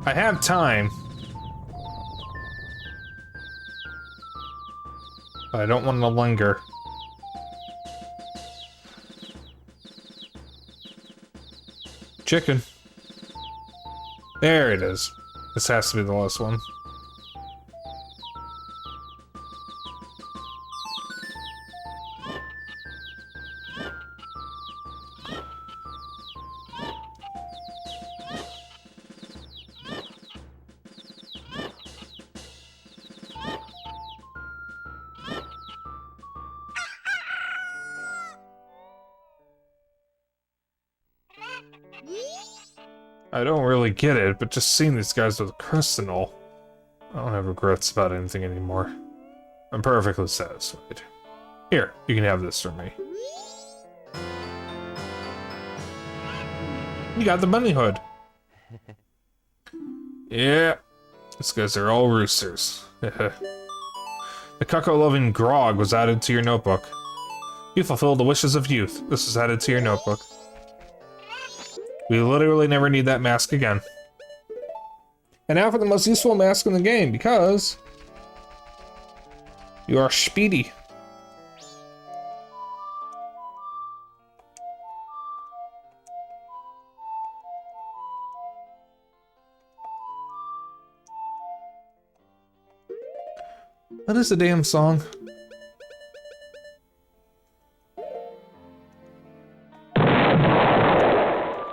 I have time. But I don't want to linger. Chicken. There it is. This has to be the last one. I don't really get it, but just seeing these guys with Crystal, I don't have regrets about anything anymore. I'm perfectly satisfied. Here, you can have this from me. You got the bunny hood. Yeah, these guys are all roosters. The cuckoo-loving grog was added to your notebook. You fulfilled the wishes of youth. This is added to your notebook. We literally never need that mask again. And now for the most useful mask in the game, because you are speedy. What is the damn song?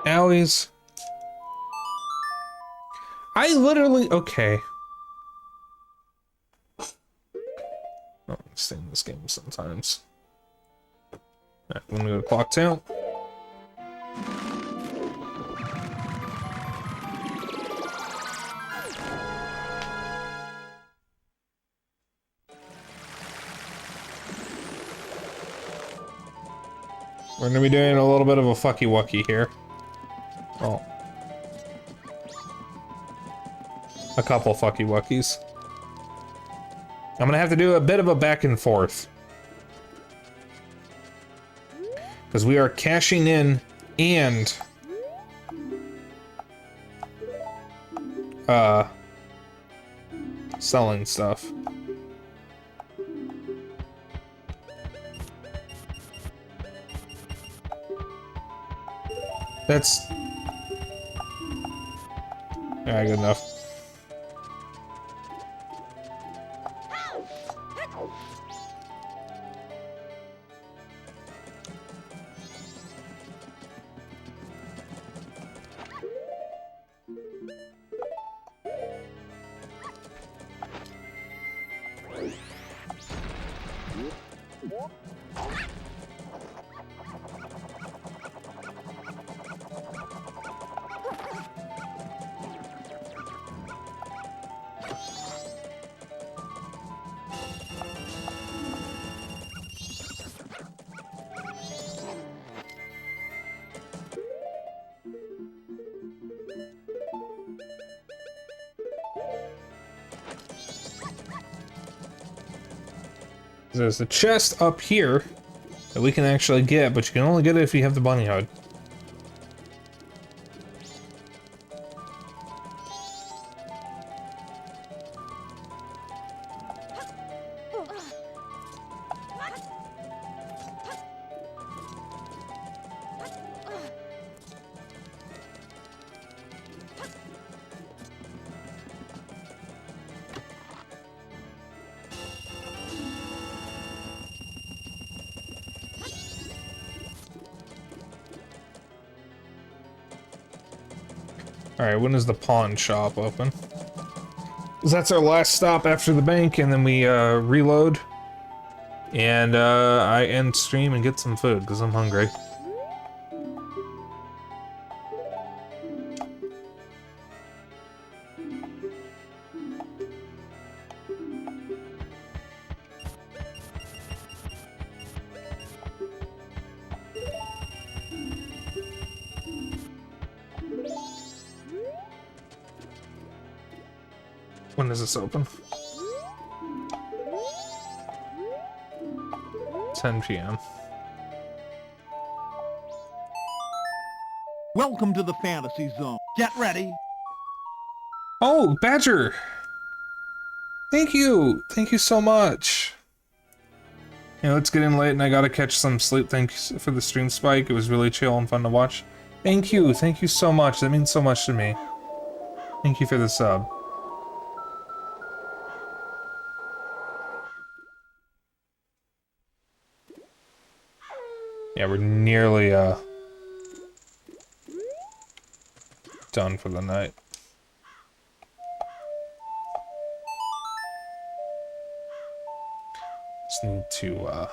Owies. I literally... Okay. Oh, I stay in this game sometimes. Alright, I'm gonna go to Clock Town. We're gonna be doing a little bit of a fucky-wucky here. Oh. A couple fucky-wuckies. I'm gonna have to do a bit of a back and forth. Because we are cashing in and... selling stuff. That's... Alright, good enough. There's a chest up here that we can actually get, but you can only get it if you have the bunny hide. Alright, when is the pawn shop open? 'Cause that's our last stop after the bank, and then we reload. And I end stream and get some food, because I'm hungry. When is this open? 10 p.m. Welcome to the fantasy zone. Get ready. Oh, Badger! Thank you! Thank you so much! Yeah, it's getting late and I gotta catch some sleep. Thanks for the stream, Spike. It was really chill and fun to watch. Thank you so much. That means so much to me. Thank you for the sub. Yeah, we're nearly, done for the night. Just need to,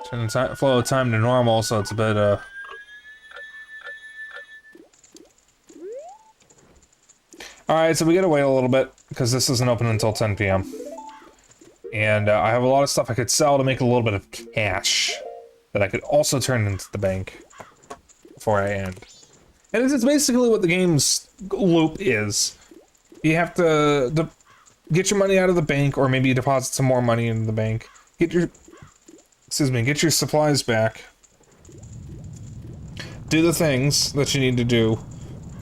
turn the flow of time to normal, so it's a bit, Alright, so we gotta wait a little bit, because this isn't open until 10 p.m. And I have a lot of stuff I could sell to make a little bit of cash that I could also turn into the bank before I end. And this is basically what the game's loop is. You have to get your money out of the bank, or maybe deposit some more money into the bank. Get your supplies back. Do the things that you need to do.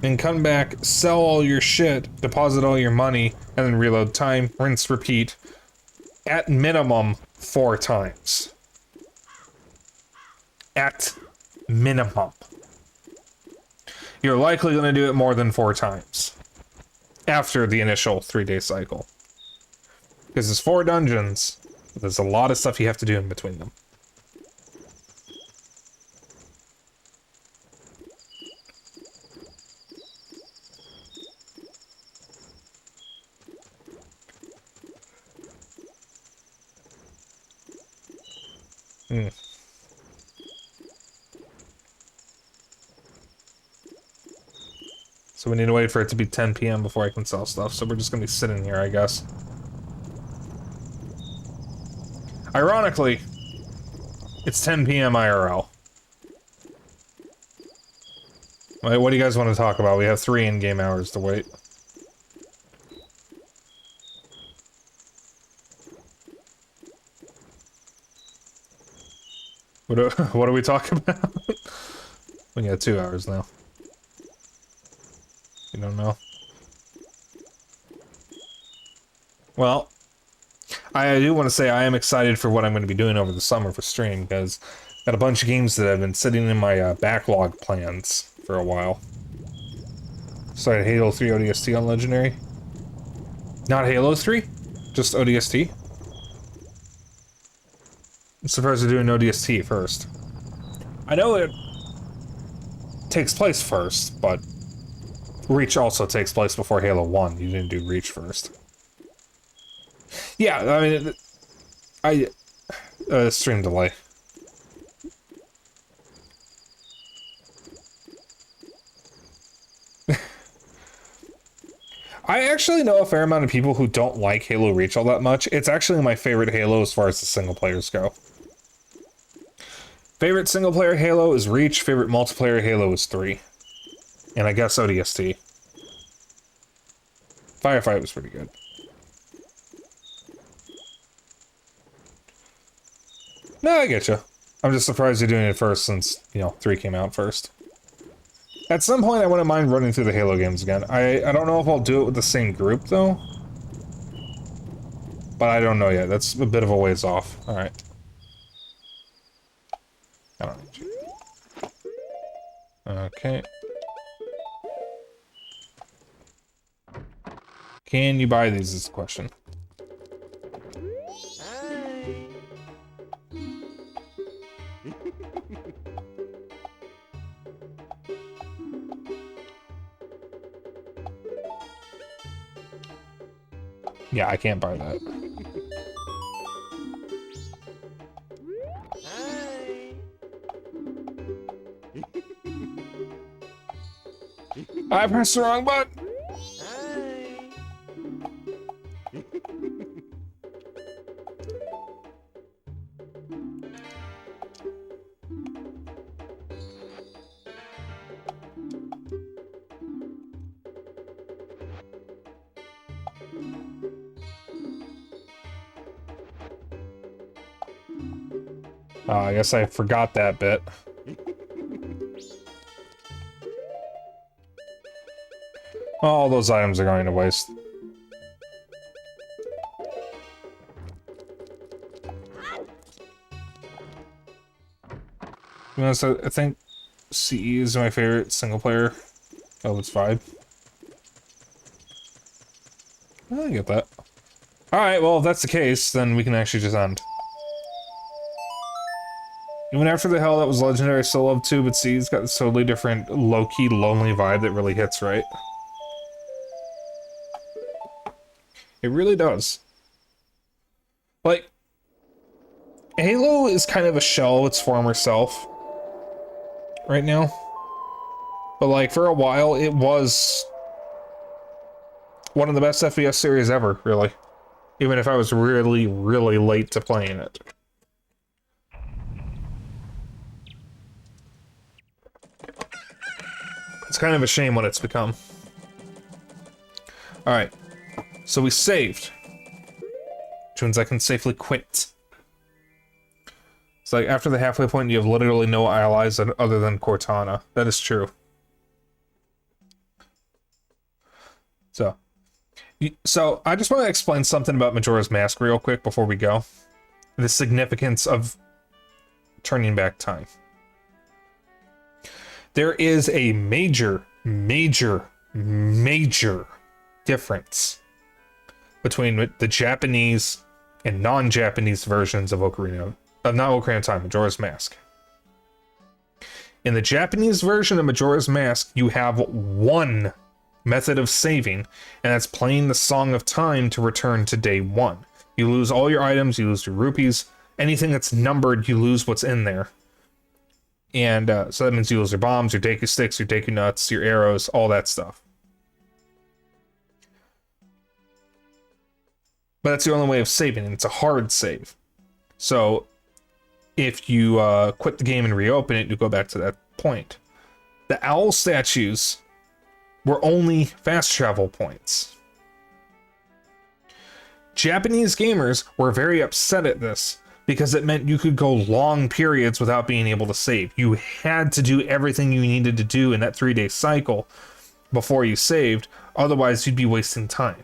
And come back, sell all your shit, deposit all your money, and then reload time, rinse, repeat. At minimum, 4 times. At minimum. You're likely going to do it more than 4 times. After the initial 3-day cycle. Because there's 4 dungeons. There's a lot of stuff you have to do in between them. So we need to wait for it to be 10 p.m. before I can sell stuff, so we're just gonna be sitting here, I guess. Ironically, it's 10 p.m. IRL. Wait, what do you guys want to talk about? We have 3 in-game hours to wait. What are we talking about? We got 2 hours now. You don't know. Well, I do want to say I am excited for what I'm going to be doing over the summer for stream, because I've got a bunch of games that have been sitting in my backlog plans for a while. So I had Halo 3 ODST on Legendary. Not Halo 3? Just ODST? I'm surprised they're doing ODST first. I know it takes place first, but Reach also takes place before Halo 1. You didn't do Reach first. Yeah, I mean, stream delay. I actually know a fair amount of people who don't like Halo Reach all that much. It's actually my favorite Halo as far as the single players go. Favorite single player Halo is Reach, favorite multiplayer Halo is 3. And I guess ODST. Firefight was pretty good. No, I get you. I'm just surprised you're doing it first since, you know, 3 came out first. At some point, I wouldn't mind running through the Halo games again. I don't know if I'll do it with the same group, though. But I don't know yet. That's a bit of a ways off. Alright. I don't need you. Okay. Can you buy these is the question. Yeah, I can't buy that. I pressed the wrong button. Oh, I guess I forgot that bit. All those items are going to waste. You know, so I think CE is my favorite single player of its vibe. I get that. Alright, well, if that's the case, then we can actually just end. Even after the hell that was legendary, I still love 2, but C's got this totally different, low-key, lonely vibe that really hits right. It really does. Like, Halo is kind of a shell of its former self right now. But like, for a while, it was one of the best FPS series ever, really. Even if I was really, really late to playing it. It's kind of a shame what it's become. Alright. So we saved. Which means I can safely quit. It's like, after the halfway point, you have literally no allies other than Cortana. That is true. So, I just want to explain something about Majora's Mask real quick before we go. The significance of turning back time. There is a major, major, major difference between the Japanese and non-Japanese versions of not Ocarina of Time, Majora's Mask. In the Japanese version of Majora's Mask, you have one method of saving, and that's playing the Song of Time to return to day 1. You lose all your items, you lose your rupees, anything that's numbered, you lose what's in there. And so that means you lose your bombs, your Deku Sticks, your Deku Nuts, your arrows, all that stuff. But that's the only way of saving, and it's a hard save. So, if you quit the game and reopen it, you go back to that point. The owl statues were only fast travel points. Japanese gamers were very upset at this, because it meant you could go long periods without being able to save. You had to do everything you needed to do in that 3-day cycle before you saved, otherwise you'd be wasting time.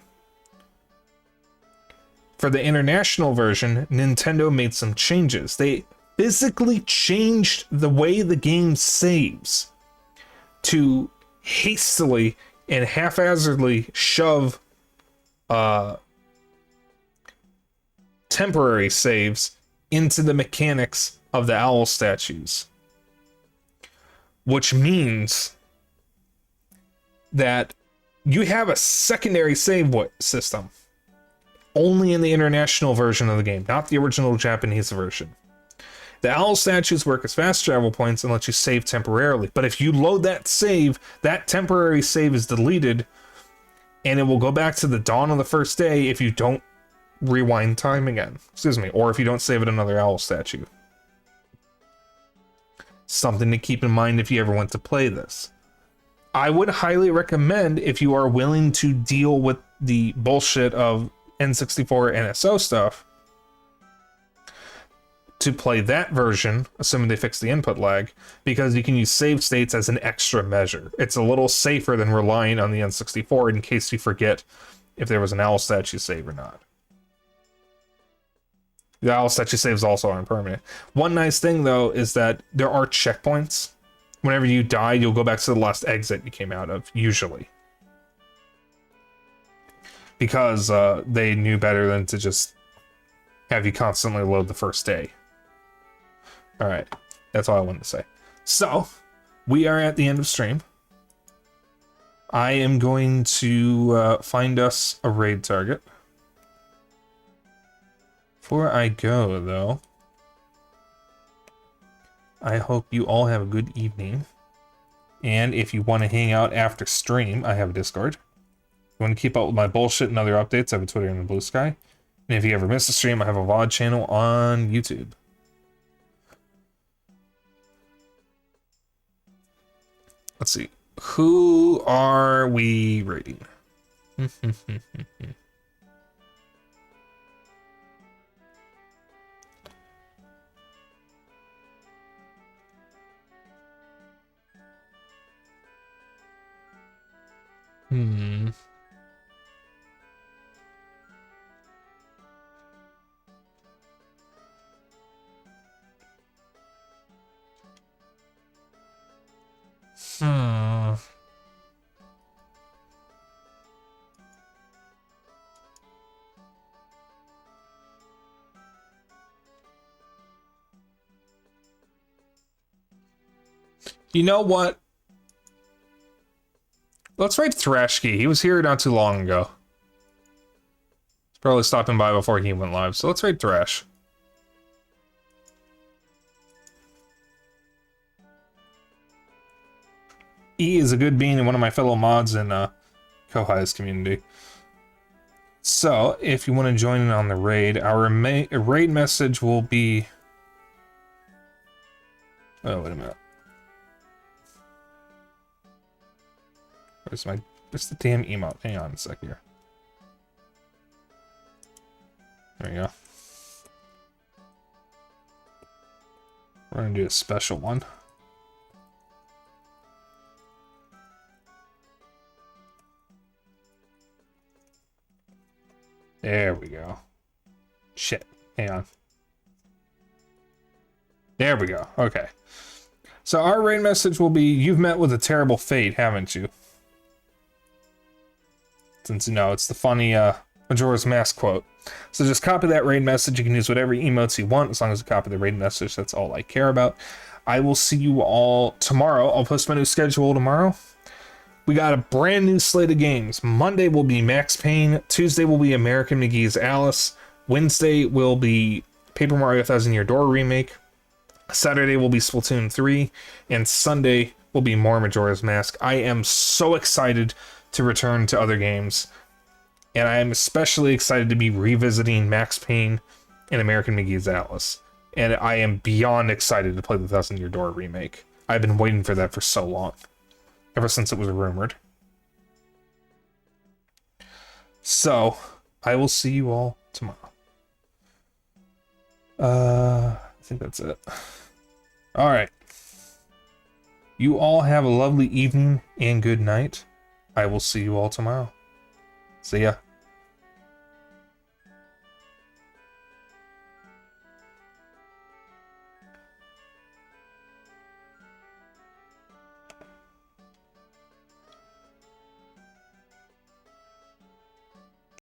For the international version, Nintendo made some changes. They physically changed the way the game saves to hastily and haphazardly shove temporary saves into the mechanics of the owl statues. Which means that you have a secondary save system only in the international version of the game, not the original Japanese version. The owl statues work as fast travel points and let you save temporarily, but if you load that save, that temporary save is deleted, and it will go back to the dawn of the first day if you don't rewind time again. Excuse me, or if you don't save at another owl statue. Something to keep in mind if you ever want to play this. I would highly recommend, if you are willing to deal with the bullshit of N64 NSO stuff, to play that version, assuming they fix the input lag, because you can use save states as an extra measure. It's a little safer than relying on the N64 in case you forget if there was an owl statue save or not. The owl statue save is also impermanent. One nice thing, though, is that there are checkpoints. Whenever you die, you'll go back to the last exit you came out of, usually. Because they knew better than to just have you constantly load the first day. Alright, that's all I wanted to say. So, we are at the end of stream. I am going to find us a raid target. Before I go, though, I hope you all have a good evening. And if you want to hang out after stream, I have a Discord. If you want to keep up with my bullshit and other updates, I have a Twitter and a Blue Sky. And if you ever miss a stream, I have a VOD channel on YouTube. Let's see. Who are we rating? You know what? Let's rate Thrashkey. He was here not too long ago. He's probably stopping by before he went live, so let's rate Thrash. E is a good bean and one of my fellow mods in Kohai's community. So, if you want to join in on the raid, our raid message will be... Oh, wait a minute. Where's the damn emote? Hang on a sec here. There we go. We're gonna do a special one. There we go. Shit. Hang on. There we go. Okay. So our raid message will be, you've met with a terrible fate, haven't you? Since, you know, it's the funny Majora's Mask quote. So just copy that raid message. You can use whatever emotes you want, as long as you copy the raid message. That's all I care about. I will see you all tomorrow. I'll post my new schedule tomorrow. We got a brand new slate of games. Monday will be Max Payne. Tuesday will be American McGee's Alice. Wednesday will be Paper Mario Thousand Year Door Remake. Saturday will be Splatoon 3. And Sunday will be more Majora's Mask. I am so excited to return to other games. And I am especially excited to be revisiting Max Payne and American McGee's Alice. And I am beyond excited to play the Thousand Year Door Remake. I've been waiting for that for so long. Ever since it was rumored. So, I will see you all tomorrow. I think that's it. Alright. You all have a lovely evening and good night. I will see you all tomorrow. See ya.